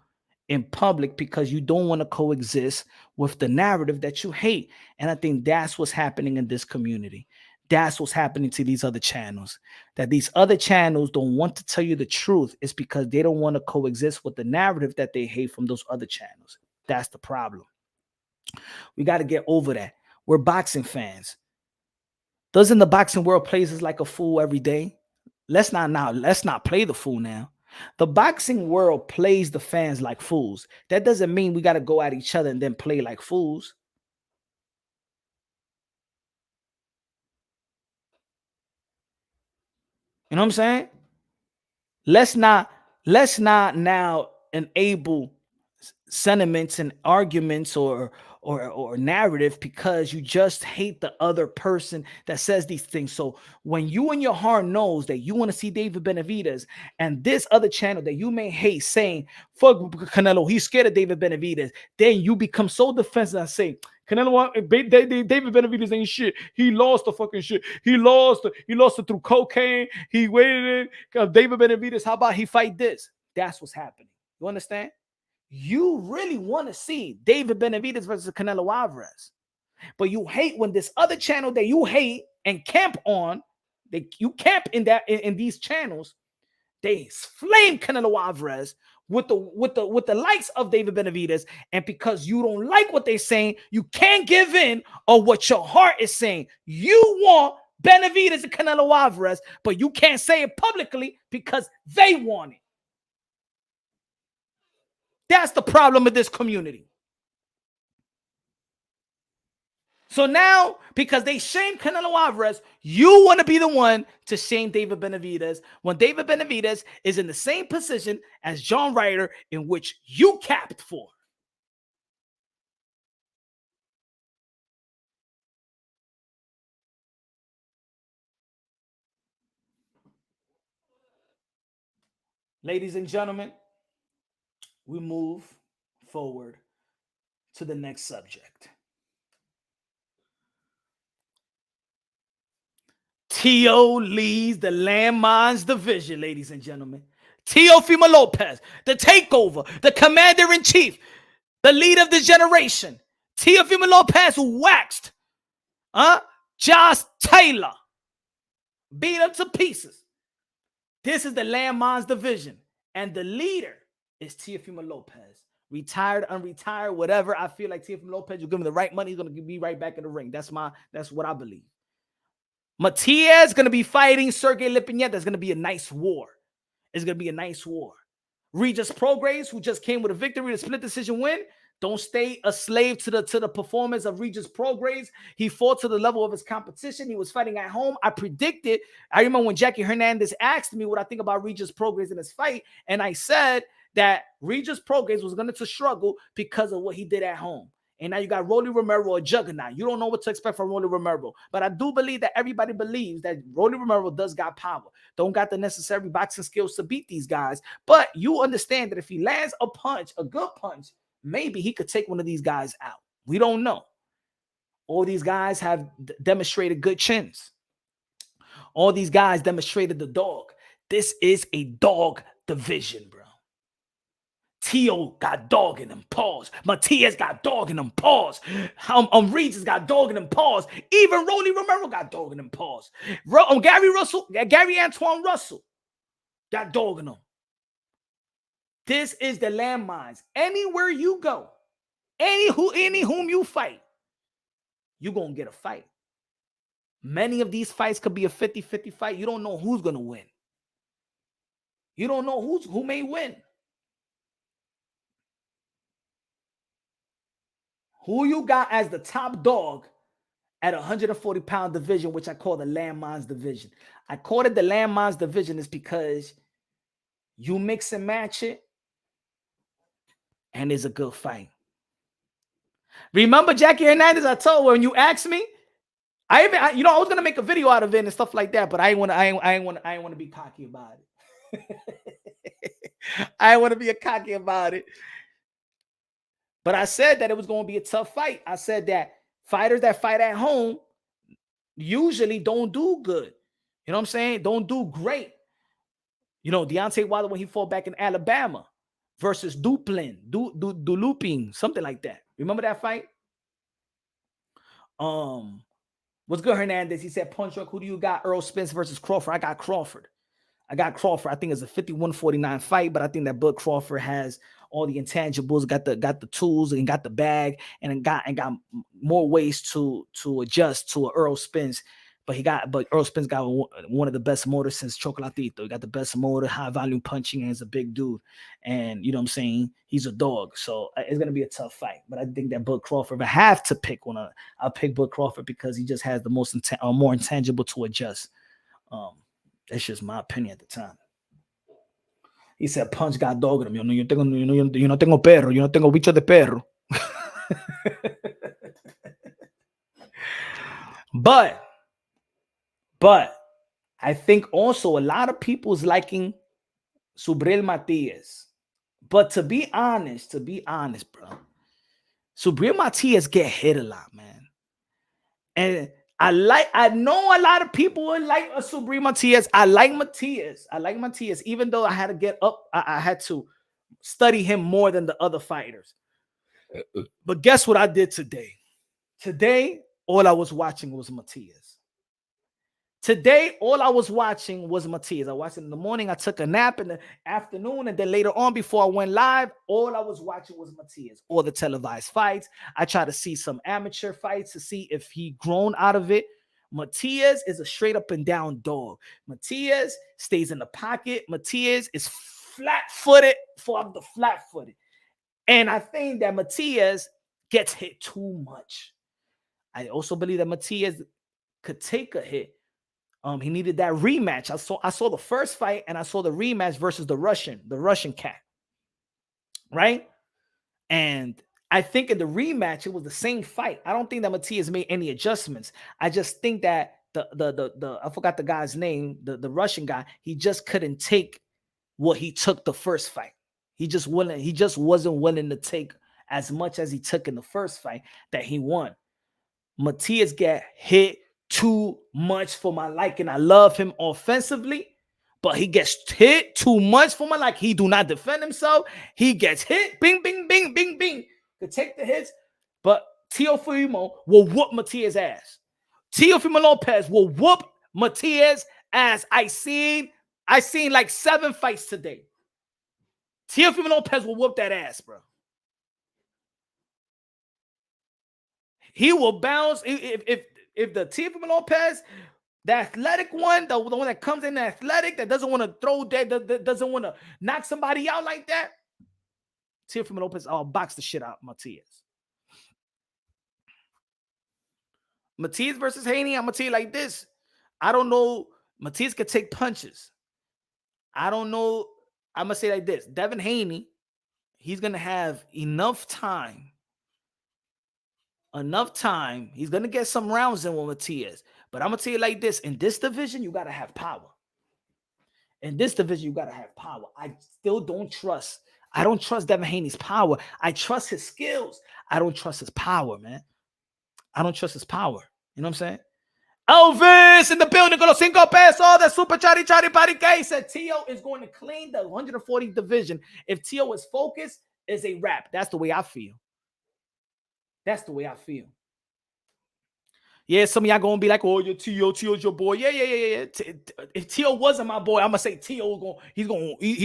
in public because you don't want to coexist with the narrative that you hate. And I think that's what's happening in this community. That's what's happening to these other channels. That these other channels don't want to tell you the truth. It's because they don't want to coexist with the narrative that they hate from those other channels. That's the problem. We got to get over that. We're boxing fans. Doesn't the boxing world plays us like a fool every day? Let's not play the fool now. The boxing world plays the fans like fools. That doesn't mean we got to go at each other and then play like fools. You know what I'm saying? Let's not now enable sentiments and arguments or narrative because you just hate the other person that says these things. So when you in your heart knows that you want to see David Benavidez and this other channel that you may hate saying, fuck Canelo, he's scared of David Benavidez, then you become so defensive and say, Canelo, David Benavidez ain't shit. He lost the fucking shit. He lost it through cocaine. He waited it. David Benavidez, how about he fight this? That's what's happening. You understand? You really want to see David Benavidez versus Canelo Alvarez, but you hate when this other channel that you hate and camp on, you camp in these channels, they flame Canelo Alvarez with the likes of David Benavidez, and because you don't like what they're saying, you can't give in or what your heart is saying. You want Benavidez and Canelo Alvarez, but you can't say it publicly because they want it. That's the problem with this community. So now, because they shame Canelo Alvarez, you want to be the one to shame David Benavidez when David Benavidez is in the same position as John Ryder, in which you capped for. Ladies and gentlemen, we move forward to the next subject. Tio leads the landmines division, ladies and gentlemen. Teofimo Lopez, the takeover, the commander-in-chief, the leader of the generation. Teofimo Lopez waxed Josh Taylor, beat up to pieces. This is the landmines division, and the leader is Teofimo Lopez. Retired, unretired, whatever. I feel like Teofimo Lopez, you give him the right money, he's going to be right back in the ring. That's what I believe. Matias going to be fighting Sergey Lipinets. That's going to be a nice war. It's going to be a nice war. Regis Prograis, who just came with a victory, a split decision win. Don't stay a slave to the performance of Regis Prograis. He fought to the level of his competition. He was fighting at home. I remember when Jackie Hernandez asked me what I think about Regis Prograis in his fight, and I said that Regis Prograis was going to struggle because of what he did at home. And now you got Rolly Romero, a juggernaut. You don't know what to expect from Rolly Romero. But I do believe that everybody believes that Rolly Romero does got power. Don't got the necessary boxing skills to beat these guys. But you understand that if he lands a punch, a good punch, maybe he could take one of these guys out. We don't know. All these guys have demonstrated good chins. All these guys demonstrated the dog. This is a dog division, bro. Tio got dog in them, pause. Matias got dog in them, pause. Regis got dog in them, pause. Even Rolly Romero got dog in them, pause. Gary Antoine Russell got dog in them. This is the landmines. Anywhere you go, any whom you fight, you're going to get a fight. Many of these fights could be a 50-50 fight. You don't know who's going to win. You don't know who may win. Who you got as the top dog at 140-pound division, which I call the landmines division. I call it the landmines division is because you mix and match it, and it's a good fight. Remember Jackie Hernandez? I told her when you asked me, I was gonna make a video out of it and stuff like that, but I ain't want to be cocky about it. I ain't want to be cocky about it. But I said that it was going to be a tough fight. I said that fighters that fight at home usually don't do good. You know what I'm saying? Don't do great. You know, Deontay Wilder when he fought back in Alabama versus Dulupin, something like that. Remember that fight? What's good, Hernandez? He said, Punch Drunk, who do you got? Earl Spence versus Crawford. I got Crawford. I think it's a 51-49 fight, but I think that Bud Crawford has all the intangibles, got the tools and got the bag and got more ways to adjust to Earl Spence. But Earl Spence got one of the best motors since Chocolatito. He got the best motor, high volume punching, and he's a big dude. And you know what I'm saying? He's a dog. So it's gonna be a tough fight. But I think that Bud Crawford, if I have to pick one, I'll pick Bud Crawford because he just has the more intangible to adjust. That's just my opinion at the time. He said, Punch got dog in him. Yo no tengo perro. Yo no tengo bicho de perro. But I think also a lot of people is liking Subriel Matias. But to be honest, bro, Subriel Matias get hit a lot, man. And I know a lot of people would like a Subriel Matias. I like Matias, even though I had to get up. I had to study him more than the other fighters. But guess what I did today? Today, all I was watching was Matias. I watched it in the morning. I took a nap in the afternoon, and then later on, before I went live, all I was watching was Matias. All the televised fights. I tried to see some amateur fights to see if he grown out of it. Matias is a straight up and down dog. Matias stays in the pocket. Matias is flat-footed for the flat-footed. And I think that Matias gets hit too much. I also believe that Matias could take a hit. He needed that rematch. I saw the first fight and I saw the rematch versus the Russian cat. Right? And I think in the rematch, it was the same fight. I don't think that Matias made any adjustments. I just think that the I forgot the guy's name, the Russian guy, he just couldn't take what he took the first fight. He just wasn't willing to take as much as he took in the first fight that he won. Matias get hit too much for my liking. I love him offensively, but he gets hit too much for my liking. He do not defend himself. He gets hit, bing, bing, bing, bing, bing, to take the hits. But Teofimo will whoop Matias' ass. Teofimo Lopez will whoop Matias' ass. I seen like 7 fights today. Teofimo Lopez will whoop that ass, bro. He will bounce if the Teofimo Lopez, the athletic one, the one that comes in athletic, that doesn't want to throw that doesn't want to knock somebody out like that. Teofimo Lopez, I'll box the shit out Matias. Matias versus Haney, I'm gonna tell you like this. I don't know. Matias could take punches. I don't know. I'm gonna say like this. Devin Haney, he's gonna have enough time. He's gonna get some rounds in with Matias. But I'm gonna tell you like this: in this division, you gotta have power. In this division, you gotta have power. I still don't trust. I don't trust Devin Haney's power. I trust his skills. I don't trust his power, man. I don't trust his power. You know what I'm saying? Elvis in the building con los 5 pesos. The super chari party guy said Tio is going to clean the 140 division. If Tio is focused, it's a wrap. That's the way I feel. That's the way I feel. Yeah, some of y'all gonna be like, "Oh, your Tio's your boy." Yeah. If Tio wasn't my boy, I'm gonna say Tio he's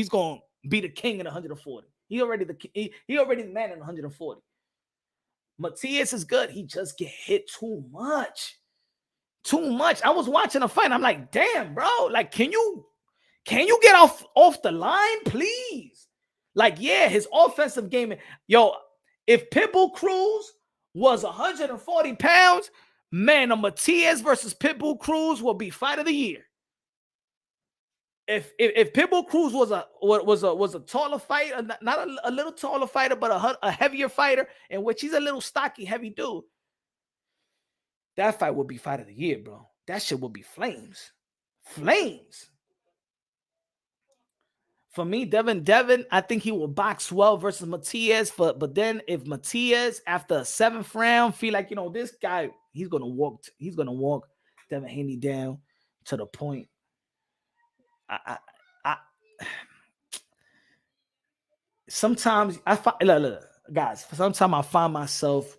gonna be the king in 140. He already the man in 140. Matias is good. He just get hit too much. I was watching a fight. I'm like, damn, bro. Like, can you get off the line, please? Like, yeah, his offensive game. Yo, if Pitbull Cruz was 140 pounds, man, a Matias versus Pitbull Cruz will be fight of the year. If Pitbull Cruz was a taller fighter, not a little taller fighter, but a heavier fighter, in which he's a little stocky, heavy dude, that fight would be fight of the year, bro. That shit would be flames. For me, Devin, I think he will box well versus Matias. But then if Matias, after a 7th round, feel like, this guy, he's gonna walk Devin Haney down to the point. Sometimes guys, sometimes I find myself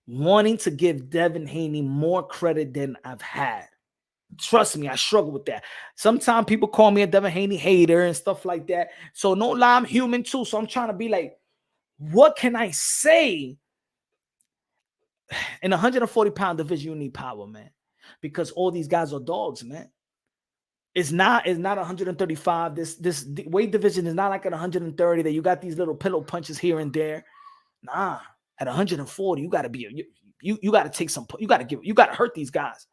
wanting to give Devin Haney more credit than I've had. Trust me, I struggle with that. Sometimes people call me a Devin Haney hater and stuff like that. So no lie, I'm human too. So I'm trying to be like, what can I say? In a 140-pound division, you need power, man. Because all these guys are dogs, man. It's not 135. This weight division is not like at 130 that you got these little pillow punches here and there. Nah, at 140, you gotta you gotta take some, you gotta hurt these guys.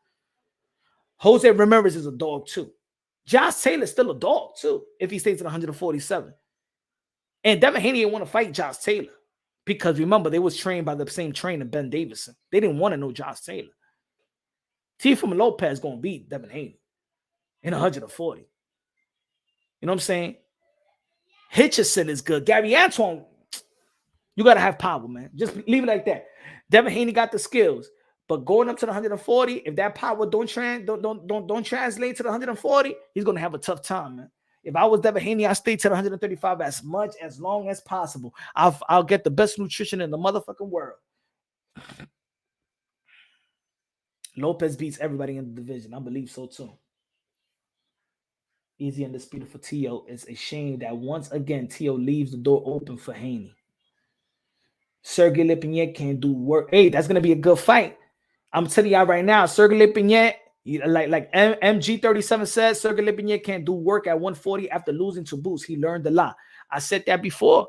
Jose Ramirez is a dog too. Josh Taylor's still a dog too if he stays at 147. And Devin Haney didn't want to fight Josh Taylor because remember they was trained by the same trainer, Ben Davison. They didn't want to know Josh Taylor. Teofimo Lopez gonna beat Devin Haney in 140. You know what I'm saying? Hitchison is good. Gary Antoine, you gotta have power, man. Just leave it like that. Devin Haney got the skills. But going up to the 140, if that power don't translate to the 140, he's gonna have a tough time, man. If I was Devin Haney, I stay to the 135 as long as possible. I'll get the best nutrition in the motherfucking world. Lopez beats everybody in the division. I believe so too. Easy undisputed for Tio. It's a shame that once again Tio leaves the door open for Haney. Sergey Lipinets can't do work. Hey, that's gonna be a good fight. I'm telling y'all right now, Sergey Lipinets, like MG37 says, Sergey Lipinets can't do work at 140 after losing to Boost. He learned a lot. I said that before.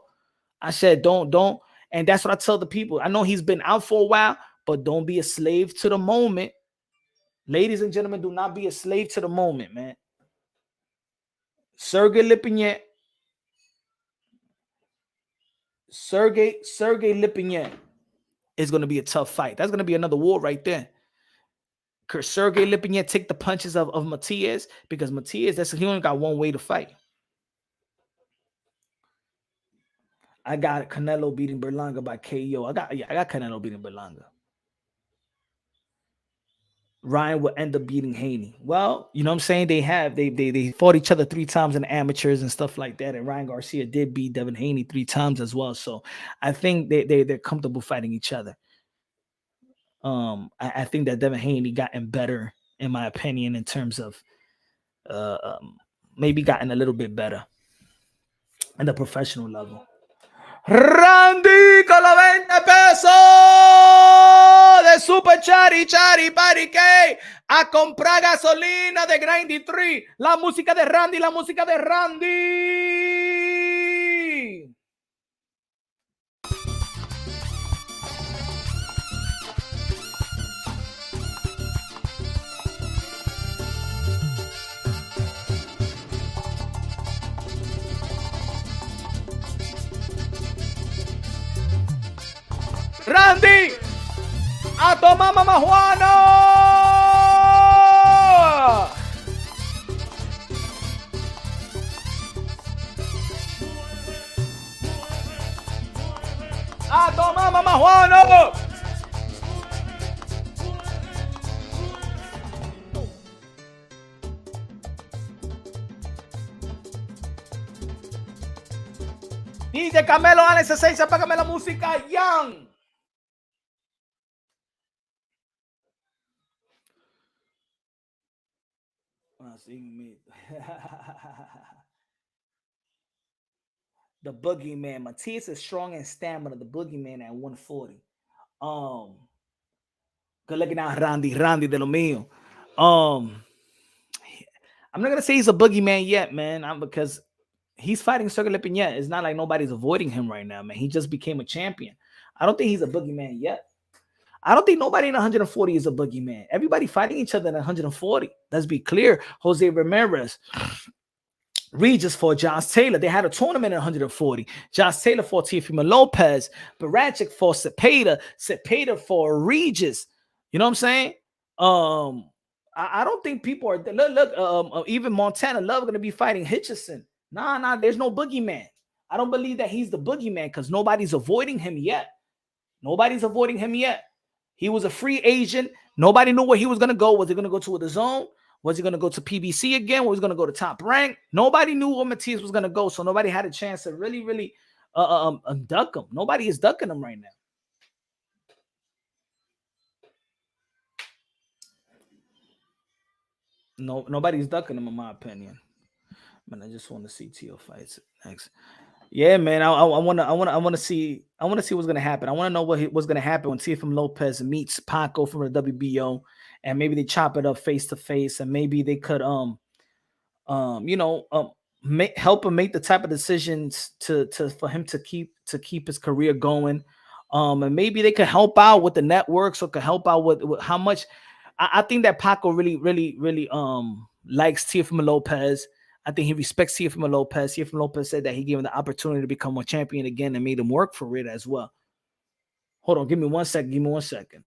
I said, don't. And that's what I tell the people. I know he's been out for a while, but don't be a slave to the moment. Ladies and gentlemen, do not be a slave to the moment, man. Sergey Lipinets is going to be a tough fight. That's going to be another war right there. Sergey Lipinets take the punches of Matias, because Matias, he only got one way to fight. I got Canelo beating Berlanga by KO. I got Canelo beating Berlanga. Ryan will end up beating Haney. Well, you know what I'm saying? They fought each other 3 times in amateurs and stuff like that. And Ryan Garcia did beat Devin Haney 3 times as well. So I think they're comfortable fighting each other. I think that Devin Haney gotten better, in my opinion, in terms of maybe gotten a little bit better at the professional level. Randy con los 20 pesos de Super Chari Pari K a comprar gasolina de 93. La música de Randy. Randy, a tomar mamá Juano. A tomar mamá Juano. DJ Camelo, Alex 6, apágame la música, Young. The boogeyman. Matias is strong and stamina. The boogeyman at 140. Good looking out, Randy de lo mío. I'm not gonna say he's a boogeyman yet, man, because he's fighting Sergey Lipinets. It's not like nobody's avoiding him right now, man. He just became a champion. I don't think he's a boogeyman yet. I don't think nobody in 140 is a boogeyman. Everybody fighting each other in 140. Let's be clear. Jose Ramirez, Regis fought Josh Taylor. They had a tournament at 140. Josh Taylor fought Teofimo Lopez. Barajic fought Cepeda for Regis. You know what I'm saying? I don't think people are look. Even Montana Love going to be fighting Hitchison. Nah. There's no boogeyman. I don't believe that he's the boogeyman because nobody's avoiding him yet. He was a free agent. Nobody knew where he was going to go. Was he going to go to the zone? Was he going to go to PBC again? Was he going to go to Top Rank? Nobody knew where Matias was going to go, so nobody had a chance to really duck him. Nobody is ducking him right now. No, nobody's ducking him, in my opinion. Man, I just want to see Tio fights next. Yeah, man. I want to see what's gonna happen. I want to know what's gonna happen when Teofimo Lopez meets Paco from the WBO, and maybe they chop it up face to face, and maybe they could help him make the type of decisions for him to keep his career going. And maybe they could help out with the networks, or could help out with how much. I think that Paco really likes Teofimo Lopez. I think he respects Teofimo Lopez. Teofimo Lopez said that he gave him the opportunity to become a champion again and made him work for it as well. Hold on, give me 1 second.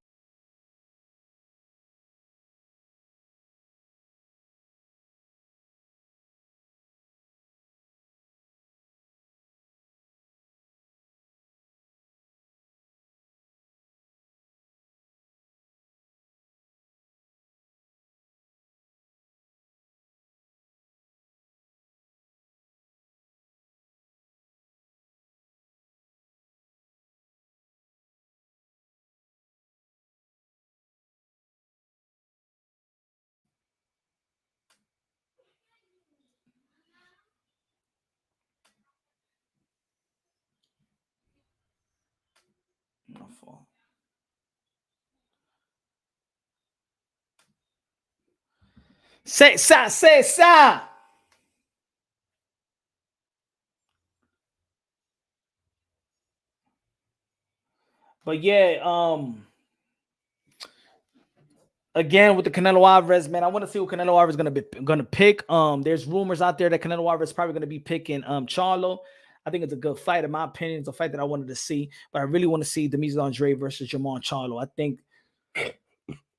My fault. Say sa. But yeah, again with the Canelo Alvarez, man, I want to see what Canelo Alvarez is gonna pick. There's rumors out there that Canelo Alvarez is probably gonna be picking Charlo. I think it's a good fight, in my opinion. It's a fight that I wanted to see, but I really want to see Demetrius Andrade versus Jamon Charlo. I think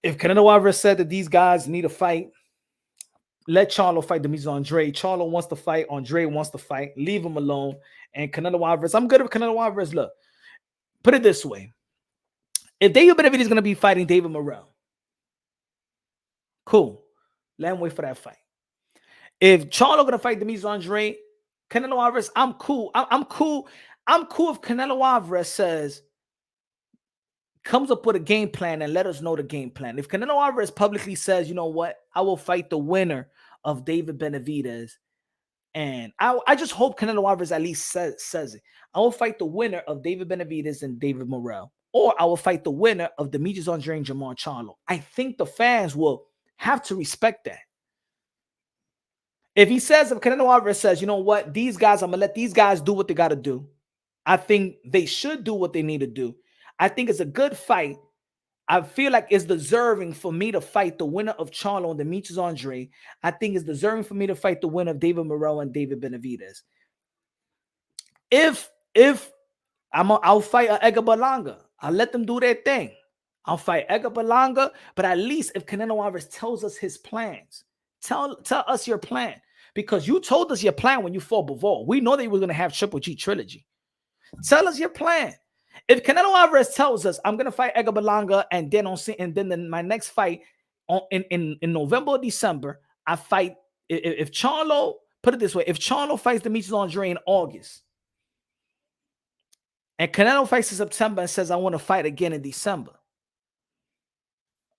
if Canelo Alvarez said that these guys need a fight, let Charlo fight Demetrius Andrade. Charlo wants to fight. Andrade wants to fight. Leave him alone. And Canelo Alvarez, I'm good with Canelo Alvarez. Look, put it this way. If David Benavidez is going to be fighting David Morrell, cool. Let him wait for that fight. If Charlo going to fight Demetrius Andrade, Canelo Alvarez, I'm cool. I'm cool. I'm cool if Canelo Alvarez comes up with a game plan and let us know the game plan. If Canelo Alvarez publicly says, you know what, I will fight the winner of David Benavidez, and I just hope Canelo Alvarez at least says it. I will fight the winner of David Benavidez and David Morrell, or I will fight the winner of Demetrius Andrade and Jamon Charlo. I think the fans will have to respect that. If Canelo Alvarez says, you know what, these guys, I'm going to let these guys do what they got to do. I think they should do what they need to do. I think it's a good fight. I feel like it's deserving for me to fight the winner of Charlo and Demetrius Andrade. I think it's deserving for me to fight the winner of David Morrell and David Benavidez. If I'll fight Edgar Berlanga. I'll let them do their thing. I'll fight Edgar Berlanga, but at least if Canelo Alvarez tells us his plans, tell us your plan. Because you told us your plan when you fought Bivol. We know that you were going to have Triple G trilogy. Tell us your plan. If Canelo Alvarez tells us I'm gonna fight Edgar Berlanga and then my next fight in November or December, I fight if Charlo, put it this way, if Charlo fights Demetrius Andrade in August and Canelo fights in September and says I want to fight again in December,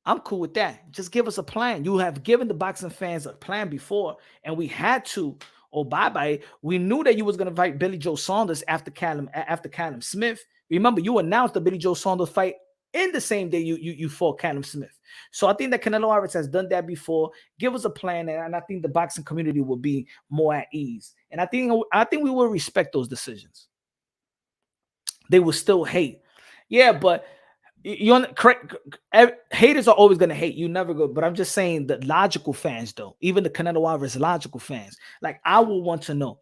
I'm cool with that. Just give us a plan. You have given the boxing fans a plan before, and we had to abide by it. We knew that you was gonna fight Billy Joe Saunders after Callum Smith. Remember, you announced the Billy Joe Saunders fight in the same day you fought Callum Smith. So I think that Canelo Alvarez has done that before. Give us a plan, and I think the boxing community will be more at ease. And I think we will respect those decisions. They will still hate. Yeah, but haters are always going to hate. You never go. But I'm just saying the logical fans, though, even the Canelo Alvarez logical fans, like I will want to know,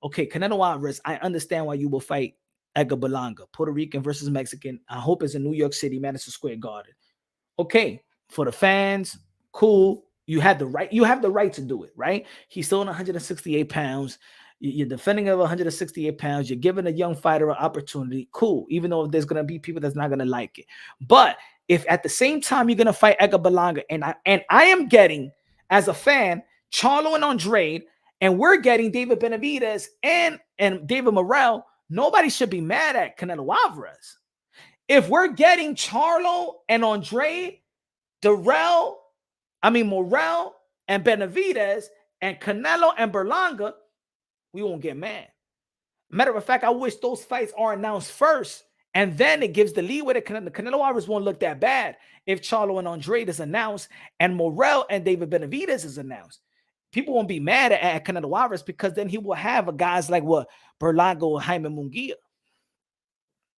okay, Canelo Alvarez, I understand why you will fight Edgar Berlanga, Puerto Rican versus Mexican. I hope it's in New York City, Madison Square Garden. Okay, for the fans, cool. You have the right to do it, right? He's still 168 pounds. You're defending over 168 pounds. You're giving a young fighter an opportunity. Cool. Even though there's going to be people that's not going to like it. But if at the same time you're going to fight Edgar Berlanga, and I am getting, as a fan, Charlo and Andrade, and we're getting David Benavidez and David Morrell, nobody should be mad at Canelo Alvarez. If we're getting Charlo and Andrade, Morrell and Benavidez and Canelo and Berlanga, we won't get mad. Matter of fact, I wish those fights are announced first, and then it gives the leeway to Canelo Alvarez won't look that bad if Charlo and Andrade is announced and Morrell and David Benavidez is announced. People won't be mad at Canelo Alvarez because then he will have guys like Berlanga or Jaime Munguia. You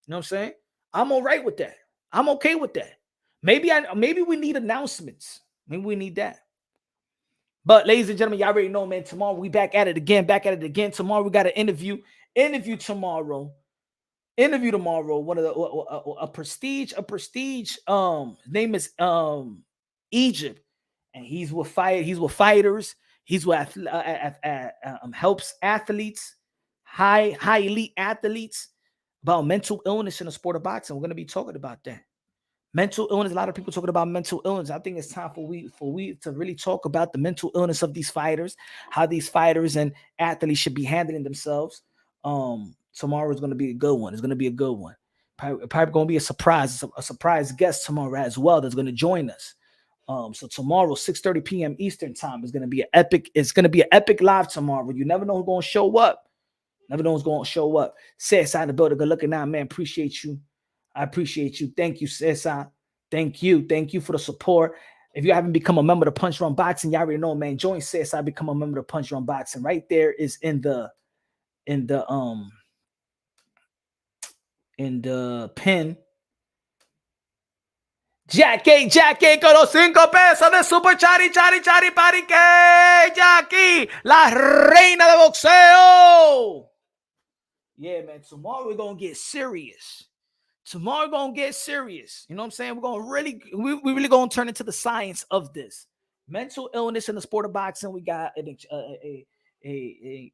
know what I'm saying? I'm all right with that. I'm okay with that. Maybe we need announcements. Maybe we need that. But ladies and gentlemen, y'all already know, man, tomorrow we back at it again. Tomorrow we got an interview tomorrow. One of a prestige name is Egypt, and he's with fighters. He's with helps athletes, high elite athletes, about mental illness in the sport of boxing. We're going to be talking about that. Mental illness. A lot of people talking about mental illness. I think it's time for we to really talk about the mental illness of these fighters, how these fighters and athletes should be handling themselves. Tomorrow is going to be a good one. It's going to be a good one. Probably going to be a surprise guest tomorrow as well that's going to join us. So tomorrow, 6:30 p.m. Eastern time is going to be an epic. It's going to be an epic live tomorrow. You never know who's going to show up. Say inside the building. Good looking out, man. Appreciate you. I appreciate you. Thank you, Cesar. Thank you for the support. If you haven't become a member of the Punch Run Boxing, y'all already know, man. Join Cesar, become a member of the Punch Run Boxing. Right there is in the pin. Jackie con los 5 pesos de Super Chari Parique. Jackie, la reina de boxeo. Yeah, man. Tomorrow we're gonna get serious. Tomorrow we're gonna get serious. You know what I'm saying? We're gonna we really gonna turn into the science of this. Mental illness in the sport of boxing. We got an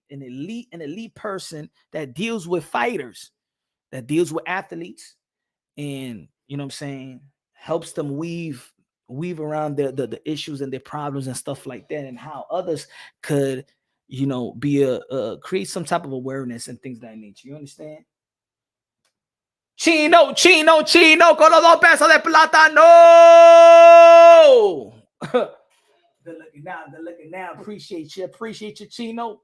elite person that deals with fighters, that deals with athletes, and you know what I'm saying, helps them weave around the issues and their problems and stuff like that, and how others could, you know, be create some type of awareness and things of that nature. You understand? Chino, con los 2 pesos de plátano. Good looking now. Appreciate you, Chino.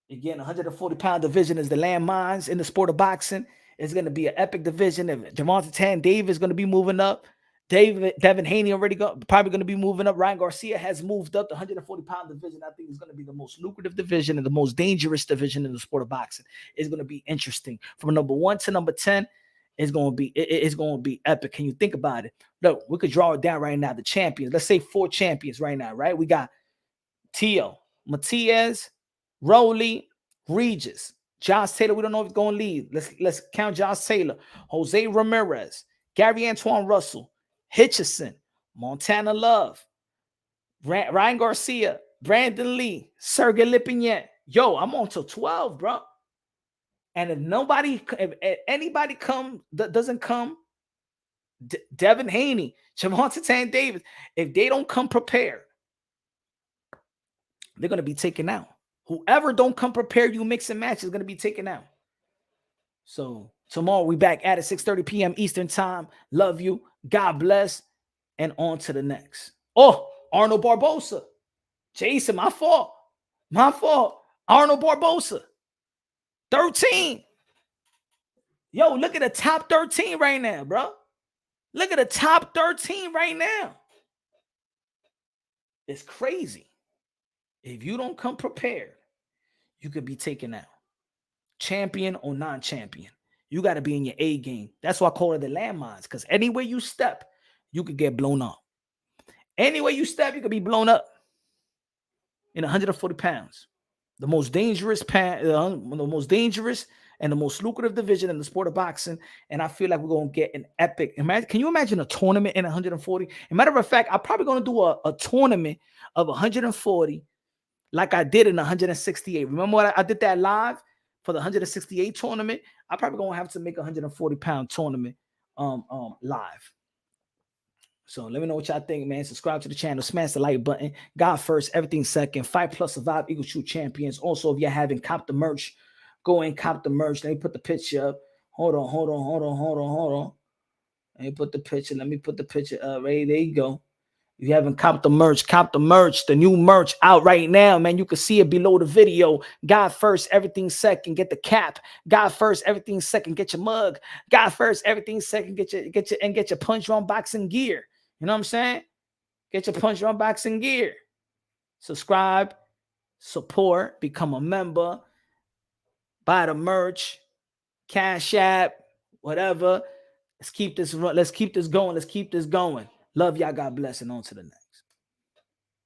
Again, 140-pound division is the landmines in the sport of boxing. It's going to be an epic division. Gervonta Davis is going to be moving up. Devin Haney probably going to be moving up. Ryan Garcia has moved up. The 140-pound division, I think, is going to be the most lucrative division and the most dangerous division in the sport of boxing. It's going to be interesting. From number 1 to number 10, it's going to be epic. Can you think about it? Look, we could draw it down right now. The champions. Let's say 4 champions right now, right? We got Tio, Matias, Rowley, Regis, Josh Taylor. We don't know if he's going to lead. Let's count Josh Taylor, Jose Ramirez, Gary Antoine Russell, Hitchison, Montana Love, Ryan Garcia, Brandon Lee, Sergey Lipinyan. Yo, I'm on to 12, bro. And if anybody doesn't come, Devin Haney, Gervonta Davis, if they don't come prepared, they're going to be taken out. Whoever don't come prepared, you mix and match, is going to be taken out. So tomorrow we back at it, 6:30 p.m. Eastern time. Love you. God bless. And on to the next. Oh, Arnold Barbosa. Jason, my fault. Arnold Barbosa. 13. Yo, look at the top 13 right now, bro. Look at the top 13 right now. It's crazy. If you don't come prepared, you could be taken out. Champion or non-champion. You got to be in your A game. That's why I call it the landmines, because anywhere you step, you could get blown up. Anywhere you step, you could be blown up. In 140 pounds. The most dangerous and the most lucrative division in the sport of boxing. And I feel like we're going to get an epic. Can you imagine a tournament in 140? As a matter of fact, I'm probably going to do a tournament of 140 like I did in 168. Remember what I did that live for the 168 tournament? I'm probably going to have to make a 140-pound tournament live. So let me know what y'all think, man. Subscribe to the channel. Smash the like button. God first, everything second. Fight plus survive equals true champions. Also, if you haven't copped the merch, go and cop the merch. Let me put the picture up. Hold on. Let me put the picture up. Right, there you go. If you haven't copped the merch, cop the merch. The new merch out right now, man. You can see it below the video. God first, everything second. Get the cap. God first, everything second. Get your mug. God first, everything second. Get your punch on boxing gear. You know what I'm saying? Get your punch on boxing gear. Subscribe, support, become a member, buy the merch, Cash App, whatever. Let's keep this going. Love y'all. God bless, and on to the next.